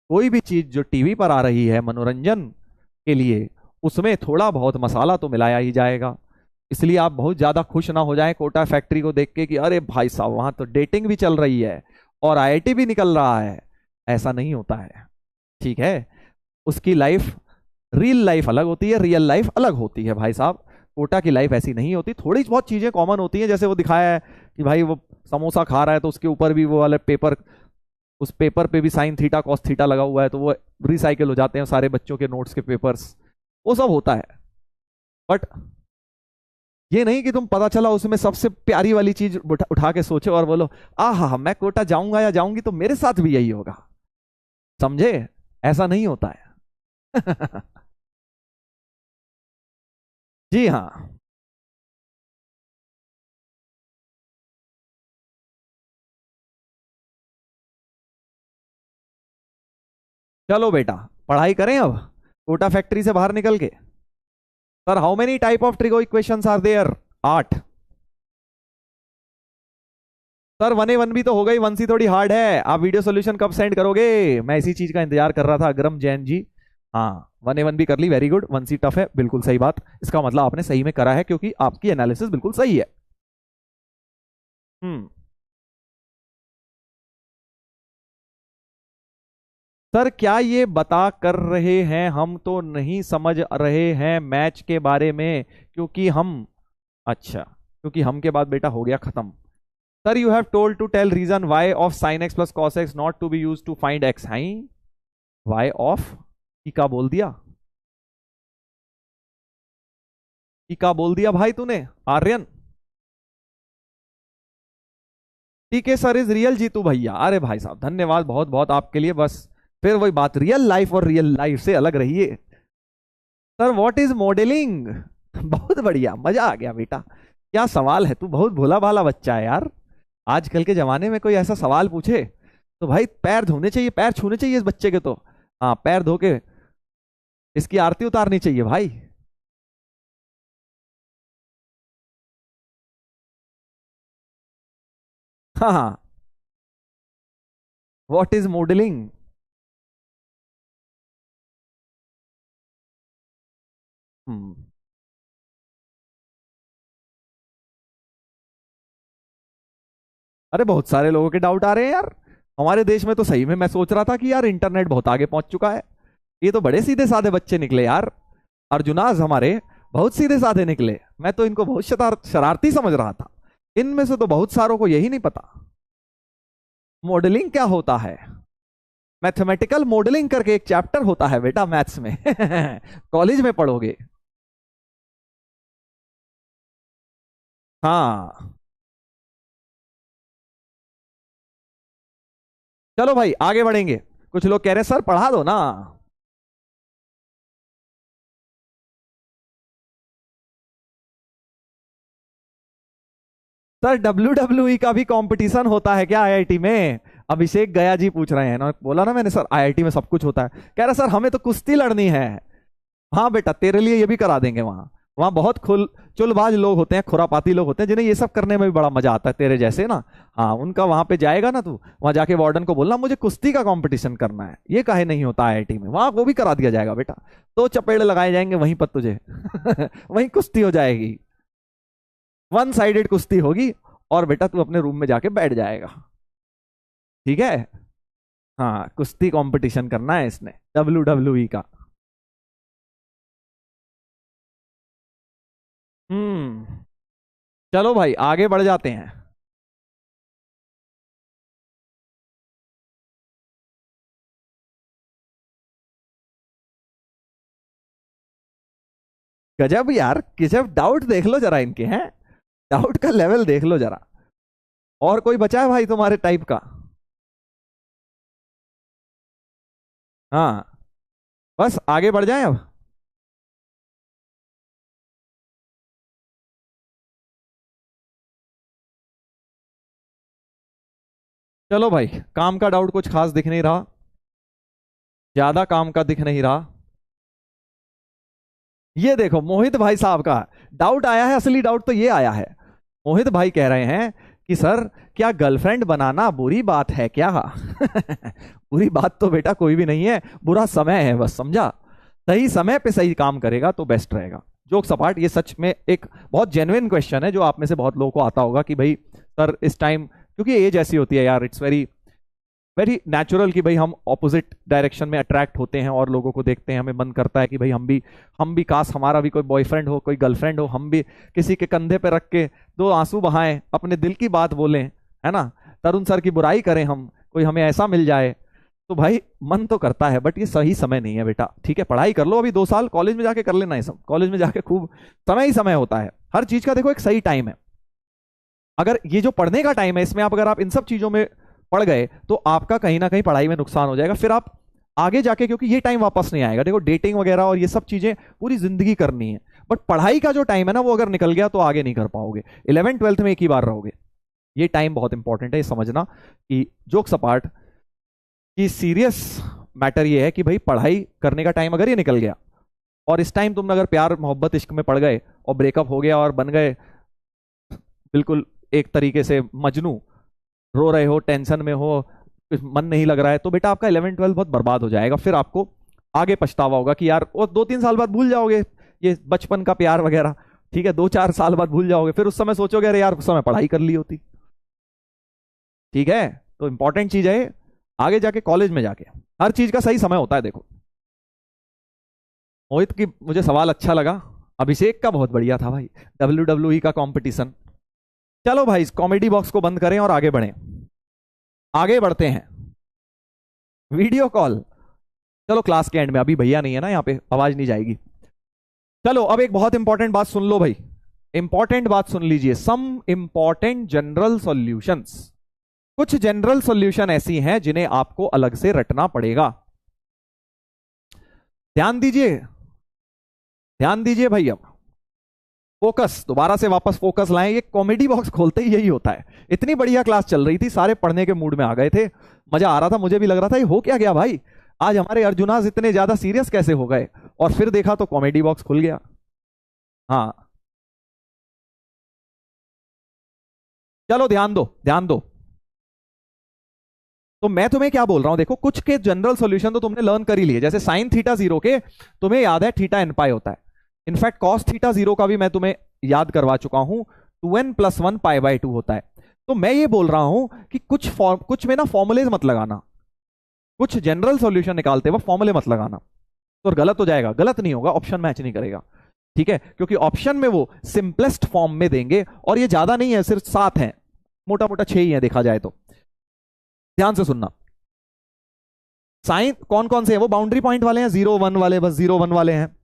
कोई भी चीज जो टीवी पर आ रही है मनोरंजन के लिए, उसमें थोड़ा बहुत मसाला तो मिलाया ही जाएगा। इसलिए आप बहुत ज्यादा खुश ना हो जाएं कोटा फैक्ट्री को देख के कि अरे भाई साहब वहां तो डेटिंग भी चल रही है और आईआईटी भी निकल रहा है। ऐसा नहीं होता है, ठीक है? उसकी लाइफ, रियल लाइफ अलग होती है, रियल लाइफ अलग होती है भाई साहब। कोटा की लाइफ ऐसी नहीं होती, थोड़ी बहुत चीजें कॉमन होती हैं, जैसे वो दिखाया है कि भाई वो समोसा खा रहा है तो उसके ऊपर भी वो वाले पेपर, उस पेपर पे भी साइन थीटा कॉस थीटा लगा हुआ है, तो वो रिसाइकिल हो जाते हैं सारे बच्चों के नोट्स के पेपर्स, वो सब होता है। बट ये नहीं कि तुम पता चला उसमें सबसे प्यारी वाली चीज उठा के सोचो और बोलो आहा मैं कोटा जाऊंगा या जाऊंगी तो मेरे साथ भी यही होगा। समझे? ऐसा नहीं होता है। जी हाँ। चलो बेटा पढ़ाई करें अब कोटा फैक्ट्री से बाहर निकल के। Sir how many type of trigo equations are there? 8। Sir 1A 1B तो हो गई, 1C थोड़ी हार्ड है। आप वीडियो सॉल्यूशन कब सेंड करोगे? मैं इसी चीज का इंतजार कर रहा था अग्रम जैन जी। हाँ 1A 1B कर ली, वेरी गुड। 1C टफ है, बिल्कुल सही बात। इसका मतलब आपने सही में करा है क्योंकि आपकी एनालिसिस बिल्कुल सही है। हम्म। सर क्या ये बता कर रहे हैं हम तो नहीं समझ रहे हैं मैच के बारे में, क्योंकि हम, अच्छा क्योंकि हम के बाद बेटा हो गया खत्म। Sir you have told to tell reason why of sine x plus cos x not to be use to find x. High y of e का बोल दिया, ई का बोल दिया भाई तूने आर्यन। ठीक है सर इज रियल जीतू भैया, अरे भाई साहब धन्यवाद बहुत बहुत आपके लिए। बस फिर वही बात, रियल लाइफ और रियल लाइफ से अलग रहिए। Sir what is modelling? बहुत बढ़िया, मजा आ गया बेटा। क्या सवाल है, तू बहुत भोला भाला बच्चा है यार। आजकल के जमाने में कोई ऐसा सवाल पूछे तो भाई पैर धोने चाहिए, पैर छूने चाहिए इस बच्चे के तो। हाँ पैर धो के इसकी आरती उतारनी चाहिए भाई। हाँ हाँ, व्हाट इज मॉडलिंग? हम्म। अरे बहुत सारे लोगों के डाउट आ रहे हैं यार। हमारे देश में तो सही में मैं सोच रहा था कि यार इंटरनेट बहुत आगे पहुंच चुका है। ये तो बड़े सीधे साधे बच्चे निकले यार, अर्जुनाज हमारे बहुत सीधे साधे निकले। मैं तो इनको बहुत शरारती समझ रहा था। इनमें से तो बहुत सारों को यही नहीं पता मॉडलिंग क्या होता है। मैथमेटिकल मॉडलिंग करके एक चैप्टर होता है बेटा मैथ्स में। कॉलेज में पढ़ोगे। हाँ चलो भाई आगे बढ़ेंगे। कुछ लोग कह रहे हैं सर पढ़ा दो ना। सर WWE का भी कंपटीशन होता है क्या आईआईटी में? अभिषेक गया जी पूछ रहे हैं ना, बोला ना मैंने सर आईआईटी में सब कुछ होता है। कह रहा सर हमें तो कुश्ती लड़नी है। हाँ बेटा, तेरे लिए ये भी करा देंगे। वहां वहां बहुत खुल चुलबाज लोग होते हैं, खुरापाती लोग होते हैं, जिन्हें ये सब करने में भी बड़ा मजा आता है, तेरे जैसे ना। हाँ, उनका वहां पे जाएगा ना तू, वहां जाके वार्डन को बोलना मुझे कुश्ती का कंपटीशन करना है। ये काहे नहीं होता आईआईटी में? वहां वो भी करा दिया जाएगा बेटा। तो चपेड़ लगाए जाएंगे वहीं पर तुझे वहीं कुश्ती हो जाएगी, वन साइडेड कुश्ती होगी। और बेटा तू अपने रूम में जाके बैठ जाएगा, ठीक है। हाँ, कुश्ती कंपटीशन करना है इसने WWE का। चलो भाई आगे बढ़ जाते हैं। गजब यार, गजब डाउट देख लो जरा इनके हैं, डाउट का लेवल देख लो जरा। और कोई बचा है भाई तुम्हारे टाइप का? हाँ, बस आगे बढ़ जाएं अब। चलो भाई, काम का डाउट कुछ खास दिख नहीं रहा, ज्यादा काम का दिख नहीं रहा। ये देखो मोहित भाई साहब का डाउट आया है, असली डाउट तो ये आया है। मोहित भाई कह रहे हैं कि सर क्या गर्लफ्रेंड बनाना बुरी बात है क्या? बुरी बात तो बेटा कोई भी नहीं है, बुरा समय है बस, समझा। सही समय पे सही काम करेगा तो बेस्ट रहेगा। जोक सपाट, ये सच में एक बहुत जेन्युइन क्वेश्चन है जो आप में से बहुत लोगों को आता होगा कि भाई सर इस टाइम, क्योंकि एज ऐसी होती है यार, इट्स वेरी वेरी नेचुरल कि भाई हम ऑपोजिट डायरेक्शन में अट्रैक्ट होते हैं और लोगों को देखते हैं, हमें मन करता है कि भाई हम भी काश हमारा भी कोई बॉयफ्रेंड हो, कोई गर्लफ्रेंड हो, हम भी किसी के कंधे पे रख के दो आंसू बहाएं, अपने दिल की बात बोलें, है ना। तरुण सर की बुराई करें हम, कोई हमें ऐसा मिल जाए। तो भाई मन तो करता है, बट ये सही समय नहीं है बेटा, ठीक है। पढ़ाई कर लो अभी 2 साल, कॉलेज में जाके कर लेना ये सब, कॉलेज में जाके खूब समय ही समय होता है हर चीज का। देखो एक सही टाइम है, अगर ये जो पढ़ने का टाइम है इसमें आप अगर आप इन सब चीजों में पढ़ गए तो आपका कहीं ना कहीं पढ़ाई में नुकसान हो जाएगा, फिर आप आगे जाके, क्योंकि ये टाइम वापस नहीं आएगा। देखो डेटिंग वगैरह और ये सब चीजें पूरी जिंदगी करनी है, बट पढ़ाई का जो टाइम है ना वो अगर निकल गया तो आगे नहीं कर पाओगे। 11th 12th में एक ही बार रहोगे, ये टाइम बहुत इंपॉर्टेंट है, ये समझना। कि जोक्स अपार्ट, कि सीरियस मैटर ये है कि भाई पढ़ाई करने का टाइम अगर ये निकल गया और इस टाइम तुम अगर प्यार मोहब्बत इश्क में पड़ गए और ब्रेकअप हो गया और बन गए बिल्कुल एक तरीके से मजनू, रो रहे हो, टेंशन में हो, मन नहीं लग रहा है, तो बेटा आपका 11th 12th बहुत बर्बाद हो जाएगा। फिर आपको आगे पछतावा होगा कि यार, वो 2 3 साल बाद भूल जाओगे ये बचपन का प्यार वगैरह, ठीक है। 2 4 साल बाद भूल जाओगे, फिर उस समय सोचोगे अरे यार उस समय पढ़ाई कर ली होती, ठीक है। तो इंपॉर्टेंट चीज है आगे जाके कॉलेज में जाके, हर चीज का सही समय होता है। देखो मोहित की मुझे सवाल अच्छा लगा, अभिषेक का बहुत बढ़िया था भाई, WWE का कंपटीशन। चलो भाई इस कॉमेडी बॉक्स को बंद करें और आगे बढ़ें। आगे बढ़ते हैं, वीडियो कॉल। चलो क्लास के एंड में, अभी भैया नहीं है ना यहाँ पे, आवाज नहीं जाएगी। चलो अब एक बहुत इंपॉर्टेंट बात सुन लो भाई, इंपॉर्टेंट बात सुन लीजिए। सम इंपॉर्टेंट जनरल सॉल्यूशंस, कुछ जनरल सॉल्यूशन ऐसी हैं जिन्हें आपको अलग से रटना पड़ेगा। ध्यान दीजिए, ध्यान दीजिए भाई। अब फोकस, दोबारा से वापस फोकस लाएं। ये कॉमेडी बॉक्स खोलते ही यही होता है। इतनी बढ़िया क्लास चल रही थी, सारे पढ़ने के मूड में आ गए थे, मजा आ रहा था, मुझे भी लग रहा था ये हो क्या गया भाई, आज हमारे अर्जुनाज इतने ज्यादा सीरियस कैसे हो गए। और फिर देखा तो कॉमेडी बॉक्स खुल गया। हाँ चलो ध्यान दो, ध्यान दो। तो मैं तुम्हें क्या बोल रहा हूं, देखो कुछ के जनरल सॉल्यूशन तो तुमने लर्न कर ही लिए, जैसे साइन थीटा जीरो के तुम्हें याद है थीटा एन पाई होता है। इनफैक्ट कॉस थीटा जीरो का भी मैं तुम्हें याद करवा चुका हूं, 2n+1 π/2 होता है। तो मैं ये बोल रहा हूं कि कुछ में ना फॉर्मुलेज मत लगाना, कुछ जनरल सॉल्यूशन निकालते वक्त फॉर्मूले मत लगाना, तो गलत हो जाएगा। गलत नहीं होगा, ऑप्शन मैच नहीं करेगा, ठीक है। क्योंकि ऑप्शन में वो सिंपलेस्ट फॉर्म में देंगे, और ये ज्यादा नहीं है, सिर्फ 7 है, मोटा मोटा 6 ही है देखा जाए तो। ध्यान से सुनना, साइन कौन कौन से हैं, वो बाउंड्री पॉइंट वाले हैं, 0 1 वाले, बस 0 1 वाले हैं।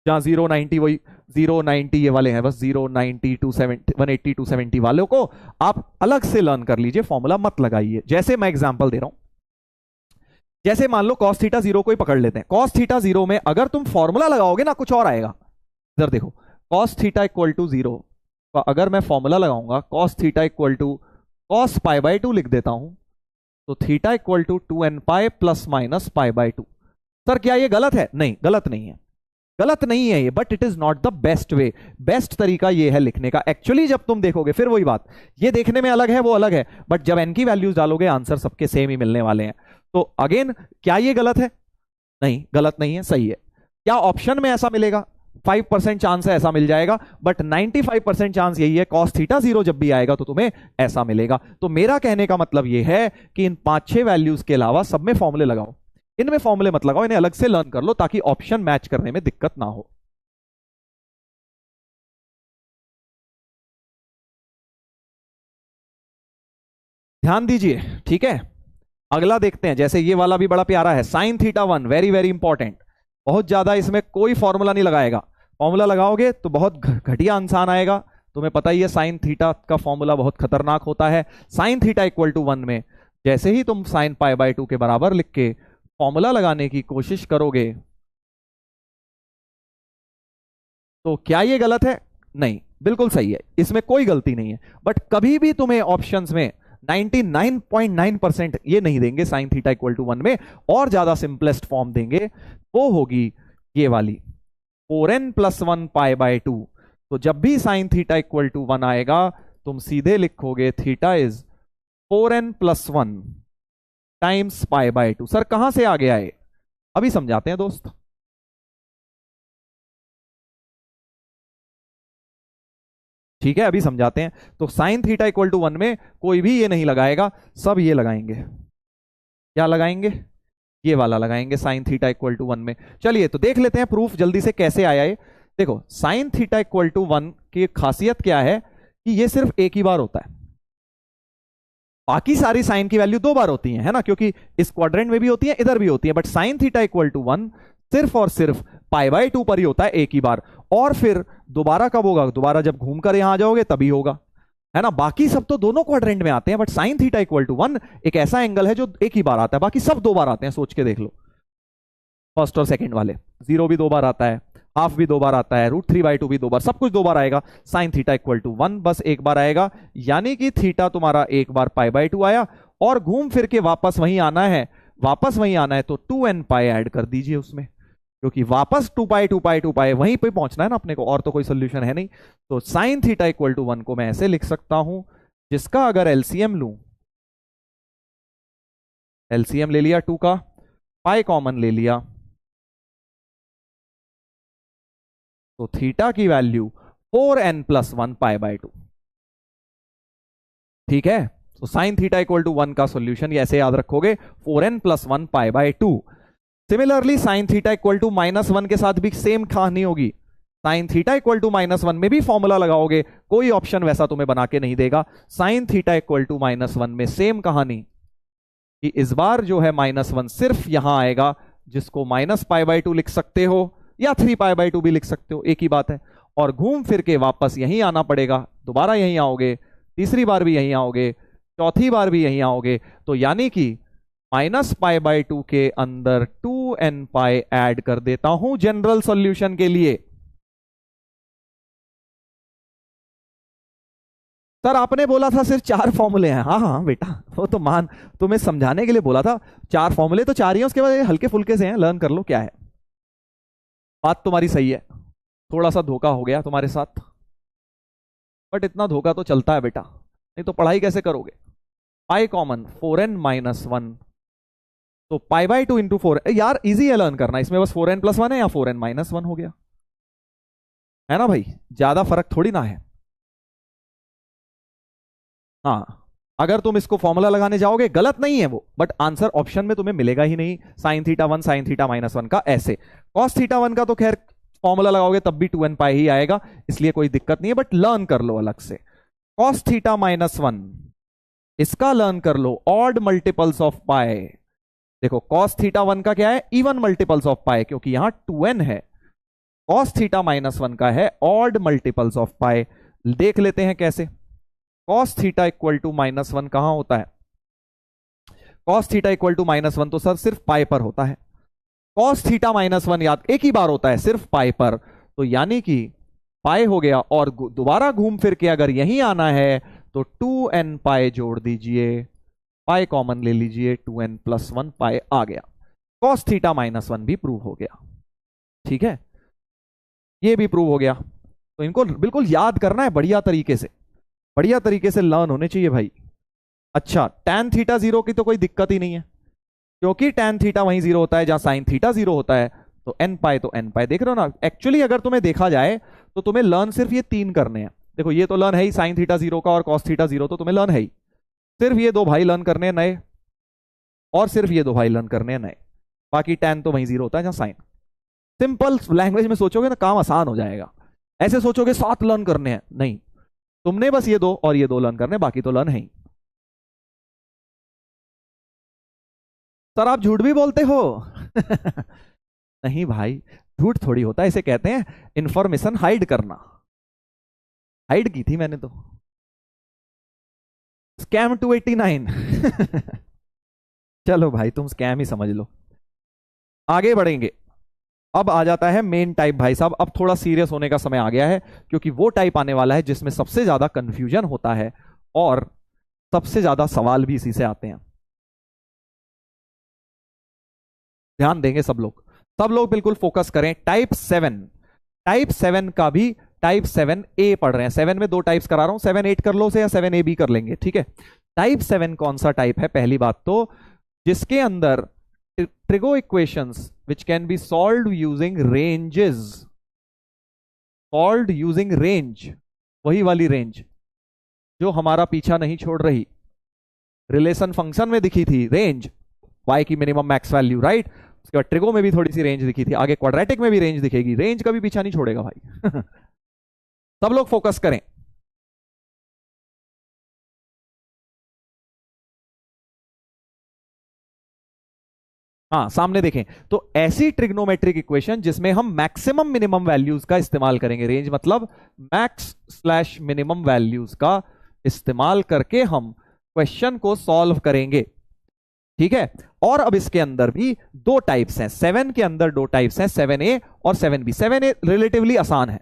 जहां 0 90 वही 0 90 ये वाले हैं, बस 0 90 270 180 270 वालों को आप अलग से लर्न कर लीजिए, फॉर्मूला मत लगाइए। जैसे मैं एग्जांपल दे रहा हूं, जैसे मान लो cos थीटा जीरो को ही पकड़ लेते हैं। cos थीटा जीरो में अगर तुम फॉर्मूला लगाओगे ना कुछ और आएगा। इधर देखो, cos थीटा इक्वल टू 0, तो अगर मैं फॉर्मूला लगाऊंगा cos theta equal to cos pi by two लिख देता हूं, तो theta equal to 2n pi plus minus pi by two. Sir क्या ये गलत है? नहीं, गलत नहीं है, गलत नहीं है ये, but it is not the best way. Best तरीका ये है लिखने का। एक्चुअली जब तुम देखोगे फिर वही बात, ये देखने में अलग है वो अलग है, बट जब n की वैल्यूज डालोगे आंसर सबके सेम ही मिलने वाले हैं। तो अगेन क्या ये गलत है? नहीं, गलत नहीं है, सही है। क्या ऑप्शन में ऐसा मिलेगा? 5% चांस है ऐसा मिल जाएगा, बट 95% चांस यही है कॉस थीटा 0 जब भी आएगा तो तुम्हें ऐसा मिलेगा। तो मेरा कहने का मतलब यह है कि इन 5-6 वैल्यूज के अलावा सब में फॉर्मूले लगाओ, इनमें फॉर्मूले मत लगाओ, इन्हें अलग से लर्न कर लो ताकि ऑप्शन मैच करने में दिक्कत ना हो। ध्यान दीजिए, ठीक है। अगला देखते हैं, जैसे ये वाला भी बड़ा प्यारा है, sine theta 1, very very important. बहुत ज्यादा इसमें कोई फॉर्मूला नहीं लगाएगा, फॉर्मूला लगाओगे तो बहुत घटिया आंसर आएगा। तुम्हें पता ही है साइन थीटा का फॉर्मूला बहुत खतरनाक होता है। साइन थीटा इक्वल टू 1 में जैसे ही तुम साइन पाई बाई 2 के बराबर लिख के फॉर्मूला लगाने की कोशिश करोगे तो क्या ये गलत है? नहीं, बिल्कुल सही है, इसमें कोई गलती नहीं है। बट कभी भी तुम्हें ऑप्शंस में 99.9% ये नहीं देंगे साइन थीटा इक्वल टू 1 में, और ज्यादा सिंपलेस्ट फॉर्म देंगे, वो होगी ये वाली 4n प्लस 1 पाई बाय 2। तो जब भी साइन थीटा इक्वल टू 1 आएगा तुम सीधे लिखोगे theta is 4n plus 1 times pi by 2। Sir कहां से आ गया है? अभी समझाते हैं दोस्त। ठीक है, अभी समझाते हैं। तो साइन थीटा इक्वल टू 1 में कोई भी ये नहीं लगाएगा, सब ये लगाएंगे। क्या लगाएंगे? ये वाला लगाएंगे साइन थीटा इक्वल टू 1 में। चलिए तो देख लेते हैं प्रूफ जल्दी से कैसे आया ये। देखो साइन थीटा इक्वल टू 1 की खासियत क्या है कि ये सिर्फ एक ही बार होता है। बाकी सारी साइन की वैल्यू 2 बार होती है ना, क्योंकि इस क्वाड्रेंट में भी होती है, इधर भी होती है, but sine theta equal to 1 सिर्फ और सिर्फ पाई बाय 2 पर ही होता है एक ही बार। और फिर दोबारा कब होगा? दोबारा जब घूमकर यहां आ जाओगे तभी होगा, है ना। बाकी सब तो दोनों क्वाड्रेंट में आते हैं, but sine theta equal to 1 एक ऐसा एंगल है जो एक ही बार आता है, बाकी सब 2 बार आते हैं। सोच के देख लो, फर्स्ट और सेकंड वाले, 0 भी 2 बार आता है, हाफ भी 2 बार आता है, √3/2 भी 2 बार, सब कुछ 2 बार आएगा। साइन थीटा इक्वल टू 1 बस एक बार आएगा, यानी कि थीटा तुम्हारा एक बार पाई बाय 2 आया, और घूम फिर के वापस वहीं आना है, वापस वहीं आना है तो 2n पाई ऐड कर दीजिए उसमें, क्योंकि वापस 2 पाई 2 पाई 2 पाई वहीं पे पहुंचना है ना अपने को, और तो कोई सोल्यूशन है नहीं। तो साइन थीटा इक्वल टू 1 को मैं ऐसे लिख सकता हूं, जिसका अगर एलसीएम लूं, एलसीएम ले लिया 2 का, पाई कॉमन ले लिया, तो थीटा की value 4n plus 1 pi by 2। ठीक है, तो साइन थीटा इक्वल टू 1 का सोल्यूशन ऐसे याद रखोगे, 4n plus 1 pi by 2। Similarly sine theta equal to -1 के साथ भी सेम कहानी होगी। साइन थीटा इक्वल टू -1 में भी फॉर्मूला लगाओगे, कोई ऑप्शन वैसा तुम्हें बना के नहीं देगा। साइन थीटा इक्वल टू -1 में सेम कहानी, कि इस बार जो है -1 सिर्फ यहां आएगा, जिसको माइनस पाई बाय 2 लिख सकते हो या 3 पाई बाय 2 भी लिख सकते हो, एक ही बात है। और घूम फिर के वापस यहीं आना पड़ेगा, दोबारा यहीं आओगे, तीसरी बार भी यहीं आओगे, चौथी बार भी यहीं आओगे। तो यानी कि माइनस पाई बाय 2 के अंदर 2n पाई ऐड कर देता हूं जनरल सॉल्यूशन के लिए। सर आपने बोला था सिर्फ 4 फॉर्मूले हैं। हाँ हाँ बेटा, वो तो मान, तुम्हें समझाने के लिए बोला था, 4 फॉर्मूले तो 4 ही हैं, उसके बाद हल्के फुल्के से हैं, लर्न कर लो क्या है। बात तुम्हारी सही है, थोड़ा सा धोखा हो गया तुम्हारे साथ, बट इतना धोखा तो चलता है बेटा, नहीं तो पढ़ाई कैसे करोगे। पाई कॉमन 4n माइनस 1, तो पाई बाय 2 इंटू 4, यार इजी है लर्न करना, इसमें बस 4n प्लस 1 है या 4n माइनस 1 हो गया, है ना भाई, ज्यादा फर्क थोड़ी ना है। हाँ, अगर तुम इसको फॉर्मूला लगाने जाओगे गलत नहीं है वो, बट आंसर ऑप्शन में तुम्हें मिलेगा ही नहीं, साइन थीटा 1 साइन थीटा -1 का ऐसे। कॉस थीटा 1 का तो खैर फॉर्मूला लगाओगे तब भी 2n पाई ही आएगा, इसलिए कोई दिक्कत नहीं है, बट लर्न कर लो अलग से। कॉस थीटा -1 इसका लर्न कर लो, ऑड मल्टीपल्स ऑफ पाई। देखो कॉस थीटा 1 का क्या है? इवन मल्टीपल्स ऑफ पाई, क्योंकि यहां 2n है। कॉस थीटा -1 का है ऑड मल्टीपल्स ऑफ पाई। देख लेते हैं कैसे। कॉस थीटा इक्वल टू -1 कहां होता है? कॉस थीटा इक्वल टू -1 तो सर सिर्फ पाई पर होता है। कॉस थीटा -1 याद एक ही बार होता है सिर्फ पाई पर, तो यानी कि पाई हो गया, और दोबारा घूम फिर के अगर यहीं आना है तो 2n पाई जोड़ दीजिए, पाई कॉमन ले लीजिए, 2n+1 पाई आ गया। cos थीटा -1 भी प्रूव हो गया। ठीक है, ये भी प्रूव हो गया। तो इनको बिल्कुल याद करना है बढ़िया तरीके से, बढ़िया तरीके से लर्न होने चाहिए भाई। अच्छा, tan थीटा 0 की तो कोई दिक्कत ही नहीं है, क्योंकि tan थीटा वहीं 0 होता है जहां sin थीटा 0 होता है। तो n पाई तो n पाई, देख रहे हो ना। एक्चुअली अगर तुम्हें देखा जाए तो तुम्हें लर्न सिर्फ ये 3 करने हैं। देखो ये तो लर्न है ही sin थीटा 0 का, और cos थीटा 0 तो तुम्हें लर्न है ही। सिर्फ ये 2 भाई लर्न करने हैं नए, और सिर्फ ये 2 भाई लर्न करने हैं नए। बाकी tan तो वहीं 0 होता है जहां sin। सिंपल लैंग्वेज में सोचोगे ना काम आसान हो जाएगा। ऐसे सोचोगे 7 लर्न करने हैं, नहीं, तुमने बस ये 2 और ये 2 लर्न करने, बाकी तो लर्न है ही। सर आप झूठ भी बोलते हो। नहीं भाई, झूठ थोड़ी होता है, इसे कहते हैं इंफॉर्मेशन हाइड करना। हाइड की थी मैंने तो। स्कैम 289। चलो भाई तुम स्कैम ही समझ लो। आगे बढ़ेंगे। अब आ जाता है मेन टाइप भाई साहब। अब थोड़ा सीरियस होने का समय आ गया है, क्योंकि वो टाइप आने वाला है जिसमें सबसे ज्यादा कंफ्यूजन होता है और सबसे ज्यादा सवाल भी इसी से आते हैं। ध्यान देंगे सब लोग, सब लोग बिल्कुल फोकस करें। टाइप 7, टाइप 7 का भी टाइप 7A पढ़ रहे हैं। 7 में 2 टाइप्स करा रहा हूं, 7-8 कर लो से, या 7A भी कर लेंगे। ठीक है, टाइप 7 कौन सा टाइप है? पहली बात तो जिसके अंदर trigo equations which can be solved using ranges, solved using range, वही वाली रेंज जो हमारा पीछा नहीं छोड़ रही। रिलेशन फंक्शन में दिखी थी रेंज, y की मिनिमम मैक्स वैल्यू, राइट। उसके बाद ट्रिगो में भी थोड़ी सी रेंज दिखी थी, आगे क्वाड्रेटिक में भी रेंज दिखेगी। रेंज कभी पीछा नहीं छोड़ेगा भाई। सब लोग फोकस करें। हाँ सामने देखें तो ऐसी ट्रिग्नोमेट्रिक इक्वेशन जिसमें हम मैक्सिमम मिनिमम वैल्यूज का इस्तेमाल करेंगे। रेंज मतलब मैक्स स्लैश मिनिमम वैल्यूज का इस्तेमाल करके हम क्वेश्चन को सॉल्व करेंगे। ठीक है, और अब इसके अंदर भी 2 टाइप्स हैं। 7 के अंदर 2 टाइप्स हैं, 7A और 7B। 7A रिलेटिवली आसान है,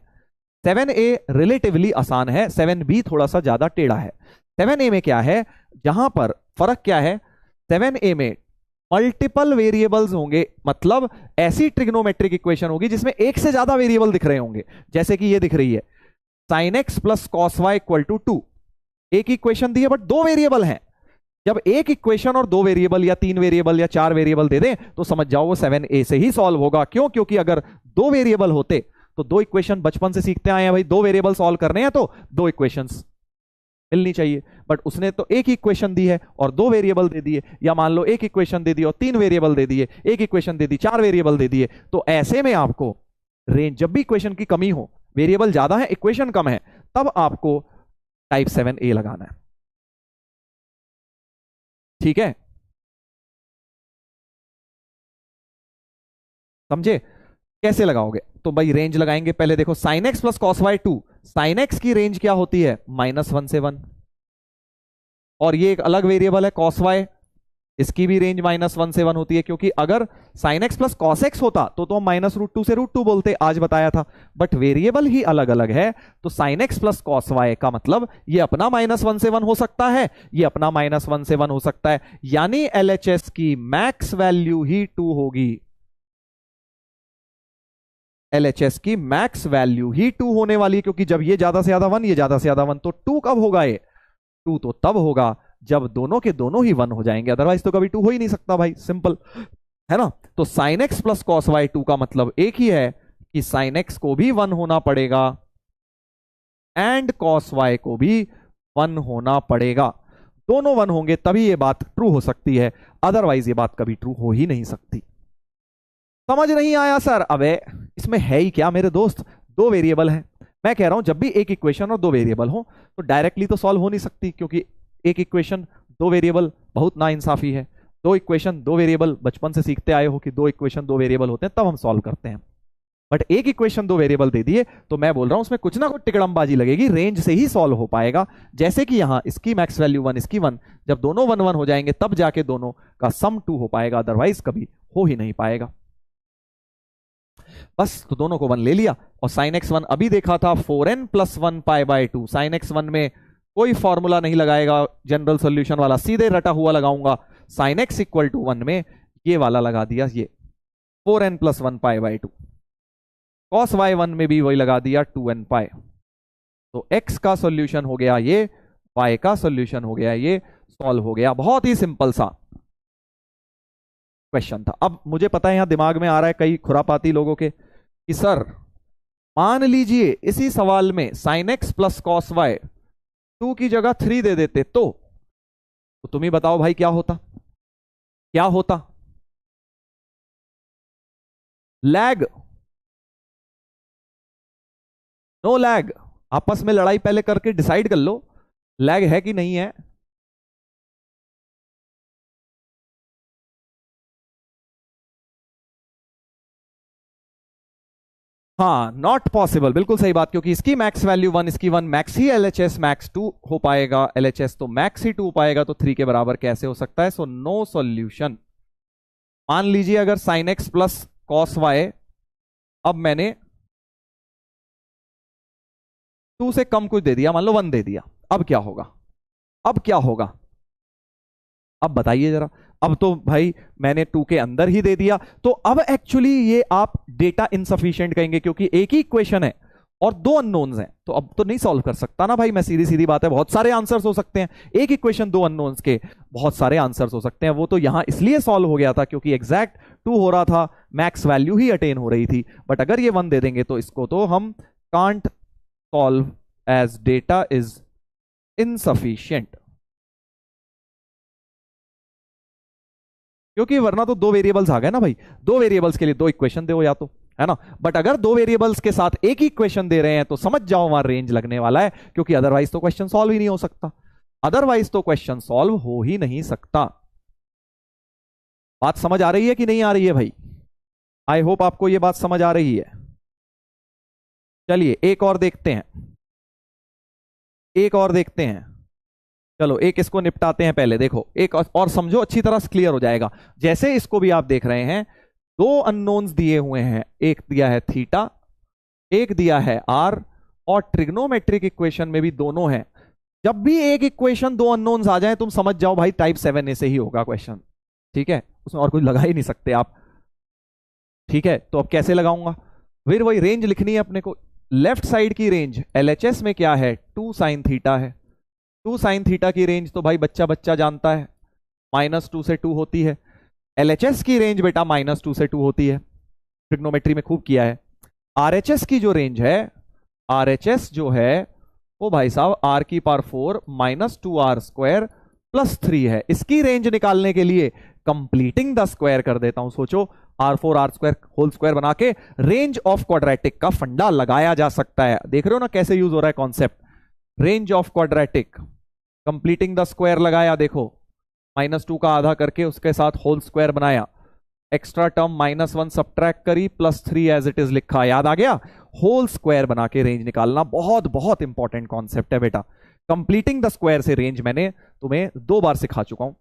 7A रिलेटिवली आसान है, 7B थोड़ा सा ज्यादा टेढ़ा है। 7A में क्या है, जहां पर फर्क क्या है, 7A में मल्टीपल वेरिएबल्स होंगे, मतलब ऐसी ट्रिग्नोमेट्रिक इक्वेशन होगी जिसमें एक से ज्यादा वेरिएबल दिख रहे होंगे। जैसे कि ये दिख रही है sin x plus cos y equal to 2। एक इक्वेशन दी है बट 2 वेरिएबल हैं। जब एक इक्वेशन और 2 वेरिएबल या 3 वेरिएबल या 4 वेरिएबल दे दें तो समझ जाओ वो 7A से ही सॉल्व होगा। क्यों? क्योंकि अगर 2 वेरिएबल होते तो 2 इक्वेशन बचपन से सीखते आए हैं भाई, 2 वेरिएबल सॉल्व करने हैं तो 2 इक्वेशंस मिलनी चाहिए। बट उसने तो एक इक्वेशन दी है और 2 वेरिएबल दे दिए, या मान लो एक इक्वेशन दे दी और 3 वेरिएबल दे दिए, एक इक्वेशन दे दी 4 वेरिएबल दे दिए। तो ऐसे में आपको रेंज, जब भी इक्वेशन की कमी हो, वेरिएबल ज्यादा है इक्वेशन कम है, तब आपको टाइप 7A लगाना है। ठीक है, समझे कैसे लगाओगे? तो भाई रेंज लगाएंगे पहले। देखो sin x plus cos y 2, sin x की रेंज क्या होती है? -1 से 1। और ये एक अलग वेरिएबल है cos y, इसकी भी रेंज -1 से 1 होती है। क्योंकि अगर sin x plus cos x होता तो हम -√2 से √2 बोलते, आज बताया था। बट वेरिएबल ही अलग अलग है, तो sin x plus cos y का मतलब ये अपना -1 से 1 हो सकता है, ये अपना -1 से 1 हो सकता है। यानी LHS की मैक्स वैल्यू ही 2 होगी। LHS की मैक्स वैल्यू ही 2 होने वाली है, क्योंकि जब ये ज्यादा से ज्यादा 1, ये ज्यादा से ज्यादा 1, तो 2 कब होगा? ये 2 तो तब होगा जब दोनों के दोनों ही 1 हो जाएंगे, अदरवाइज तो कभी 2 हो ही नहीं सकता भाई, सिंपल है ना। तो sin x plus cos y 2 का मतलब एक ही है कि sin x को भी 1 होना पड़ेगा एंड cos y को भी 1 होना पड़ेगा। दोनों 1 होंगे तभी ये बात ट्रू हो सकती है, अदरवाइज ये बात कभी ट्रू हो ही नहीं सकती। समझ नहीं आया सर? अबे इसमें है ही क्या मेरे दोस्त, 2 वेरिएबल हैं। मैं कह रहा हूं जब भी एक इक्वेशन और 2 वेरिएबल हो तो डायरेक्टली तो सॉल्व हो नहीं सकती, क्योंकि एक इक्वेशन 2 वेरिएबल बहुत नाइंसाफी है। 2 इक्वेशन 2 वेरिएबल, बचपन से सीखते आए हो कि 2 इक्वेशन 2 वेरिएबल होते हैं तब हम सॉल्व करते हैं। बट एक इक्वेशन 2 वेरिएबल दे दिए तो मैं बोल रहा हूं उसमें कुछ ना कुछ टिकड़मबाजी लगेगी, रेंज से ही सॉल्व हो पाएगा। जैसे कि यहां इसकी मैक्स वैल्यू 1, इसकी 1, जब दोनों 1 1 हो जाएंगे तब जाके दोनों का सम 2 हो पाएगा, अदरवाइज कभी हो ही नहीं पाएगा। बस, तो दोनों को 1 ले लिया। और साइन एक्स वन अभी देखा था 4n plus 1 pi by 2। Sine x one में कोई फॉर्मूला नहीं लगाएगा जनरल सोल्यूशन वाला, सीधे रटा हुआ लगाऊंगा। साइन एक्स इक्वल टू 1 में ये वाला लगा दिया, ये 4n plus 1 pi by 2। Cos y one में भी वही लगा दिया 2n पाई। तो x का सॉल्यूशन हो गया ये, y का सॉल्यूशन हो गया ये, सॉल्व हो गया। बहुत ही सिंपल सा क्वेश्चन था। अब मुझे पता है यहां दिमाग में आ रहा है कई खुरापाती लोगों के कि सर मान लीजिए इसी सवाल में sine x plus cos y 2 की जगह 3 दे देते तो तुम ही बताओ भाई क्या होता, क्या होता? Lag, no lag. आपस में लड़ाई पहले करके डिसाइड कर लो लैग है कि नहीं है। हाँ, नॉट पॉसिबल, बिल्कुल सही बात, क्योंकि इसकी मैक्स वैल्यू 1, इसकी 1 मैक्स ही, एलएचएस मैक्स 2 हो पाएगा, एलएचएस तो मैक्स ही 2 पाएगा, तो 3 के बराबर कैसे हो सकता है? So no solution. मान लीजिए अगर sine x plus cos y अब मैंने 2 से कम कुछ दे दिया, मान लो 1 दे दिया, अब क्या होगा? अब क्या होगा? अब बताइए जरा। अब तो भाई मैंने 2 के अंदर ही दे दिया, तो अब एक्चुअली ये आप डेटा इनसफिशिएंट कहेंगे, क्योंकि एक ही इक्वेशन है और 2 अननोन्स हैं, तो अब तो नहीं सॉल्व कर सकता ना भाई मैं। सीधी सीधी बात है, बहुत सारे आंसर्स हो सकते हैं, एक इक्वेशन 2 अननोन्स के बहुत सारे आंसर्स हो सकते हैं। वो तो यहां इसलिए सॉल्व हो गया था क्योंकि एग्जैक्ट 2 हो रहा था, मैक्स वैल्यू ही अटेन हो रही थी। बट अगर ये 1 दे देंगे तो इसको तो हम can't solve as data is insufficient, क्योंकि वरना तो 2 वेरिएबल्स आ गए ना भाई। 2 वेरिएबल्स के लिए 2 इक्वेशन दो या तो, है ना। बट अगर 2 वेरिएबल्स के साथ एक ही इक्वेशन दे रहे हैं तो समझ जाओ वहां रेंज लगने वाला है, क्योंकि अदरवाइज तो क्वेश्चन सॉल्व ही नहीं हो सकता। अदरवाइज तो क्वेश्चन सॉल्व हो ही नहीं सकता। बात समझ आ रही है कि नहीं आ रही है भाई? आई होप आपको यह बात समझ आ रही है। चलिए एक और देखते हैं, एक और देखते हैं। चलो एक इसको निपटाते हैं पहले। देखो एक और समझो, अच्छी तरह से क्लियर हो जाएगा। जैसे इसको भी आप देख रहे हैं, 2 अननोन्स दिए हुए हैं, एक दिया है थीटा, एक दिया है आर, और ट्रिग्नोमेट्रिक इक्वेशन में भी दोनों हैं। जब भी एक इक्वेशन 2 अननोन्स आ जाए तुम समझ जाओ भाई टाइप 7A से ही होगा क्वेश्चन, ठीक है, उसमें और कुछ लगा ही नहीं सकते आप। ठीक है, तो अब कैसे लगाऊंगा? फिर वही रेंज लिखनी है अपने को। लेफ्ट साइड की रेंज एलएचएस में क्या है? 2 साइन थीटा है। 2 साइन थीटा की रेंज तो भाई बच्चा बच्चा जानता है, -2 से 2 होती है। एलएचएस की रेंज बेटा -2 से 2 होती है, ट्रिग्नोमेट्री में खूब किया है। आरएचएस की जो रेंज है, आरएचएस जो है वो भाई साहब r की पावर 4 -2r² + 3 है। इसकी रेंज निकालने के लिए कंप्लीटिंग द स्क्वायर कर देता हूं। सोचो r4r² होल स्क्वायर बना के रेंज ऑफ क्वाड्रेटिक का फंडा लगाया जा सकता है। देख रहे हो ना कैसे यूज हो रहा है concept, range of quadratic, completing the square लगाया। देखो -2 का आधा करके उसके साथ होल स्क्वायर बनाया, एक्स्ट्रा टर्म -1 सब्ट्रैक्ट करी, +3 एज इट इज लिखा, याद आ गया। होल स्क्वायर बना के रेंज निकालना बहुत बहुत इंपॉर्टेंट कॉन्सेप्ट है बेटा। कंप्लीटिंग द स्क्वायर से रेंज मैंने तुम्हें 2 बार सिखा चुका हूं।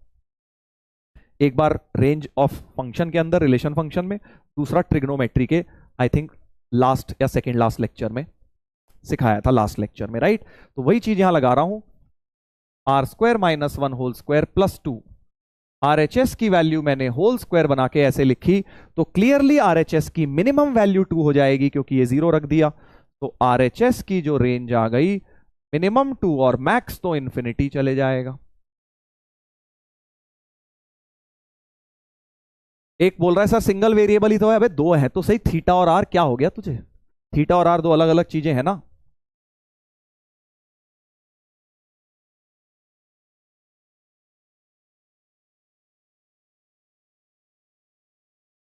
एक बार रेंज ऑफ फंक्शन के अंदर, रिलेशन फंक्शन में, दूसरा ट्रिग्नोमेट्री के आई थिंक लास्ट या सेकेंड लास्ट लेक्चर में सिखाया था, लास्ट लेक्चर में, राइट। तो वही चीज यहां लगा रहा हूं, r² -1 होल स्क्वायर +2। आरएचएस की वैल्यू मैंने होल स्क्वायर बना के ऐसे लिखी, तो क्लियरली आरएचएस की मिनिमम वैल्यू 2 हो जाएगी, क्योंकि ये 0 रख दिया। तो आरएचएस की जो रेंज आ गई मिनिमम 2 और मैक्स तो इंफिनिटी चले जाएगा। एक बोल रहा है सर सिंगल वेरिएबल ही तो है। अबे 2 है तो सही, थीटा और आर, क्या हो गया तुझे? थीटा और आर 2 अलग अलग चीजें हैं ना।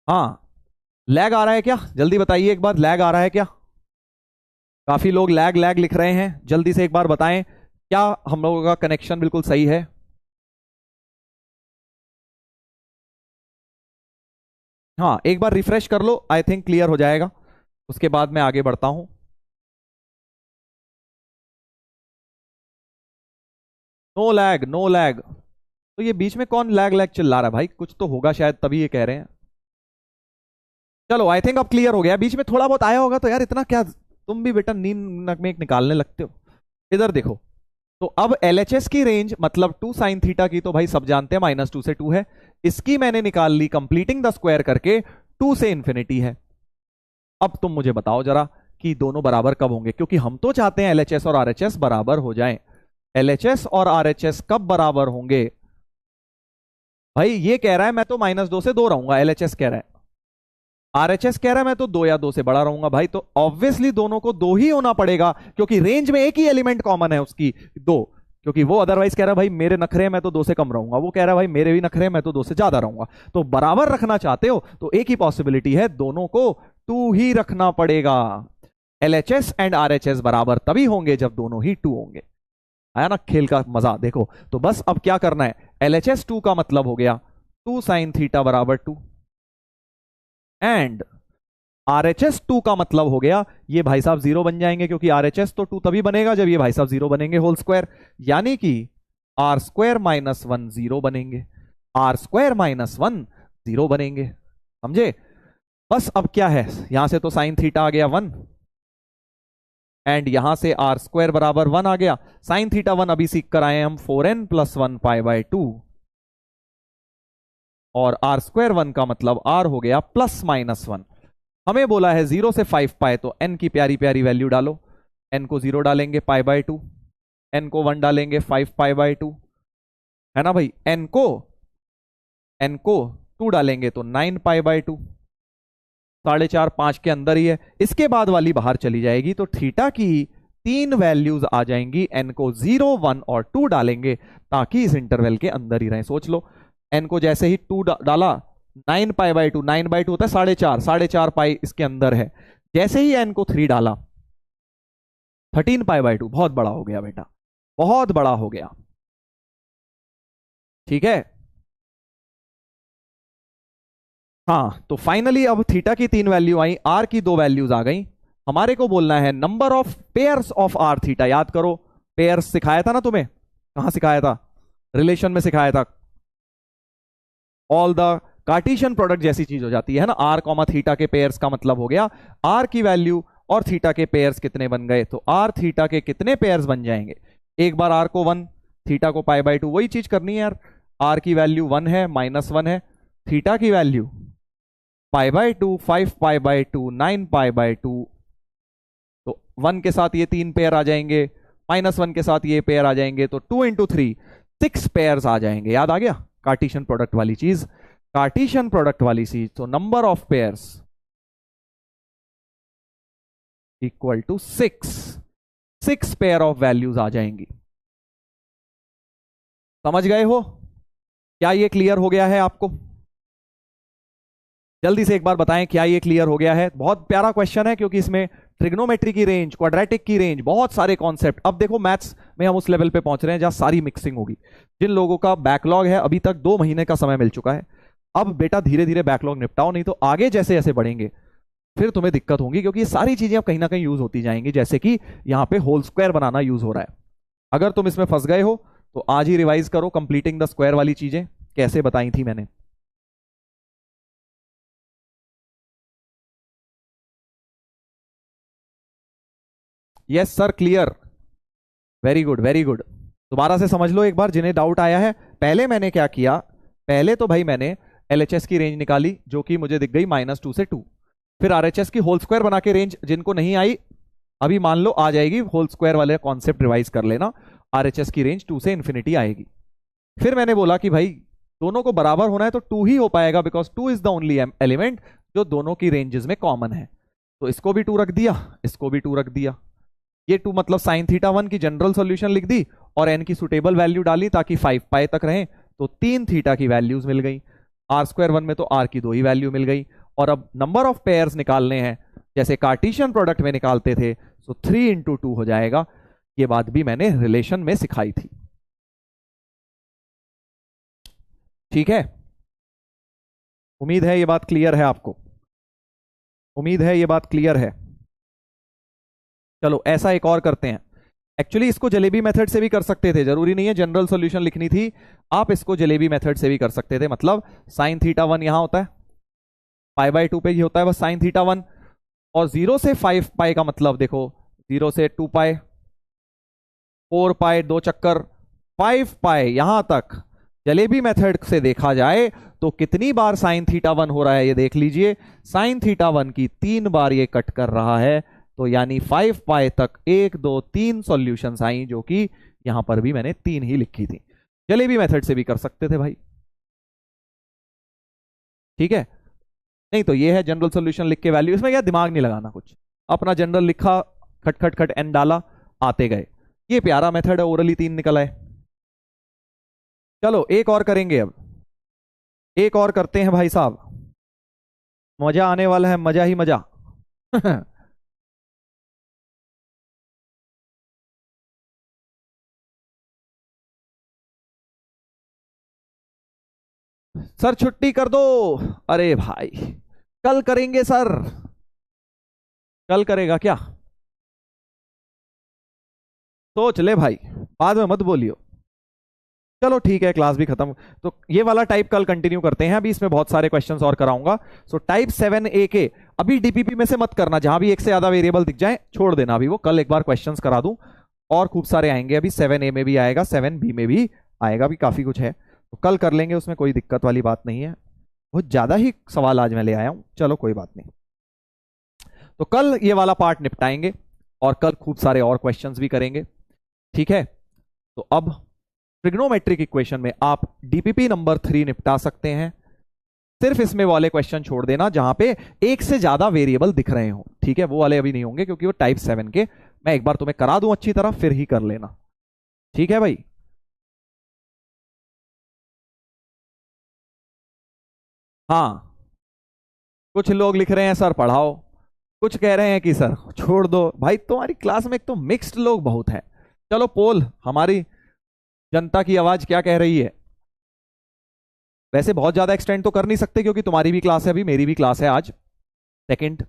हाँ, लैग आ रहा है क्या? जल्दी बताइए एक बार, लैग आ रहा है क्या? काफी लोग लैग लैग लिख रहे हैं, जल्दी से एक बार बताएं, क्या हम लोगों का कनेक्शन बिल्कुल सही है? हाँ, एक बार रिफ्रेश कर लो, आई थिंक क्लियर हो जाएगा। उसके बाद मैं आगे बढ़ता हूं। No lag, no lag. तो ये बीच में कौन लैग लैग चिल्ला रहा है भाई? कुछ तो होगा शायद, तभी ये कह रहे हैं। चलो आई थिंक अब क्लियर हो गया। बीच में थोड़ा बहुत आया होगा तो यार इतना क्या, तुम भी बेटा नींद में एक निकालने लगते हो। इधर देखो, तो अब एलएचएस की रेंज मतलब 2 साइन थीटा की तो भाई सब जानते हैं -2 से 2 है। इसकी मैंने निकाल ली कंप्लीटिंग द स्क्वायर करके 2 से इंफिनिटी है। अब तुम मुझे बताओ जरा कि दोनों बराबर कब होंगे, क्योंकि हम तो चाहते हैं एलएचएस और आरएचएस बराबर हो जाएं। एलएचएस और आरएचएस कब बराबर होंगे? भाई ये कह रहा है मैं तो -2 से 2 रहूंगा, एलएचएस कह रहा है। आरएचएस कह रहा है मैं तो 2 या 2 से बड़ा रहूंगा। भाई तो ऑब्वियसली दोनों को 2 ही होना पड़ेगा, क्योंकि रेंज में एक ही एलिमेंट कॉमन है उसकी 2। क्योंकि वो अदरवाइज कह रहा है भाई मेरे नखरे मैं तो 2 से कम रहूंगा, वो कह रहा है भाई मेरे भी नखरे मैं तो 2 से ज्यादा रहूंगा। तो बराबर रखना चाहते हो तो एक ही पॉसिबिलिटी है, दोनों को 2 ही रखना पड़ेगा। एलएचएस एंड आरएचएस बराबर तभी होंगे जब दोनों ही 2 होंगे। आया ना खेल का मजा? देखो तो बस अब क्या करना है, एलएचएस 2 का मतलब हो गया 2 साइन थीटा बराबर 2, एंड आरएचएस 2 का मतलब हो गया ये भाई साहब 0 बन जाएंगे, क्योंकि आरएचएस तो 2 तभी बनेगा जब ये भाई साहब 0 बनेंगे होल स्क्वायर, यानी कि आर स्क्वायर माइनस 1 0 बनेंगे, आर स्क्वायर माइनस 1 0 बनेंगे। समझे? बस अब क्या है, यहां से तो साइन थीटा आ गया 1, एंड यहां से आर स्क्वायर बराबर 1 आ गया। साइन थीटा 1 अभी सीख कर आए हम 4n + 1 π/2, और आर स्क्वायर 1 का मतलब आर हो गया +-1। हमें बोला है 0 से 5 पाए, तो n की प्यारी प्यारी वैल्यू डालो। n को 0 डालेंगे π/2, n को 1 डालेंगे 5 π/2, है ना भाई। n को 2 डालेंगे तो 9 π/2, 4.5 5 के अंदर ही है। इसके बाद वाली बाहर चली जाएगी, तो थीटा की 3 वैल्यूज आ जाएंगी। n को 0 1 और 2 डालेंगे ताकि इस इंटरवल के अंदर ही रहे। सोच लो, n को जैसे ही 2 डाला 9 π/2, 9/2 होता है 4.5, 4.5 पाई इसके अंदर है। जैसे ही n को 3 डाला 13 π/2, बहुत बड़ा हो गया बेटा, बहुत बड़ा हो गया। ठीक है, हाँ। तो फाइनली अब थीटा की 3 वैल्यू आई, आर की 2 वैल्यूज आ गई। हमारे को बोलना है number of pairs of r theta. याद करो, पेयर्स सिखाया था ना तुम्हें, कहां सिखाया था? रिलेशन में सिखाया था। ऑल द कार्टेशियन प्रोडक्ट जैसी चीज हो जाती है ना। आर कॉमा थीटा के पेयर्स का मतलब हो गया आर की वैल्यू और थीटा के पेयर्स कितने बन गए, तो आर थीटा के कितने पेयर्स बन जाएंगे। एक बार आर को 1, थीटा को π/2, वही चीज करनी है यार। आर की वैल्यू 1 है, -1 है, थीटा की वैल्यू π/2, 5 π/2, 9 π/2। तो 1 के साथ ये 3 पेयर आ जाएंगे, -1 के साथ ये पेयर आ जाएंगे, तो 2 × 3 6 पेयर्स आ जाएंगे। याद आ गया कार्टेशियन प्रोडक्ट वाली चीज, कार्टेशियन प्रोडक्ट वाली चीज। तो number of pairs equal to 6 pair of values आ जाएंगी। समझ गए हो? क्या ये क्लियर हो गया है आपको? जल्दी से एक बार बताएं, क्या ये क्लियर हो गया है? बहुत प्यारा क्वेश्चन है, क्योंकि इसमें ट्रिग्नोमेट्री की रेंज, क्वाड्रेटिक की रेंज, बहुत सारे कॉन्सेप्ट। अब देखो मैथ्स में हम उस लेवल पे पहुंच रहे हैं जहां सारी मिक्सिंग होगी। जिन लोगों का बैकलॉग है, अभी तक 2 महीने का समय मिल चुका है, अब बेटा धीरे धीरे बैकलॉग निपटाओ, नहीं तो आगे जैसे जैसे बढ़ेंगे फिर तुम्हें दिक्कत होगी, क्योंकि ये सारी चीजें अब कहीं ना कहीं यूज होती जाएंगी। जैसे कि यहां पे होल स्क्वायर बनाना यूज हो रहा है। अगर तुम इसमें फंस गए हो तो आज ही रिवाइज करो कंप्लीटिंग द स्क्वायर वाली चीजें, कैसे बताई थी मैंने। Yes sir, clear, very good very good. दोबारा से समझ लो एक बार जिन्हें डाउट आया है। पहले मैंने क्या किया, पहले तो भाई मैंने एलएचएस की रेंज निकाली जो कि मुझे दिख गई -2 से 2। फिर आरएचएस की होल स्क्वायर बना के रेंज, जिनको नहीं आई अभी मान लो आ जाएगी, होल स्क्वायर वाले कॉन्सेप्ट रिवाइज कर लेना। आरएचएस की रेंज 2 से इंफिनिटी आएगी। फिर मैंने बोला कि भाई दोनों को बराबर होना है तो 2 ही हो पाएगा, because 2 is the only element जो दोनों की रेंजेस में कॉमन है। तो इसको भी 2 रख दिया, इसको भी 2 रख दिया। ये 2 मतलब साइन थीटा 1 की जनरल सॉल्यूशन लिख दी और n की सुटेबल वैल्यू डाली ताकि 5 पाई तक रहे। तो 3 थीटा की वैल्यूज मिल गई। आर स्क्वायर 1 में तो आर की 2 ही वैल्यू मिल गई। और अब नंबर ऑफ पेयर्स निकालने हैं जैसे कार्टेशियन प्रोडक्ट में निकालते थे, तो 3 × 2 हो जाएगा। ये बात भी मैंने रिलेशन में सिखाई थी। ठीक है, उम्मीद है ये बात क्लियर है आपको, उम्मीद है ये बात क्लियर है। चलो ऐसा एक और करते हैं। एक्चुअली इसको जलेबी मेथड से भी कर सकते थे, जरूरी नहीं है जनरल सॉल्यूशन लिखनी थी, आप इसको जलेबी मेथड से भी कर सकते थे। मतलब साइन थीटा 1 यहां होता है, पाई बाय 2 पे ही होता है बस साइन थीटा 1। और 0 से 5 पाई का मतलब देखो 0 से 2 पाई, 4 पाई, 2 चक्कर, 5 पाई यहां तक जलेबी मेथड से देखा जाए तो कितनी बार साइन थीटा 1 हो रहा है ये देख लीजिए। साइन थीटा 1 की 3 बार ये कट कर रहा है, तो यानी 5 पाई तक 1 2 3 सॉल्यूशंस आई, जो कि यहां पर भी मैंने 3 ही लिखी थी। जलेबी मेथड से भी कर सकते थे भाई, ठीक है। नहीं तो ये है जनरल सॉल्यूशन लिख के वैल्यू, इसमें क्या दिमाग नहीं लगाना, कुछ अपना जनरल लिखा, खट खट खट एन डाला, आते गए। ये प्यारा मेथड है, ओरली 3 निकल आए। चलो एक और करेंगे, अब एक और करते हैं भाई साहब, मजा आने वाला है, मजा ही मजा। सर छुट्टी कर दो। अरे भाई कल करेंगे सर, कल करेगा क्या? सोच ले भाई, बाद में मत बोलियो। चलो ठीक है, क्लास भी खत्म, तो ये वाला टाइप कल कंटिन्यू करते हैं। अभी इसमें बहुत सारे क्वेश्चंस और कराऊंगा। सो टाइप 7A के अभी डीपीपी में से मत करना, जहां भी एक से ज्यादा वेरिएबल दिख जाए छोड़ देना अभी, वो कल एक बार क्वेश्चंस करा दूं। और खूब सारे आएंगे, अभी 7A में भी आएगा, 7B में भी आएगा, भी काफी कुछ है, तो कल कर लेंगे, उसमें कोई दिक्कत वाली बात नहीं है। बहुत ज्यादा ही सवाल आज मैं ले आया हूं, चलो कोई बात नहीं। तो कल ये वाला पार्ट निपटाएंगे और कल खूब सारे और क्वेश्चंस भी करेंगे, ठीक है। तो अब ट्रिग्नोमेट्रिक इक्वेशन में आप डीपीपी नंबर 3 निपटा सकते हैं। सिर्फ इसमें वाले क्वेश्चन छोड़ देना जहां पे एक से ज्यादा वेरिएबल दिख रहे हो, ठीक है, वो वाले अभी नहीं होंगे क्योंकि वो टाइप 7 के मैं एक बार तुम्हें करा दूं अच्छी तरह, फिर ही कर लेना, ठीक है भाई। हाँ, कुछ लोग लिख रहे हैं सर पढ़ाओ, कुछ कह रहे हैं कि सर छोड़ दो। भाई तुम्हारी क्लास में एक तो मिक्स्ड लोग बहुत हैं। चलो पोल, हमारी जनता की आवाज क्या कह रही है? वैसे बहुत ज्यादा एक्सटेंड तो कर नहीं सकते क्योंकि तुम्हारी भी क्लास है, अभी मेरी भी क्लास है आज सेकंड।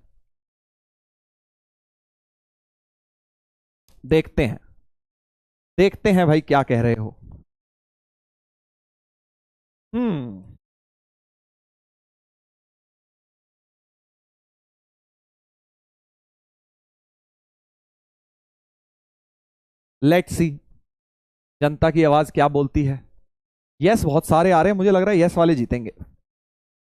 देखते हैं, देखते हैं भाई क्या कह रहे हो। हम्म, लेट्स सी जनता की आवाज क्या बोलती है। यस बहुत सारे आ रहे हैं, मुझे लग रहा है यस वाले जीतेंगे,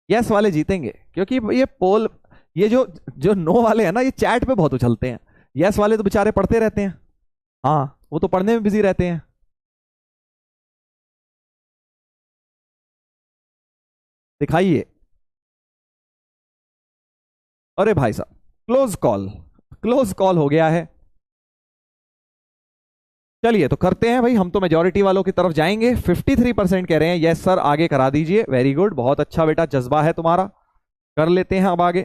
यस वाले जीतेंगे, क्योंकि ये पोल, ये जो जो नो वाले हैं ना, ये चैट पे बहुत उछलते हैं। यस वाले तो बेचारे पढ़ते रहते हैं, हाँ वो तो पढ़ने में बिजी रहते हैं। दिखाइए। अरे भाई साहब क्लोज कॉल, क्लोज कॉल हो गया है। चलिए तो करते हैं भाई, हम तो मेजोरिटी वालों की तरफ जाएंगे। 53% कह रहे हैं यस सर, आगे करा दीजिए। वेरी गुड, बहुत अच्छा बेटा, जज्बा है तुम्हारा, कर लेते हैं अब आगे।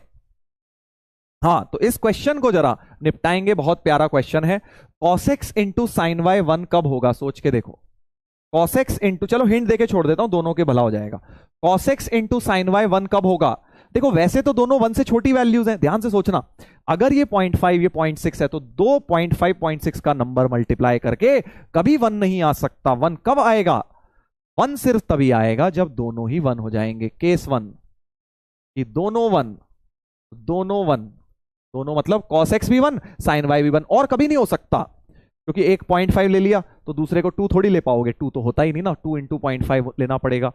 हाँ तो इस क्वेश्चन को जरा निपटाएंगे, बहुत प्यारा क्वेश्चन है। cos x into sine y 1 कब होगा, सोच के देखो। cos x इंटू, चलो हिंट देके छोड़ देता हूं, दोनों के भला हो जाएगा। cos x into sine y 1 कब होगा? देखो वैसे तो दोनों 1 से छोटी वैल्यूज हैं, ध्यान से सोचना। अगर ये 0.5 ये 0.6 है तो दो 0.5 0.6 का नंबर मल्टीप्लाई करके कभी 1 नहीं आ सकता। 1 कब आएगा? 1 सिर्फ तभी आएगा जब दोनों ही 1 हो जाएंगे। केस 1 कि दोनों 1, दोनों 1, दोनों मतलब cos x भी 1 sin y भी 1, और कभी नहीं हो सकता क्योंकि एक 0.5 ले लिया तो दूसरे को 2 थोड़ी ले पाओगे, 2 तो होता ही नहीं ना, 2 इंटू 0.5 लेना पड़ेगा,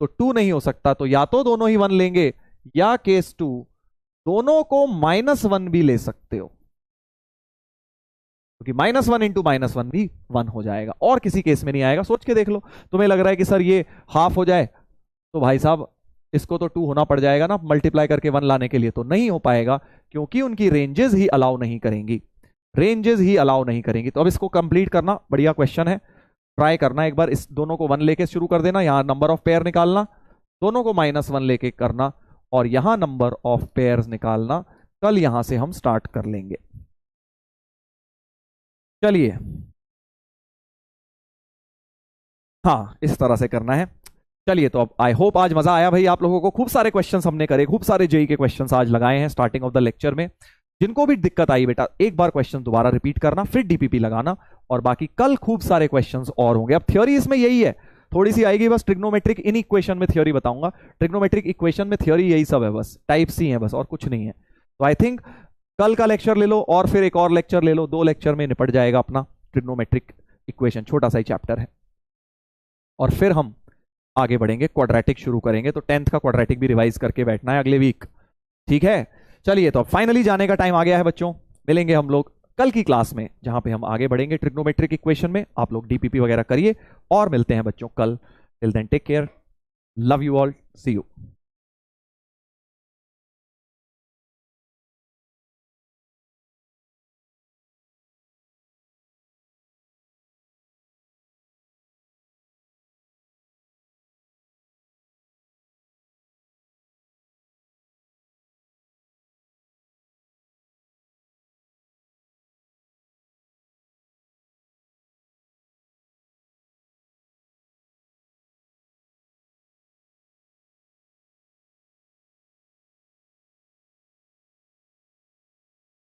तो 2 नहीं हो सकता। तो या तो दोनों ही 1 लेंगे, या केस 2 दोनों को -1 भी ले सकते हो, क्योंकि -1 इंटू -1 भी 1 हो जाएगा, और किसी केस में नहीं आएगा। सोच के देख लो, तुम्हें लग रहा है कि सर ये हाफ हो जाए, तो भाई साहब इसको तो 2 होना पड़ जाएगा ना मल्टीप्लाई करके 1 लाने के लिए, तो नहीं हो पाएगा क्योंकि उनकी रेंजेस ही अलाउ नहीं करेंगी, रेंजेस ही अलाउ नहीं करेंगी। तो अब इसको कंप्लीट करना, बढ़िया क्वेश्चन है, ट्राई करना एक बार। इस दोनों को 1 लेके शुरू कर देना, यहां नंबर ऑफ पेयर निकालना, दोनों को -1 लेके करना, और यहां नंबर ऑफ पेयर्स निकालना। कल यहां से हम स्टार्ट कर लेंगे। चलिए, हाँ इस तरह से करना है। चलिए तो अब आई होप आज मजा आया भाई आप लोगों को। खूब सारे क्वेश्चंस हमने करे, खूब सारे जेई के क्वेश्चंस आज लगाए हैं स्टार्टिंग ऑफ द लेक्चर में। जिनको भी दिक्कत आई बेटा एक बार क्वेश्चन दोबारा रिपीट करना, फिर डीपीपी लगाना, और बाकी कल खूब सारे क्वेश्चंस और होंगे। अब थ्योरी इसमें यही है, थोड़ी सी आएगी बस ट्रिग्नोमेट्रिक इन इक्वेशन में थ्योरी बताऊंगा। ट्रिग्नोमेट्रिक इक्वेशन में थ्योरी यही सब है, बस टाइप्स ही है बस, और कुछ नहीं है। तो आई थिंक कल का लेक्चर ले लो और फिर एक और लेक्चर ले लो, 2 लेक्चर में निपट जाएगा अपना ट्रिग्नोमेट्रिक इक्वेशन, छोटा सा ही चैप्टर है। और फिर हम आगे बढ़ेंगे, क्वाड्रेटिक शुरू करेंगे। तो 10th का क्वाड्रेटिक भी रिवाइज करके बैठना है अगले वीक, ठीक है। चलिए, तो फाइनली जाने का टाइम आ गया है बच्चों। मिलेंगे हम लोग कल की क्लास में, जहां पे हम आगे बढ़ेंगे ट्रिग्नोमेट्रिक इक्वेशन में। आप लोग डीपीपी वगैरह करिए और मिलते हैं बच्चों कल। Till then take care, love you all, see you.